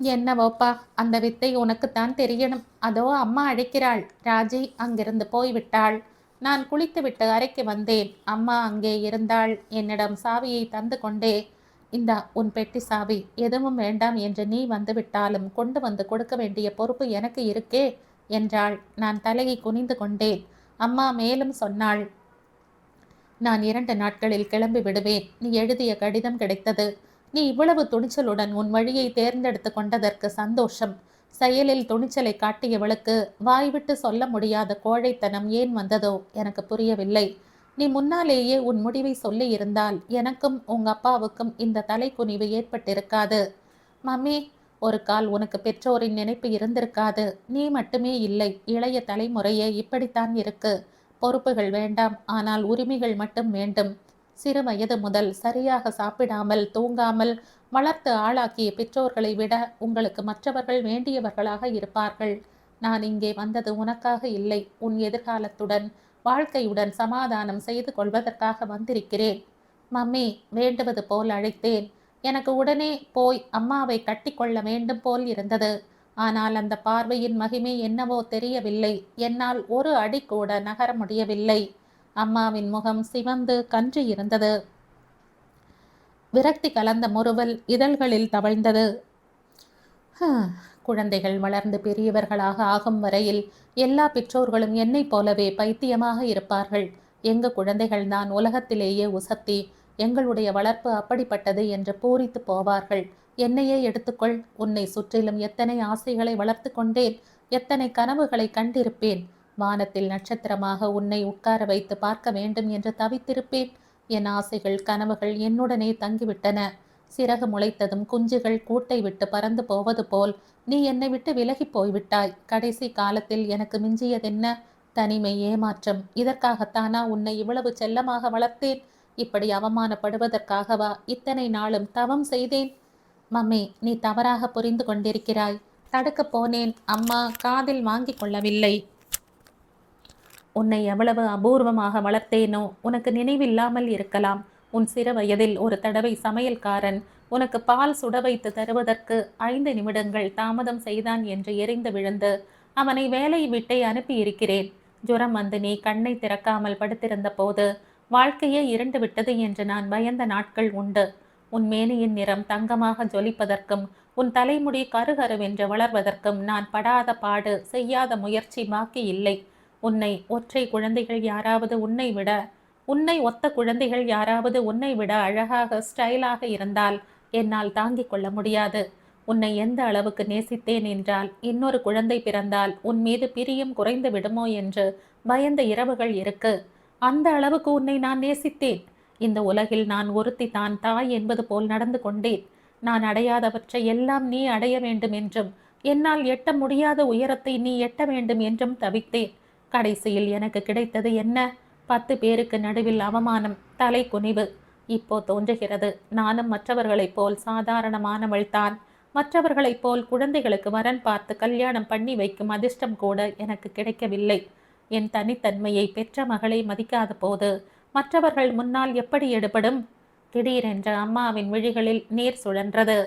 என்னவோப்பா, அந்த வித்தை உனக்குத்தான் தெரியணும். அதோ அம்மா அழைக்கிறாள். ராஜி அங்கிருந்து போய்விட்டாள். நான் குளித்துவிட்டு அறைக்கு வந்தேன். அம்மா அங்கே இருந்தாள். என்னிடம் சாவியை தந்து கொண்டே, இந்தா உன் பெட்டி சாவி. எதுவும் வேண்டாம் என்று நீ வந்து விட்டாலும் கொண்டு வந்து கொடுக்க வேண்டிய பொறுப்பு எனக்கு இருக்கே என்றாள். நான் தலையை குனிந்து கொண்டேன். அம்மா மேலும் சொன்னாள், நான் 2 நாட்களில் கிளம்பி விடுவேன். நீ எழுதிய கடிதம் கிடைத்தது. நீ இவ்வளவு துணிச்சலுடன் உன் வழியை தேர்ந்தெடுத்து கொண்டதற்கு சந்தோஷம். செயலில் துணிச்சலை காட்டியவளுக்கு வாய்விட்டு சொல்ல முடியாத கோழைத்தனம் ஏன் வந்ததோ எனக்கு புரியவில்லை. நீ முன்னாலேயே உன் முடிவை சொல்லி இருந்தால் எனக்கும் உங்க அப்பாவுக்கும் இந்த தலைக்குனிவு ஏற்பட்டிருக்காது. மம்மி, ஒரு கால் உனக்கு பெற்றோரின் நினைப்பு இருந்திருக்காது. நீ மட்டுமே இல்லை, இளைய தலைமுறையே இப்படித்தான் இருக்கு. பொறுப்புகள் வேண்டாம், ஆனால் உரிமைகள் மட்டும் வேண்டும். சிறு வயது முதல் சரியாக சாப்பிடாமல் தூங்காமல் வளர்த்து ஆளாக்கிய பெற்றோர்களை விட உங்களுக்கு மற்றவர்கள் வேண்டியவர்களாக இருப்பார்கள். நான் இங்கே வந்தது உனக்காக இல்லை, உன் எதிர்காலத்துடன் வாழ்க்கையுடன் சமாதானம் செய்து கொள்வதற்காக வந்திருக்கிறேன். மம்மி, வேண்டுவது போல் அழைத்தேன். எனக்கு உடனே போய் அம்மாவை கட்டிக்கொள்ள வேண்டும் போல் இருந்தது. ஆனால் அந்த பார்வையின் மகிமை என்னவோ தெரியவில்லை. என்னால் ஒரு அடி கூட நகர முடியவில்லை. அம்மாவின் முகம் சிவந்து கன்றி இருந்தது. விரக்தி கலந்த முறுவல் இதழ்களில் தவழ்ந்தது. குழந்தைகள் வளர்ந்து பெரியவர்களாக ஆகும் வரையில் எல்லா பெற்றோர்களும் என்னைப் போலவே பைத்தியமாக இருப்பார்கள். எங்க குழந்தைகள் தான் உலகத்திலேயே உசத்தி, எங்களுடைய வளர்ப்பு அப்படிப்பட்டது என்று பூரித்து போவார்கள். என்னையே எடுத்துக்கொள். உன்னை சுற்றிலும் எத்தனை ஆசைகளை வளர்த்து கொண்டேன், எத்தனை கனவுகளை கண்டிருப்பேன். வானத்தில் நட்சத்திரமாக உன்னை உட்கார வைத்து பார்க்க வேண்டும் என்று தவித்திருப்பேன். என் ஆசைகள் கனவுகள் என்னுடனே தங்கிவிட்டன. சிறகு முளைத்ததும் குஞ்சுகள் கூட்டை விட்டு பறந்து போவது போல் நீ என்னை விட்டு விலகி போய்விட்டாய். கடைசி காலத்தில் எனக்கு மிஞ்சியதென்ன? தனிமை, ஏமாற்றம். இதற்காகத்தானா உன்னை இவ்வளவு செல்லமாக வளர்த்தேன்? இப்படி அவமானப்படுவதற்காகவா இத்தனை நாளும் தவம் செய்தேன்? மம்மி, நீ தவறாக புரிந்து கொண்டிருக்கிறாய். தடுக்கப் போனேன். அம்மா காதில் வாங்கி கொள்ளவில்லை. உன்னை எவ்வளவு அபூர்வமாக வளர்த்தேனோ உனக்கு நினைவில்லாமல் இருக்கலாம். உன் சிறு வயதில் ஒரு தடவை சமையல்காரன் உனக்கு பால் சுட வைத்து தருவதற்கு 5 நிமிடங்கள் தாமதம் செய்தான் என்று எரிந்து விழுந்து அவனை வேலையை விட்டே அனுப்பியிருக்கிறேன். ஜுரம் வந்து நீ கண்ணை திறக்காமல் படுத்திருந்த போது வாழ்க்கையே இருண்டு விட்டது என்று நான் பயந்த நாட்கள் உண்டு. உன் மேனியின் நிறம் தங்கமாக ஜொலிப்பதற்கும் உன் தலைமுடி கருகருவென்று வளர்வதற்கும் நான் படாத பாடு, செய்யாத முயற்சி பாக்கி இல்லை. உன்னை ஒற்றை குழந்தைகள் யாராவது உன்னை ஒத்த குழந்தைகள் யாராவது உன்னை விட அழகாக ஸ்டைலாக இருந்தால் என்னால் தாங்கிக் கொள்ள முடியாது. உன்னை எந்த அளவுக்கு நேசித்தேன் என்றால் இன்னொரு குழந்தை பிறந்தால் உன் மீது பிரியம் குறைந்து விடுமோ என்று பயந்த இரவுகள் இருக்கு. அந்த அளவுக்கு உன்னை நான் நேசித்தேன். இந்த உலகில் நான் ஒருத்தி தான் தாய் என்பது போல் நடந்து கொண்டேன். நான் அடையாதவற்றை எல்லாம் நீ அடைய வேண்டும் என்றும் என்னால் எட்ட முடியாத உயரத்தை நீ எட்ட வேண்டும் என்றும் தவித்தேன். கடைசியில் எனக்கு கிடைத்தது என்ன? 10 பேருக்கு நடுவில் அவமானம், தலை குனிவு. இப்போ தோன்றுகிறது, நானும் மற்றவர்களைப் போல் சாதாரணமானவள்தான். மற்றவர்களைப் போல் குழந்தைகளுக்கு வரன் பார்த்து கல்யாணம் பண்ணி வைக்கும் அதிர்ஷ்டம் கூட எனக்கு கிடைக்கவில்லை. என் தனித்தன்மையை பெற்ற மகளை மதிக்காத போது மற்றவர்கள் முன்னால் எப்படி எடுபடும்? திடீரென்ற அம்மாவின் விழிகளில் நீர் சுழன்றது.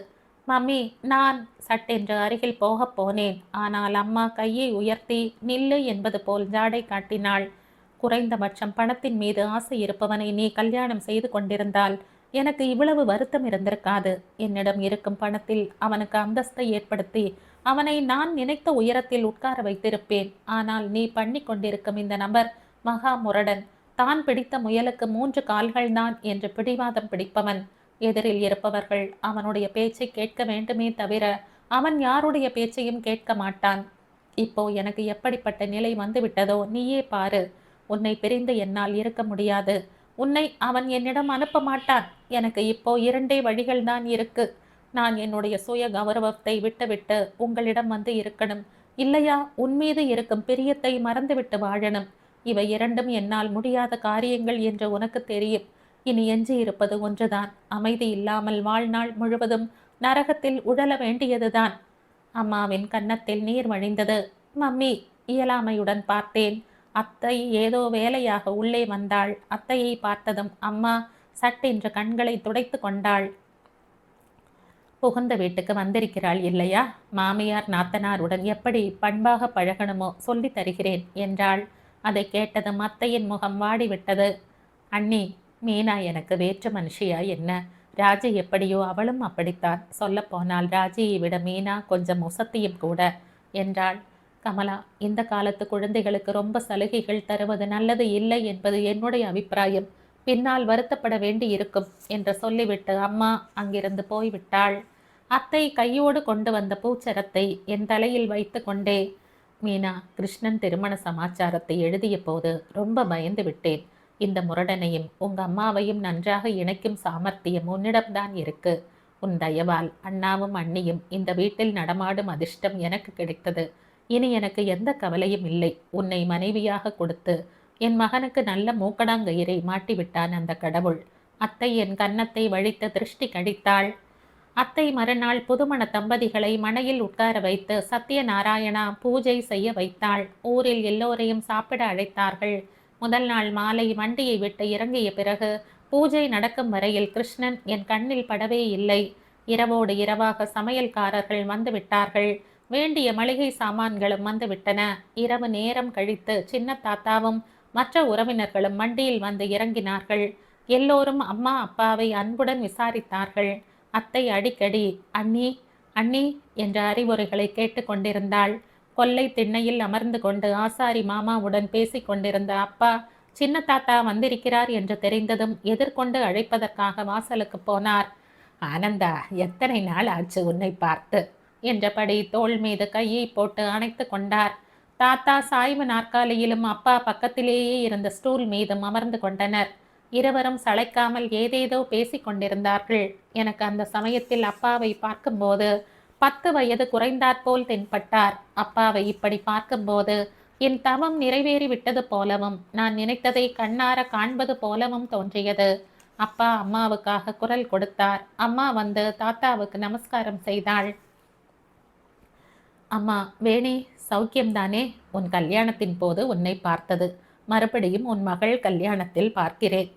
மம்மி, நான் சட்டென்று அருகில் போகப் போனேன். ஆனால் அம்மா கையை உயர்த்தி நில்லு என்பது போல் ஜாடை காட்டினாள். குறைந்தபட்சம் பணத்தின் மீது ஆசை இருப்பவனை நீ கல்யாணம் செய்து கொண்டிருந்தால் எனக்கு இவ்வளவு வருத்தம் இருந்திருக்காது. என்னிடம் இருக்கும் பணத்தில் அவனுக்கு அந்தஸ்தை ஏற்படுத்தி அவனை நான் நினைத்த உயரத்தில் உட்கார வைத்திருப்பேன். ஆனால் நீ பண்ணி கொண்டிருக்கும் இந்த நபர் மகா முரடன். தான் பிடித்த முயலுக்கு 3 கால்கள்தான் என்று பிடிவாதம் பிடிப்பவன். எதிரில் இருப்பவர்கள் அவனுடைய பேச்சை கேட்க வேண்டுமே தவிர அவன் யாருடைய பேச்சையும் கேட்க மாட்டான். இப்போ எனக்கு எப்படிப்பட்ட நிலை வந்துவிட்டதோ நீயே பாரு. உன்னை பிரிந்து என்னால் இருக்க முடியாது. உன்னை அவன் என்னிடம் அனுப்ப மாட்டான். எனக்கு இப்போ 2 வழிகள்தான் இருக்கு. நான் என்னுடைய சுய கௌரவத்தை விட்டுவிட்டு உங்களிடம் வந்து இருக்கணும். இல்லையா உன்மீது இருக்கும் பிரியத்தை மறந்துவிட்டு வாழணும். இவை 2ம் என்னால் முடியாத காரியங்கள் என்று உனக்கு தெரியும். இனி எஞ்சி இருப்பது ஒன்றுதான். அமைதி இல்லாமல் வாழ்நாள் முழுவதும் நரகத்தில் உழல வேண்டியதுதான். அம்மாவின் கன்னத்தில் நீர் வழிந்தது. மம்மி, இயலாமையுடன் பார்த்தேன். அத்தை ஏதோ வேலையாக உள்ளே வந்தாள். அத்தையை பார்த்ததும் அம்மா சட்டென்று கண்களை துடைத்து கொண்டாள். புகுந்த வீட்டுக்கு வந்திருக்கிறாள் இல்லையா? மாமியார் நாத்தனாருடன் எப்படி பண்பாக பழகணுமோ சொல்லி தருகிறேன் என்றாள். அதை கேட்டதும் அத்தையின் முகம் வாடிவிட்டது. அண்ணி, மீனா எனக்கு வேற்று மனுஷியா என்ன? ராஜி எப்படியோ அவளும் அப்படித்தான். சொல்லப்போனால் ராஜியை விட மீனா கொஞ்சம் உசத்தியும் கூட என்றாள். கமலா, இந்த காலத்து குழந்தைகளுக்கு ரொம்ப சலுகைகள் தருவது நல்லது இல்லை என்பது என்னுடைய அபிப்பிராயம். பின்னால் வருத்தப்பட வேண்டி இருக்கும் என்று சொல்லிவிட்டு அம்மா அங்கிருந்து போய்விட்டாள். அத்தை கையோடு கொண்டு வந்த பூச்சரத்தை என் தலையில் வைத்து கொண்டே, மீனா, கிருஷ்ணன் திருமண சமாச்சாரத்தை எழுதிய போது ரொம்ப பயந்து விட்டேன். இந்த முரடனையும் உங்க அம்மாவையும் நன்றாக இணைக்கும் சாமர்த்தியம் உன்னிடம்தான் இருக்கு. உன் தயவால் அண்ணாவும் அண்ணியும் இந்த வீட்டில் நடமாடும் அதிர்ஷ்டம் எனக்கு கிடைத்தது. இனி எனக்கு எந்த கவலையும் இல்லை. உன்னை மனைவியாக கொடுத்து என் மகனுக்கு நல்ல மூக்கடாங்கயிரை மாட்டிவிட்டான் அந்த கடவுள். அத்தை என் கன்னத்தை வழித்து திருஷ்டி கழித்தாள். அத்தை மறுநாள் புதுமண தம்பதிகளை மனையில் உட்கார வைத்து சத்யநாராயணா பூஜை செய்ய வைத்தாள். ஊரில் எல்லோரையும் சாப்பிட அழைத்தார்கள். முதல் நாள் மாலை வண்டியை விட்டு இறங்கிய பிறகு பூஜை நடக்கும் வரையில் கிருஷ்ணன் என் கண்ணில் படவே இல்லை. இரவோடு இரவாக சமையல்காரர்கள் வந்து விட்டார்கள். வேண்டிய மளிகை சாமான்களும் வந்துவிட்டன. இரவு நேரம் கழித்து சின்ன தாத்தாவும் மற்ற உறவினர்களும் வண்டியில் வந்து இறங்கினார்கள். எல்லோரும் அம்மா அப்பாவை அன்புடன் விசாரித்தார்கள். அத்தை அடிக்கடி அண்ணி அண்ணி என்ற அறிவுரைகளை கேட்டு கொண்டிருந்தாள். கொல்லை திண்ணையில் அமர்ந்து கொண்டு ஆசாரி மாமாவுடன் பேசி கொண்டிருந்த அப்பா சின்ன தாத்தா வந்திருக்கிறார் என்று தெரிந்ததும் எதிர்கொண்டு அழைப்பதற்காக வாசலுக்கு போனார். ஆனந்தா, எத்தனை நாள் ஆச்சு உன்னை பார்த்து என்றபடி தோள் மீது கையை போட்டு அணைத்து கொண்டார். தாத்தா சாய்வு நாற்காலியிலும் அப்பா பக்கத்திலேயே இருந்த ஸ்டூல் மீதும் அமர்ந்து கொண்டனர். இருவரும் சளைக்காமல் ஏதேதோ பேசி கொண்டிருந்தார்கள். எனக்கு அந்த சமயத்தில் அப்பாவை பார்க்கும்போது 10 வயது குறைந்தாற்போல் தென்பட்டார். அப்பாவை இப்படி பார்க்கும்போது என் தவம் நிறைவேறி விட்டது போலவும் நான் நினைத்ததை கண்ணார காண்பது போலவும் தோன்றியது. அப்பா அம்மாவுக்காக குரல் கொடுத்தார். அம்மா வந்து தாத்தாவுக்கு நமஸ்காரம் செய்தாள். அம்மா, வேணி சௌக்கியம்தானே? உன் கல்யாணத்தின் போது உன்னை பார்த்தது. மறுபடியும் உன் மகள் கல்யாணத்தில் பார்க்கிறேன்.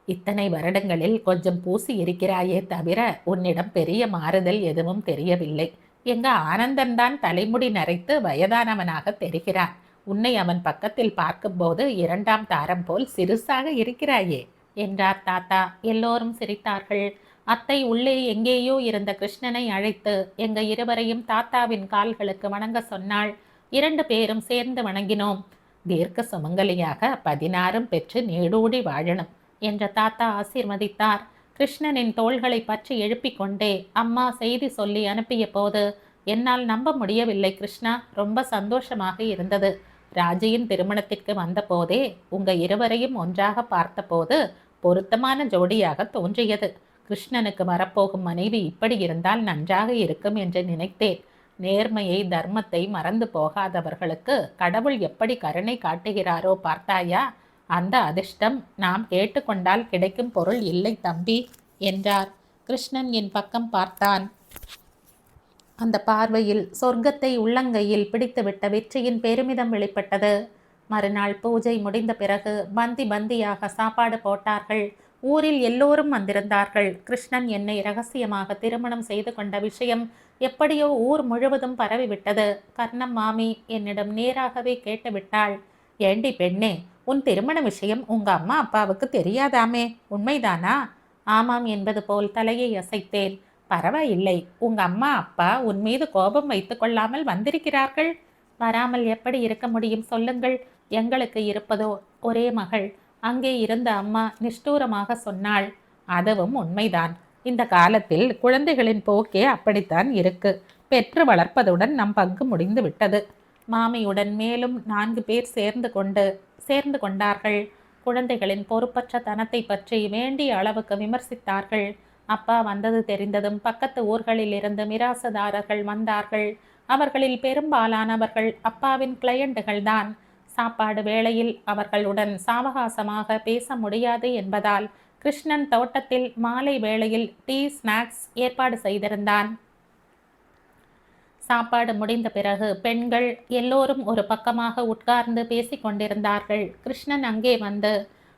இத்தனை வருடங்களில் கொஞ்சம் பூசி இருக்கிறாயே தவிர உன்னிடம் பெரிய மாறுதல் எதுவும் தெரியவில்லை. எங்க ஆனந்தன்தான் தலைமுடி நரைத்து வயதானவனாக தெரிகிறான். உன்னை அவன் பக்கத்தில் பார்க்கும்போது 2ஆம் தாரம் போல் சிறுசாக இருக்கிறாயே என்றார் தாத்தா. எல்லோரும் சிரித்தார்கள். அத்தை உள்ளே எங்கேயோ இருந்த கிருஷ்ணனை அழைத்து எங்க இருவரையும் தாத்தாவின் கால்களுக்கு வணங்க சொன்னாள். 2 பேரும் சேர்ந்து வணங்கினோம். தீர்க்க சுமங்கலியாக 16ம் பெற்று நீடூடி வாழணும் என்ற தாத்தா ஆசீர்வதித்தார். கிருஷ்ணனின் தோள்களை பற்றி எழுப்பிக் கொண்டே அம்மா செய்தி சொல்லி அனுப்பிய போது என்னால் நம்ப முடியவில்லை கிருஷ்ணா. ரொம்ப சந்தோஷமாக இருந்தது. ராஜியின் திருமணத்திற்கு வந்த போதே உங்க இருவரையும் ஒன்றாக பார்த்தபோது பொருத்தமான ஜோடியாக தோன்றியது. கிருஷ்ணனுக்கு வரப்போகும் மனைவி இப்படி இருந்தால் நன்றாக இருக்கும் என்று நினைத்தேன். நேர்மையை தர்மத்தை மறந்து போகாதவர்களுக்கு கடவுள் எப்படி கருணை காட்டுகிறாரோ பார்த்தாயா? அந்த அதிர்ஷ்டம் நாம் கேட்டுக்கொண்டால் கிடைக்கும் பொருள் இல்லை தம்பி என்றார். கிருஷ்ணன் என் பக்கம் பார்த்தான். அந்த பார்வையில் சொர்க்கத்தை உள்ளங்கையில் பிடித்துவிட்ட வெற்றியின் பெருமிதம் வெளிப்பட்டது. மறுநாள் பூஜை முடிந்த பிறகு பந்தி பந்தியாக சாப்பாடு போட்டார்கள். ஊரில் எல்லோரும் வந்திருந்தார்கள். கிருஷ்ணன் என்னை இரகசியமாக திருமணம் செய்து கொண்ட விஷயம் எப்படியோ ஊர் முழுவதும் பரவிவிட்டது. கர்ணம் மாமி என்னிடம் நேராகவே கேட்டுவிட்டாள். ஏண்டி பெண்ணே, உன் திருமண விஷயம் உங்க அம்மா அப்பாவுக்கு தெரியாதாமே, உண்மைதானா? ஆமாம் என்பது போல் தலையை அசைத்தேன். பரவாயில்லை, உங்க அம்மா அப்பா உன் மீது கோபம் வைத்து கொள்ளாமல் வந்திருக்கிறார்கள். வராமல் எப்படி இருக்க முடியும் சொல்லுங்கள். எங்களுக்கு இருப்பதோ ஒரே மகள். அங்கே இருந்த அம்மா நிஷ்டூரமாக சொன்னாள். அதுவும் உண்மைதான். இந்த காலத்தில் குழந்தைகளின் போக்கே அப்படித்தான் இருக்கு. பெற்று வளர்ப்பதுடன் நம் பங்கு முடிந்து விட்டது. மாமியுடன் மேலும் 4 பேர் சேர்ந்து கொண்டார்கள். குழந்தைகளின் பொறுப்பற்ற தனத்தை பற்றி வேண்டிய அளவுக்கு விமர்சித்தார்கள். அப்பா வந்தது தெரிந்ததும் பக்கத்து ஊர்களில் இருந்து மிராசுதாரர்கள் வந்தார்கள். அவர்களில் பெரும்பாலானவர்கள் அப்பாவின் கிளையண்டுகள் தான். சாப்பாடு வேளையில் அவர்களுடன் சாவகாசமாக பேச முடியாது என்பதால் கிருஷ்ணன் தோட்டத்தில் மாலை வேளையில் டீ ஸ்நாக்ஸ் ஏற்பாடு செய்திருந்தான். சாப்பாடு முடிந்த பிறகு பெண்கள் எல்லோரும் ஒரு பக்கமாக உட்கார்ந்து பேசிக் கொண்டிருந்தார்கள். கிருஷ்ணன் அங்கே வந்து,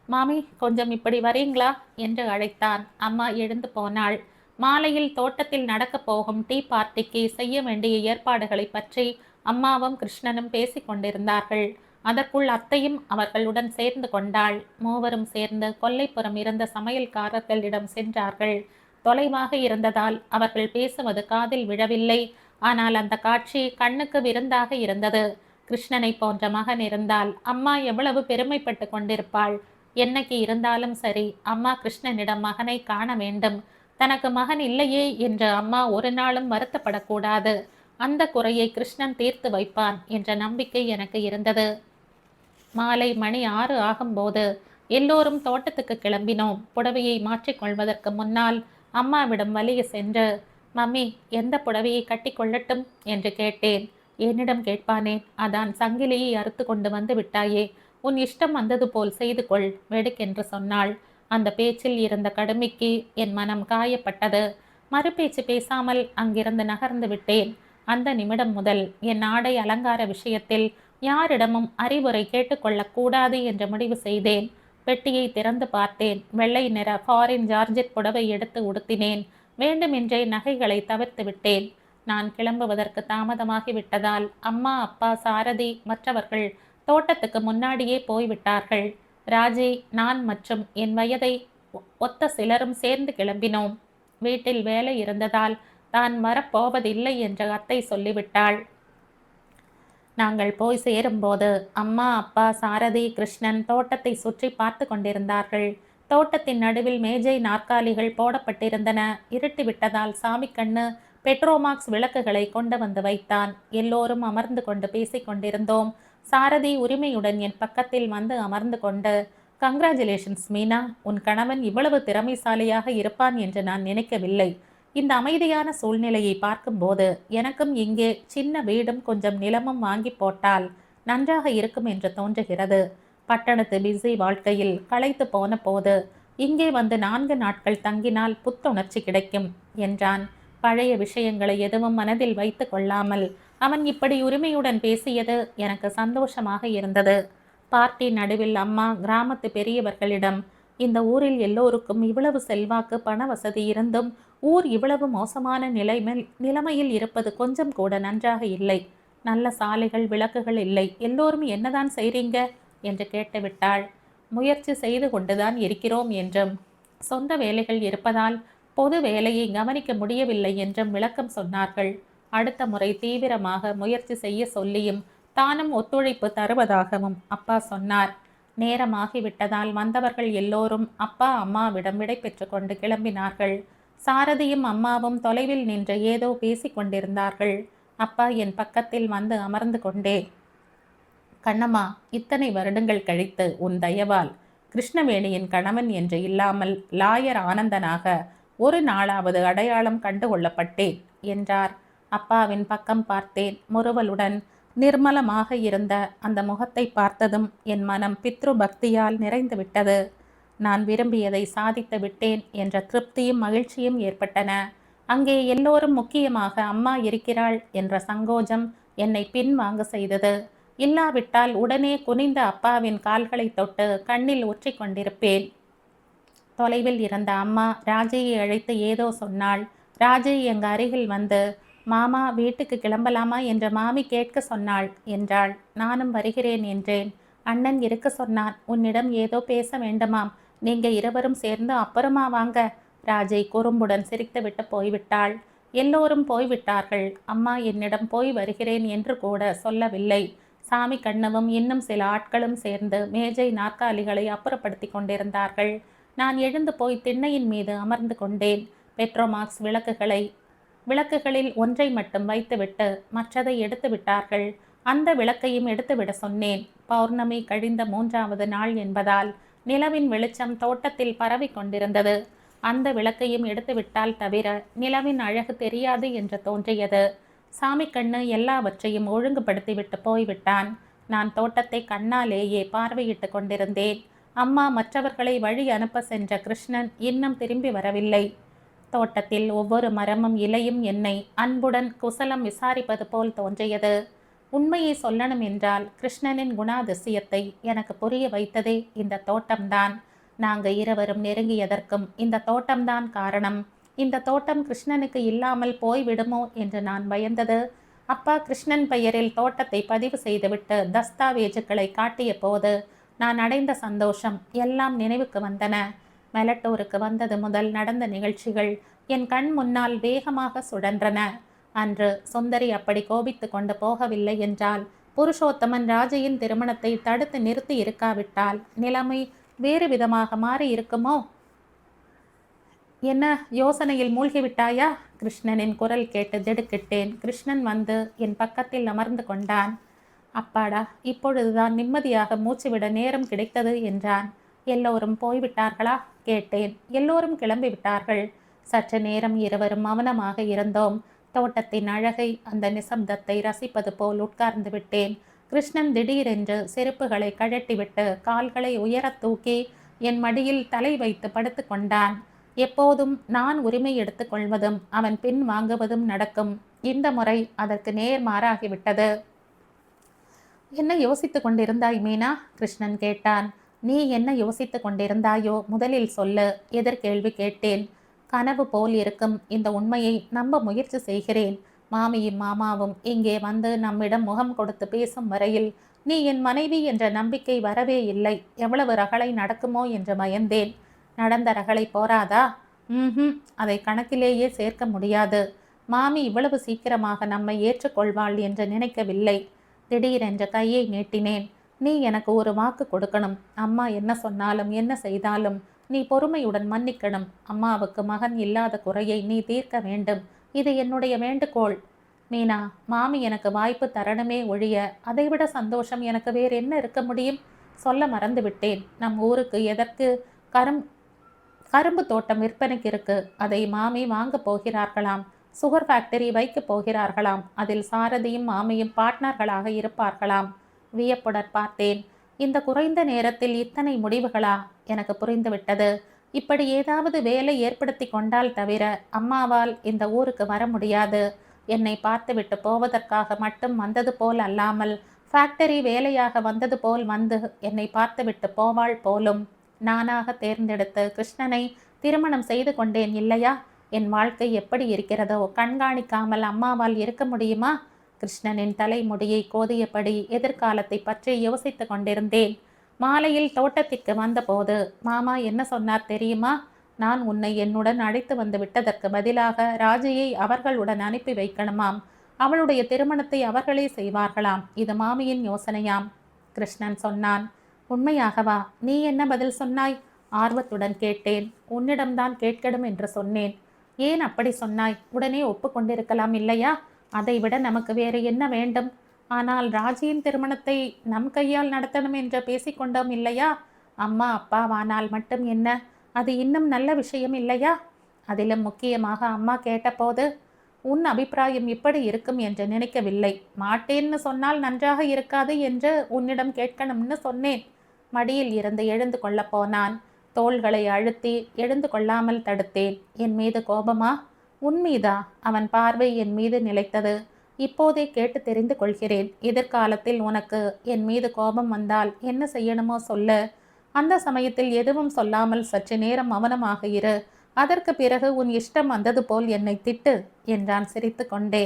மாமி கொஞ்சம் இப்படி வரீங்களா என்று அழைத்தான். அம்மா எழுந்து போனாள். மாலையில் தோட்டத்தில் நடக்கப் போகும் டீ பார்ட்டிக்கு செய்ய வேண்டிய ஏற்பாடுகளை பற்றி அம்மாவும் கிருஷ்ணனும் பேசிக் கொண்டிருந்தார்கள். அதற்குள் அத்தையும் அவர்களுடன் சேர்ந்து கொண்டாள். மூவரும் சேர்ந்து கொல்லைப்புறம் இருந்த சமையல்காரர்களிடம் சென்றார்கள். தொலைவாக இருந்ததால் அவர்கள் பேசுவது காதில் விழவில்லை. ஆனால் அந்த காட்சி கண்ணுக்கு விருந்தாக இருந்தது. கிருஷ்ணனை போன்ற மகன் இருந்தால் அம்மா எவ்வளவு பெருமைப்பட்டு கொண்டிருப்பாள். என்னைக்கு இருந்தாலும் சரி, அம்மா கிருஷ்ணனிடம் மகனை காண வேண்டும். தனக்கு மகன் இல்லையே என்று அம்மா ஒரு நாளும் வருத்தப்படக்கூடாது. அந்த குறையை கிருஷ்ணன் தீர்த்து வைப்பான் என்ற நம்பிக்கை எனக்கு இருந்தது. மாலை மணி 6 ஆகும்போது எல்லோரும் தோட்டத்துக்கு கிளம்பினோம். புடவையை மாற்றிக்கொள்வதற்கு முன்னால் அம்மாவிடம் வலிய சென்று, மம்மி எந்த புடவையை கட்டி கொள்ளட்டும் என்று கேட்டேன். என்னிடம் கேட்பானேன், அதான் சங்கிலியை அறுத்து கொண்டு வந்து விட்டாயே, உன் இஷ்டம் வந்தது போல் செய்து கொள் வெடுக்கென்று சொன்னாள். அந்த பேச்சில் இருந்த கடுமைக்கு என் மனம் காயப்பட்டது. மறுபேச்சு பேசாமல் அங்கிருந்து நகர்ந்து விட்டேன். அந்த நிமிடம் முதல் என் ஆடை அலங்கார விஷயத்தில் யாரிடமும் அறிவுரை கேட்டுக்கொள்ளக்கூடாது என்று முடிவு செய்தேன். பெட்டியை திறந்து பார்த்தேன். வெள்ளை நிற ஃபாரின் ஜார்ஜெட் புடவை எடுத்து உடுத்தினேன். வேண்டுமென்றே நகைகளை தவிர்த்து விட்டேன். நான் கிளம்புவதற்கு தாமதமாகி விட்டதால் அம்மா, அப்பா, சாரதி மற்றவர்கள் தோட்டத்துக்கு முன்னாடியே போய்விட்டார்கள். ராஜி, நான் மற்றும் என் வயதை ஒத்த சிலரும் சேர்ந்து கிளம்பினோம். வீட்டில் வேலை இருந்ததால் தான் வரப்போவதில்லை என்று அத்தை சொல்லிவிட்டாள். நாங்கள் போய் சேரும்போது அம்மா, அப்பா, சாரதி, கிருஷ்ணன் தோட்டத்தை சுற்றி பார்த்து கொண்டிருந்தார்கள். தோட்டத்தின் நடுவில் மேஜை நாற்காலிகள் போடப்பட்டிருந்தன. இருட்டி விட்டதால் சாமிக்கண்ணு பெட்ரோமாக்ஸ் விளக்குகளை கொண்டு வந்து வைத்தான். எல்லோரும் அமர்ந்து கொண்டு பேசிக் கொண்டிருந்தோம். சாரதி உரிமையுடன் என் பக்கத்தில் வந்து அமர்ந்து கொண்டு, கங்க்ராச்சுலேஷன்ஸ் மீனா, உன் கணவன் இவ்வளவு திறமைசாலியாக இருப்பான் என்று நான் நினைக்கவில்லை. இந்த அமைதியான சூழ்நிலையை பார்க்கும்போது எனக்கும் இங்கே சின்ன வீடும் கொஞ்சம் நிலமும் வாங்கி போட்டால் நன்றாக இருக்கும் என்று தோன்றுகிறது. பட்டணத்து பிஸி வாழ்க்கையில் களைத்து போன போது இங்கே வந்து 4 நாட்கள் தங்கினால் புத்துணர்ச்சி கிடைக்கும் என்றான். பழைய விஷயங்களை எதுவும் மனதில் வைத்து கொள்ளாமல் அவன் இப்படி உரிமையுடன் பேசியது எனக்கு சந்தோஷமாக இருந்தது. பார்ட்டி நடுவில் அம்மா கிராமத்து பெரியவர்களிடம், இந்த ஊரில் எல்லோருக்கும் இவ்வளவு செல்வாக்கு, பண வசதி இருந்தும் ஊர் இவ்வளவு மோசமான நிலைமையில் இருப்பது கொஞ்சம் கூட நன்றாக இல்லை. நல்ல சாலைகள், விளக்குகள் இல்லை. எல்லோரும் என்னதான் செய்றீங்க என்று கேட்டுவிட்டாள். முயற்சி செய்து கொண்டுதான் இருக்கிறோம் என்றும், சொந்த வேலைகள் இருப்பதால் பொது வேலையை கவனிக்க முடியவில்லை என்றும் விளக்கம் சொன்னார்கள். அடுத்த முறை தீவிரமாக முயற்சி செய்ய சொல்லியும் தானும் ஒத்துழைப்பு தருவதாகவும் அப்பா சொன்னார். நேரமாகிவிட்டதால் வந்தவர்கள் எல்லோரும் அப்பா, அம்மாவிடம் விடை பெற்று கொண்டு கிளம்பினார்கள். சாரதியும் அம்மாவும் தொலைவில் நின்று ஏதோ பேசிக் கொண்டிருந்தார்கள். அப்பா என் பக்கத்தில் வந்து அமர்ந்து கொண்டே, கண்ணம்மா, இத்தனை வருடங்கள் கழித்து உன் தயவால் கிருஷ்ணவேணியின் கணவன் என்று இல்லாமல் லாயர் ஆனந்தனாக ஒரு நாளாவது அடையாளம் கண்டு கொள்ளப்பட்டேன் என்றார். அப்பாவின் பக்கம் பார்த்தேன். முறுவலுடன், நிர்மலமாக இருந்த அந்த முகத்தை பார்த்ததும் என் மனம் பித்ரு பக்தியால் நிறைந்துவிட்டது. நான் விரும்பியதை சாதித்து விட்டேன் என்ற திருப்தியும் மகிழ்ச்சியும் ஏற்பட்டன. அங்கே எல்லோரும், முக்கியமாக அம்மா இருக்கிறாள் என்ற சங்கோஜம் என்னை பின்வாங்க செய்தது. இல்லாவிட்டால் உடனே குனிந்த அப்பாவின் கால்களை தொட்டு கண்ணில் ஒற்றி கொண்டிருப்பேன். தொலைவில் இருந்த அம்மா ராஜையை அழைத்து ஏதோ சொன்னாள். ராஜை எங்க அருகில் வந்து, மாமா வீட்டுக்கு கிளம்பலாமா என்று மாமி கேட்க சொன்னாள் என்றாள். நானும் வருகிறேன் என்றேன். அண்ணன் இருக்க சொன்னான். உன்னிடம் ஏதோ பேச வேண்டுமாம். நீங்க இருவரும் சேர்ந்து அப்புறமா வாங்க. ராஜை குறும்புடன் சிரித்துவிட்டு போய்விட்டாள். எல்லோரும் போய்விட்டார்கள். அம்மா என்னிடம் போய் வருகிறேன் என்று கூட சொல்லவில்லை. சாமி கண்ணவும் இன்னும் சில ஆட்களும் சேர்ந்து மேஜை நாற்காலிகளை அப்புறப்படுத்தி கொண்டிருந்தார்கள். நான் எழுந்து போய் திண்ணையின் மீது அமர்ந்து கொண்டேன். பெட்ரோமாக்ஸ் விளக்குகளில் ஒன்றை மட்டும் வைத்துவிட்டு மற்றதை எடுத்து விட்டார்கள். அந்த விளக்கையும் எடுத்துவிட சொன்னேன். பௌர்ணமி கழிந்த 3வது நாள் என்பதால் நிலவின் வெளிச்சம் தோட்டத்தில் பரவி கொண்டிருந்தது. அந்த விளக்கையும் எடுத்துவிட்டால் தவிர நிலவின் அழகு தெரியாது என்று தோன்றியது. சாமிக்கண்ணு எல்லாவற்றையும் ஒழுங்குபடுத்திவிட்டு போய்விட்டான். நான் தோட்டத்தை கண்ணாலேயே பார்வையிட்டு கொண்டிருந்தேன். அம்மா மற்றவர்களை வழி அனுப்ப சென்ற கிருஷ்ணன் இன்னும் திரும்பி வரவில்லை. தோட்டத்தில் ஒவ்வொரு மரமும் இலையும் என்னை அன்புடன் குசலம் விசாரிப்பது போல் தோன்றியது. உண்மையை சொல்லணும் என்றால் கிருஷ்ணனின் குணாதிசயத்தை எனக்கு புரிய வைத்ததே இந்த தோட்டம்தான். நாங்கள் இருவரும் நெருங்கியதற்கும் இந்த தோட்டம்தான் காரணம். இந்த தோட்டம் கிருஷ்ணனுக்கு இல்லாமல் போய்விடுமோ என்று நான் பயந்தது. அப்பா கிருஷ்ணன் பெயரில் தோட்டத்தை பதிவு செய்துவிட்டு தஸ்தாவேஜுக்களை காட்டிய போது நான் அடைந்த சந்தோஷம் எல்லாம் நினைவுக்கு வந்தன. மெலட்டூருக்கு வந்தது முதல் நடந்த நிகழ்ச்சிகள் என் கண் முன்னால் வேகமாக சுழன்றன. அன்று சுந்தரி அப்படி கோபித்து கொண்டு போகவில்லை என்றால், புருஷோத்தமன் ராஜையின் திருமணத்தை தடுத்து நிறுத்தி இருக்காவிட்டால் நிலைமை வேறு விதமாக மாறி இருக்குமோ? என்ன யோசனையில் மூழ்கிவிட்டாயா? கிருஷ்ணனின் குரல் கேட்டு திடுக்கிட்டேன். கிருஷ்ணன் வந்து என் பக்கத்தில் அமர்ந்து கொண்டான். அப்பாடா, இப்பொழுதுதான் நிம்மதியாக மூச்சுவிட நேரம் கிடைத்தது என்றான். எல்லோரும் போய்விட்டார்களா கேட்டேன். எல்லோரும் கிளம்பிவிட்டார்கள். சற்று நேரம் இருவரும் மௌனமாக இருந்தோம். தோட்டத்தின் அழகை, அந்த நிசப்தத்தை ரசிப்பது போல் உட்கார்ந்து விட்டேன். கிருஷ்ணன் திடீரென்று செருப்புகளை கழட்டிவிட்டு கால்களை உயரத் தூக்கி என் மடியில் தலை வைத்து படுத்து கொண்டான். எப்போதும் நான் உரிமை எடுத்துக்கொள்வதும் அவன் பின் வாங்குவதும் நடக்கும். இந்த முறை அதற்கு நேர்மாறாகிவிட்டது. என்ன யோசித்து கொண்டிருந்தாய் மீனா? கிருஷ்ணன் கேட்டான். நீ என்ன யோசித்து கொண்டிருந்தாயோ முதலில் சொல்லு. எதிர்கேள்வி கேட்டேன். கனவு போல் இருக்கும் இந்த உண்மையை நம்ப முயற்சி செய்கிறேன். மாமியும் மாமாவும் இங்கே வந்து நம்மிடம் முகம் கொடுத்து பேசும் வரையில் நீ என் மனைவி என்ற நம்பிக்கை வரவே இல்லை. எவ்வளவு ரகளை நடக்குமோ என்று பயந்தேன். நடந்த ரகளை போராதா? அதை கணக்கிலேயே சேர்க்க முடியாது. மாமி இவ்வளவு சீக்கிரமாக நம்மை ஏற்றுக்கொள்வாள் என்று நினைக்கவில்லை. திடீரென்று கையை நீட்டினேன். நீ எனக்கு ஒரு வாக்கு கொடுக்கணும். அம்மா என்ன சொன்னாலும் என்ன செய்தாலும் நீ பொறுமையுடன் மன்னிக்கணும். அம்மாவுக்கு மகன் இல்லாத குறையை நீ தீர்க்க வேண்டும். இது என்னுடைய வேண்டுகோள். மீனா, மாமி எனக்கு வாய்ப்பு தரணுமே ஒழிய அதைவிட சந்தோஷம் எனக்கு வேறு என்ன இருக்க முடியும்? சொல்ல மறந்து விட்டேன். நம் ஊருக்கு எதற்கு கரும்பு தோட்டம் விற்பனைக்கு இருக்கு. அதை மாமி வாங்க போகிறார்களாம். சுகர் ஃபேக்டரி வைக்க போகிறார்களாம். அதில் சாரதியும் மாமியும் பார்ட்னர்களாக இருப்பார்களாம். வியப்புடன் பார்த்தேன். இந்த குறைந்த நேரத்தில் இத்தனை முடிவுகளா? எனக்கு புரிந்துவிட்டது. இப்படி ஏதாவது வேலை ஏற்படுத்தி கொண்டால் தவிர அம்மாவால் இந்த ஊருக்கு வர முடியாது. என்னை பார்த்துவிட்டு போவதற்காக மட்டும் வந்தது போல் அல்லாமல் ஃபேக்டரி வேலையாக வந்தது போல் வந்து என்னை பார்த்துவிட்டு போவாள் போலும். நானாக தேர்ந்தெடுத்து கிருஷ்ணனை திருமணம் செய்து கொண்டேன் இல்லையா? என் வாழ்க்கை எப்படி இருக்கிறதோ கண்காணிக்காமல் அம்மாவால் இருக்க முடியுமா? கிருஷ்ணனின் தலைமுடியை கோதியபடி எதிர்காலத்தை பற்றி யோசித்து கொண்டிருந்தேன். மாலையில் தோட்டத்திற்கு வந்தபோது மாமா என்ன சொன்னார் தெரியுமா? நான் உன்னை என்னுடன் அழைத்து வந்து விட்டதற்கு பதிலாக ராஜையை அவர்களுடன் அனுப்பி வைக்கணுமாம். அவளுடைய திருமணத்தை அவர்களே செய்வார்களாம். இது மாமியின் யோசனையாம். கிருஷ்ணன் சொன்னான். உண்மையாகவா? நீ என்ன பதில் சொன்னாய்? ஆர்வத்துடன் கேட்டேன். உன்னிடம்தான் கேட்கணும் என்று சொன்னேன். ஏன் அப்படி சொன்னாய்? உடனே ஒப்புக்கொண்டிருக்கலாம் இல்லையா? அதைவிட நமக்கு வேறு என்ன வேண்டும்? ஆனால் ராஜியின் திருமணத்தை நம் கையால் நடத்தணும் என்று பேசிக்கொண்டோம் இல்லையா? அம்மா அப்பாவானால் மட்டும் என்ன? அது இன்னும் நல்ல விஷயம் இல்லையா? அதிலும் முக்கியமாக அம்மா கேட்டபோது உன் அபிப்பிராயம் இப்படி இருக்கும் என்று நினைக்கவில்லை. மாட்டேன்னு சொன்னால் நன்றாக இருக்காது என்று உன்னிடம் கேட்கணும்னு சொன்னேன். மடியில் இருந்து எழுந்து கொள்ளப் போனான். தோள்களை அழுத்தி எழுந்து கொள்ளாமல் தடுத்தேன். என் மீது கோபமா? உன் மீதா? அவன் பார்வை என் மீது நிலைத்தது. இப்போதே கேட்டு தெரிந்து கொள்கிறேன். எதிர்காலத்தில் உனக்கு என் மீது கோபம் வந்தால் என்ன செய்யணுமோ சொல்லு. அந்த சமயத்தில் எதுவும் சொல்லாமல் சற்று நேரம் மௌனமாக இரு. அதற்கு பிறகு உன் இஷ்டம் வந்தது போல் என்னை திட்டு என்றான் சிரித்து கொண்டே.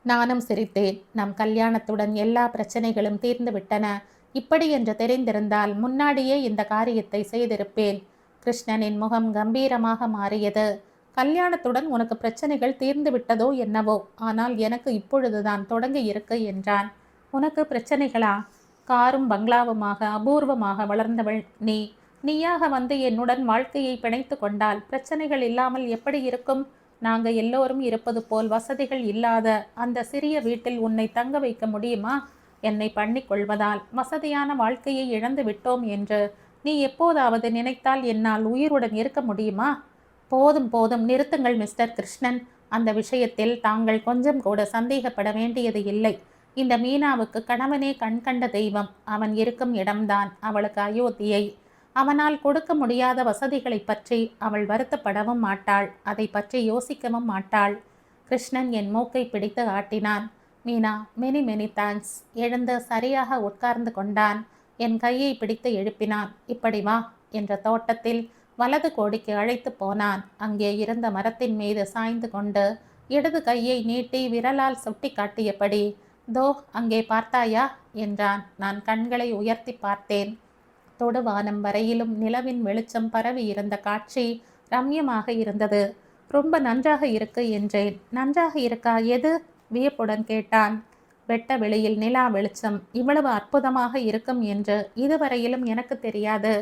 நானும் சிரித்தேன். நம் கல்யாணத்துடன் எல்லா பிரச்சனைகளும் தீர்ந்து விட்டன. இப்படி என்று தெரிந்திருந்தால் முன்னாடியே இந்த காரியத்தை செய்திருப்பேன். கிருஷ்ணனின் முகம் கம்பீரமாக மாறியது. கல்யாணத்துடன் உனக்கு பிரச்சனைகள் தீர்ந்து விட்டதோ என்னவோ, ஆனால் எனக்கு இப்பொழுதுதான் தொடங்கி இருக்கு என்றான். உனக்கு பிரச்சனைகளா? காரும் பங்களாவுமாக அபூர்வமாக வளர்ந்தவள் நீ. நீயாக வந்து என்னுடன் வாழ்க்கையை பிணைத்து கொண்டால் பிரச்சனைகள் இல்லாமல் எப்படி இருக்கும்? நாங்கள் எல்லோரும் இருப்பது போல் வசதிகள் இல்லாத அந்த சிறிய வீட்டில் உன்னை தங்க வைக்க முடியுமா? என்னை பண்ணிக்கொள்வதால் வசதியான வாழ்க்கையை இழந்து விட்டோம் என்று நீ எப்போதாவது நினைத்தால் என்னால் உயிருடன் இருக்க முடியுமா? போதும் போதும், நிறுத்துங்கள் மிஸ்டர் கிருஷ்ணன். அந்த விஷயத்தில் தாங்கள் கொஞ்சம் கூட சந்தேகப்பட வேண்டியது இல்லை. இந்த மீனாவுக்கு கணவனே கண்கண்ட தெய்வம். அவன் இருக்கும் இடம்தான் அவளுக்கு அயோத்தியை. அவனால் கொடுக்க முடியாத வசதிகளை பற்றி அவள் வருத்தப்படவும் மாட்டாள். அதை பற்றி யோசிக்கவும் மாட்டாள். கிருஷ்ணன் என் மூக்கை பிடித்து ஆட்டினான். Meena, many many thanks. எழுந்து சரியாக உட்கார்ந்து கொண்டான். என் கையை பிடித்து எழுப்பினான். இப்படி வா என்ற தோட்டத்தில் வலது கோடிக்கு அழைத்து போனான். அங்கே இருந்த மரத்தின் மீது சாய்ந்து கொண்டு இடது கையை நீட்டி விரலால் சுட்டி காட்டியபடி, தோ அங்கே பார்த்தாயா என்றான். நான் கண்களை உயர்த்தி பார்த்தேன். தொடுவானம் வரையிலும் நிலவின் வெளிச்சம் பரவி இருந்த காட்சி ரம்யமாக இருந்தது. ரொம்ப நன்றாக இருக்கு என்றேன். நன்றாக இருக்கா? எது? வியப்புடன் கேட்டான். வெட்ட வெளியில் நிலா வெளிச்சம் இவ்வளவு அற்புதமாக இருக்கும் என்று இதுவரையிலும் எனக்கு தெரியாது.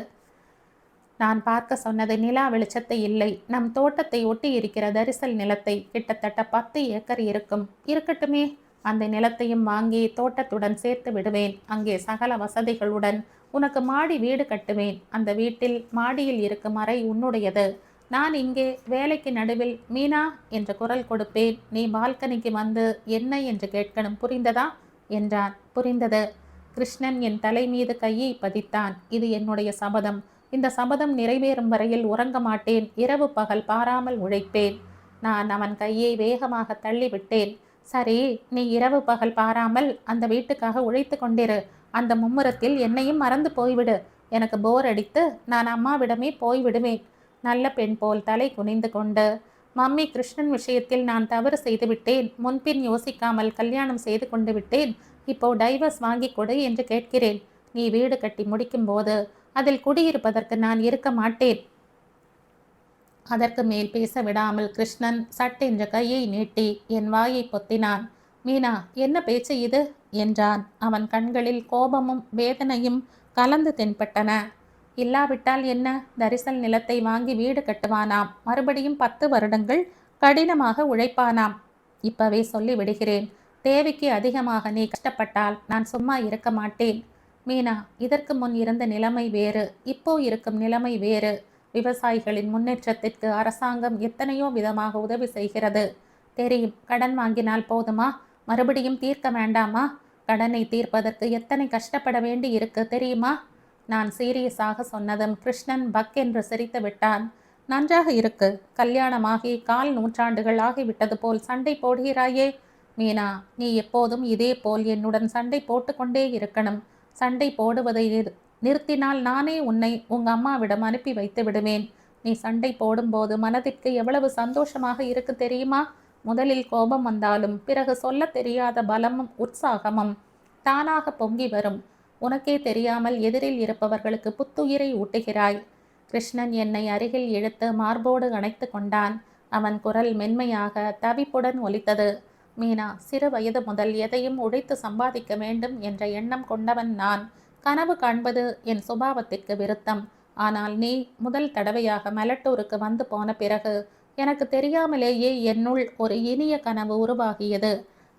நான் பார்க்க சொன்னது நிலா வெளிச்சத்தை இல்லை, நம் தோட்டத்தை ஒட்டி இருக்கிற தரிசல் நிலத்தை. கிட்டத்தட்ட 10 ஏக்கர் இருக்கும். இருக்கட்டுமே, அந்த நிலத்தையும் வாங்கி தோட்டத்துடன் சேர்த்து விடுவேன். அங்கே சகல வசதிகளுடன் உனக்கு மாடி வீடு கட்டுவேன். அந்த வீட்டில் மாடியில் இருக்கும் அறை உன்னுடையது. நான் இங்கே வேலைக்கு நடுவில் மீனா என்று குரல் கொடுப்பேன். நீ பால்கனிக்கு வந்து என்ன என்று கேட்கணும். புரிந்ததா என்றான். புரிந்தது. கிருஷ்ணன் என் தலை மீது கையை பதித்தான். இது என்னுடைய சபதம். இந்த சபதம் நிறைவேறும் வரையில் உறங்க மாட்டேன். இரவு பகல் பாராமல் உழைப்பேன். நான் அவன் கையை வேகமாக தள்ளிவிட்டேன். சரி, நீ இரவு பகல் பாராமல் அந்த வீட்டுக்காக உழைத்து கொண்டிரு. அந்த மும்முரத்தில் என்னையும் மறந்து போய்விடு. எனக்கு போர் அடித்து நான் அம்மாவிடமே போய்விடுவேன். நல்ல பெண் போல் தலை குனிந்து கொண்டு, மம்மி, கிருஷ்ணன் விஷயத்தில் நான் தவறு செய்து விட்டேன். முன்பின் யோசிக்காமல் கல்யாணம் செய்து கொண்டு விட்டேன். இப்போ டைவர்ஸ் வாங்கி கொடு என்று கேட்கிறேன். நீ வீடு கட்டி முடிக்கும் போது அதில் குடியிருப்பதற்கு நான் இருக்க மாட்டேன். அதற்கு மேல் பேச விடாமல் கிருஷ்ணன் சட்டென்ற கையை நீட்டி என் வாயை பொத்தினான். மீனா, என்ன பேச்சு இது என்றான். அவன் கண்களில் கோபமும் வேதனையும் கலந்து தென்பட்டன. இல்லாவிட்டால் என்ன? தரிசல் நிலத்தை வாங்கி வீடு கட்டுவானாம். மறுபடியும் 10 வருடங்கள் கடினமாக உழைப்பானாம். இப்பவே சொல்லி விடுகிறேன், தேவைக்கு அதிகமாக நீ கஷ்டப்பட்டால் நான் சும்மா இருக்க மாட்டேன். மீனா, இதற்கு முன் இருந்த நிலைமை வேறு, இப்போ இருக்கும் நிலைமை வேறு. விவசாயிகளின் முன்னேற்றத்திற்கு அரசாங்கம் எத்தனையோ விதமாக உதவி செய்கிறது. தெரியும். கடன் வாங்கினால் போதுமா? மறுபடியும் தீர்க்க வேண்டாமா? கடனை தீர்ப்பதற்கு எத்தனை கஷ்டப்பட வேண்டி இருக்கு தெரியுமா? நான் சீரியஸாக சொன்னதும் கிருஷ்ணன் பக் என்று சிரித்து விட்டான். நன்றாக இருக்கு. கல்யாணமாகி 1/4 நூற்றாண்டுகள் ஆகிவிட்டது போல் சண்டை போடுகிறாயே. மீனா, நீ எப்போதும் இதே போல் என்னுடன் சண்டை போட்டுக்கொண்டே இருக்கணும். சண்டை போடுவதை நிறுத்தினால் நானே உன்னை உங்க அம்மாவிடம் அனுப்பி வைத்து விடுவேன். நீ சண்டை போடும்போது மனதிற்கு எவ்வளவு சந்தோஷமாக இருக்கு தெரியுமா? முதலில் கோபம் வந்தாலும் பிறகு சொல்ல தெரியாத பலமும் உற்சாகமும் தானாக பொங்கி வரும். உனக்கே தெரியாமல் எதிரில் இருப்பவர்களுக்கு புத்துயிரை ஊட்டுகிறாய். கிருஷ்ணன் என்னை அருகில் இழுத்து மார்போடு அணைத்து கொண்டான். அவன் குரல் மென்மையாக தவிப்புடன் ஒலித்தது. மீனா, சிறு வயது முதல் எதையும் உழைத்து சம்பாதிக்க வேண்டும் என்ற எண்ணம் கொண்டவன் நான். கனவு காண்பது என் சுபாவத்திற்கு விருத்தம். ஆனால் நீ முதல் தடவையாக மெலட்டூருக்கு வந்து போன பிறகு எனக்கு தெரியாமலேயே என்னுள் ஒரு இனிய கனவு உருவாகியது.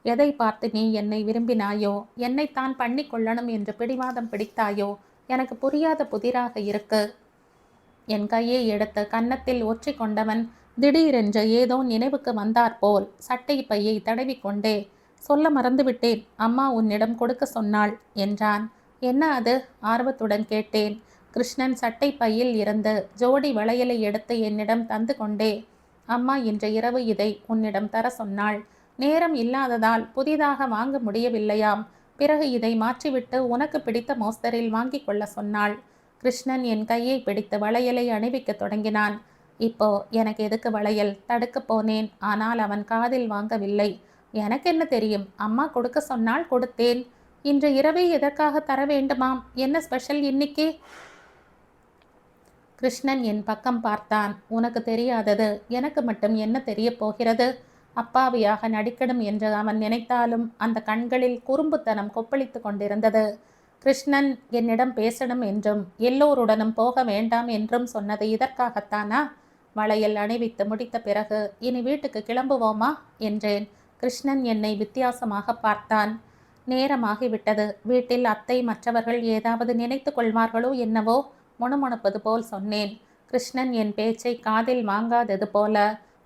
எதை பார்த்து நீ என்னை விரும்பினாயோ, என்னைத்தான் பண்ணி கொள்ளணும் என்று பிடிவாதம் பிடித்தாயோ, எனக்கு புரியாத புதிராக இருக்கு. என் கையை எடுத்து கன்னத்தில் ஒற்றி கொண்டவன் திடீரென்று ஏதோ நினைவுக்கு வந்தாற்போல் சட்டை பையை தடவிக்கொண்டே, சொல்ல மறந்துவிட்டேன், அம்மா உன்னிடம் கொடுக்க சொன்னாள் என்றான். என்ன அது? ஆர்வத்துடன் கேட்டேன். கிருஷ்ணன் சட்டை பையில் இருந்து ஜோடி வளையலை எடுத்து என்னிடம் தந்து கொண்டே, அம்மா இன்று இரவு இதை உன்னிடம் தர சொன்னாள். நேரம் இல்லாததால் புதிதாக வாங்க முடியவில்லையாம். பிறகு இதை மாற்றிவிட்டு உனக்கு பிடித்த மோஸ்தரில் வாங்கி கொள்ள சொன்னாள். கிருஷ்ணன் என் கையை பிடித்து வளையலை அணிவிக்க தொடங்கினான். இப்போ எனக்கு எதுக்கு வளையல்? தடுக்க போனேன். ஆனால் அவன் காதில் வாங்கவில்லை. எனக்கு என்ன தெரியும்? அம்மா கொடுக்க சொன்னால் கொடுத்தேன். இன்று இரவே எதற்காக தர வேண்டுமாம்? என்ன ஸ்பெஷல் இன்னைக்கு? கிருஷ்ணன் என் பக்கம் பார்த்தான். உனக்கு தெரியாதது எனக்கு மட்டும் என்ன தெரிய போகிறது? அப்பாவியாக நடிக்கணும் என்று அவன் நினைத்தாலும் அந்த கண்களில் குறும்புத்தனம் கொப்பளித்து கொண்டிருந்தது. கிருஷ்ணன் என்னிடம் பேசணும் என்றும் எல்லோருடனும் போக வேண்டாம் என்றும் சொன்னது இதற்காகத்தானா? வளையல் அணிவித்து முடித்த பிறகு இனி வீட்டுக்கு கிளம்புவோமா என்றேன். கிருஷ்ணன் என்னை வித்தியாசமாக பார்த்தான். நேரமாகிவிட்டது. வீட்டில் அத்தை மற்றவர்கள் ஏதாவது நினைத்து கொள்வார்களோ என்னவோ முணுமுணுப்பது போல் சொன்னேன். கிருஷ்ணன் என் பேச்சை காதில் வாங்காதது போல,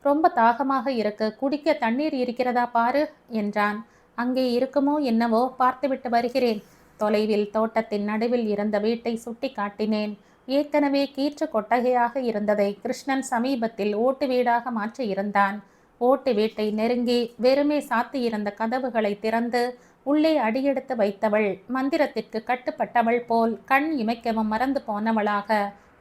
ரொம்ப தாகமாக இருக்கு, குடிக்க தண்ணீர் இருக்கிறதா பாரு என்றான். அங்கே இருக்குமோ என்னவோ, பார்த்துவிட்டு வருகிறேன். தொலைவில் தோட்டத்தின் நடுவில் இருந்த வீட்டை சுட்டி காட்டினேன். ஏற்கனவே கீற்று கொட்டகையாக இருந்ததை கிருஷ்ணன் சமீபத்தில் ஓட்டு வீடாக மாற்றி இருந்தான். ஓட்டு வீட்டை நெருங்கி வெறுமே சாத்தியிருந்த கதவுகளை திறந்து உள்ளே அடியெடுத்து வைத்தவள் மந்திரத்திற்கு கட்டுப்பட்டவள் போல் கண் இமைக்கவும் மறந்து போனவளாக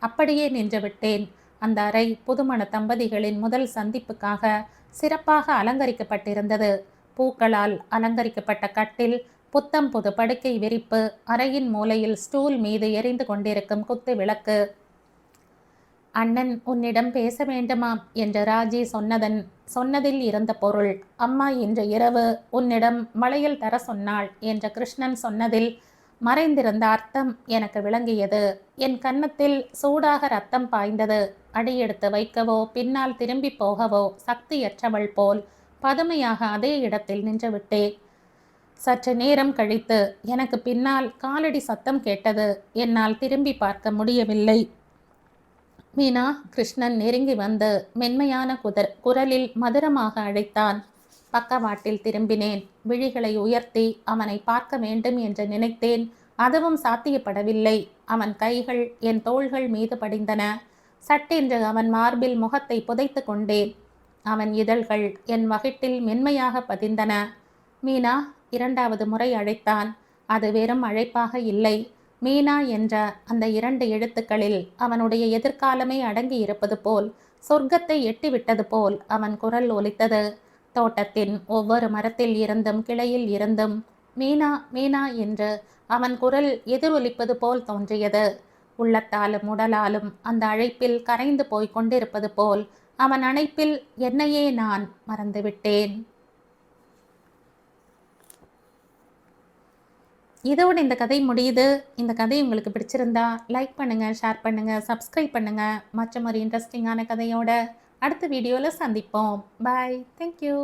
அப்படியே நின்று விட்டேன். அந்த அறை புதுமண தம்பதிகளின் முதல் சந்திப்புக்காக சிறப்பாக அலங்கரிக்கப்பட்டிருந்தது. பூக்களால் அலங்கரிக்கப்பட்ட கட்டில், புத்தம் புது படுக்கை விரிப்பு, அறையின் மூலையில் ஸ்டூல் மீது எரிந்து கொண்டிருக்கும் குத்து விளக்கு. அண்ணன் உன்னிடம் பேச வேண்டுமாம் என்று ராஜி சொன்னதில் இருந்த பொருள், அம்மா இன்று இரவு உன்னிடம் வளையல் தர சொன்னாள் என்ற கிருஷ்ணன் சொன்னதில் மறைந்திருந்த அர்த்தம் எனக்கு விளங்கியது. என் கன்னத்தில் சூடாக ரத்தம் பாய்ந்தது. அடியெடுத்து வைக்கவோ பின்னால் திரும்பி போகவோ சக்தியற்றவள் போல் பதுமையாக அதே இடத்தில் நின்றுவிட்டேன். சற்று நேரம் கழித்து எனக்கு பின்னால் காலடி சத்தம் கேட்டது. என்னால் திரும்பி பார்க்க முடியவில்லை. மீனா. கிருஷ்ணன் நெருங்கி வந்து மென்மையான குரலில் மதுரமாக அழைத்தான். பக்கவாட்டில் திரும்பினேன். விழிகளை உயர்த்தி அவனை பார்க்க வேண்டும் என்று நினைத்தேன். அதுவும் சாத்தியப்படவில்லை. அவன் கைகள் என் தோள்கள் மீது படிந்தன. சட்டென்று அவன் மார்பில் முகத்தை புதைத்து கொண்டேன். அவன் இதழ்கள் என் வகிட்டில் மென்மையாக பதிந்தன. மீனா. இரண்டாவது முறை அழைத்தான். அது வெறும் அழைப்பாக இல்லை. மீனா என்ற அந்த 2 எழுத்துக்களில் அவனுடைய எதிர்காலமே அடங்கி இருப்பது போல், சொர்க்கத்தை எட்டிவிட்டது போல் அவன் குரல் ஒலித்தது. தோட்டத்தின் ஒவ்வொரு மரத்தில் இருந்தும் கிளையில் இருந்தும் மீனா மீனா என்று அவன் குரல் எதிரொலிப்பது போல் தோன்றியது. உள்ளத்தாலும் உடலாலும் அந்த அழைப்பில் கரைந்து போய் கொண்டிருப்பது போல் அவன் அணைப்பில் என்னையே நான் மறந்துவிட்டேன். இதோடு இந்த கதை முடியுது. இந்த கதை உங்களுக்கு பிடிச்சிருந்தா லைக் பண்ணுங்கள், ஷேர் பண்ணுங்கள், சப்ஸ்கிரைப் பண்ணுங்கள். மற்றும் ஒரு இன்ட்ரெஸ்டிங்கான கதையோட அடுத்த வீடியோவில் சந்திப்போம். பாய். தேங்க்யூ.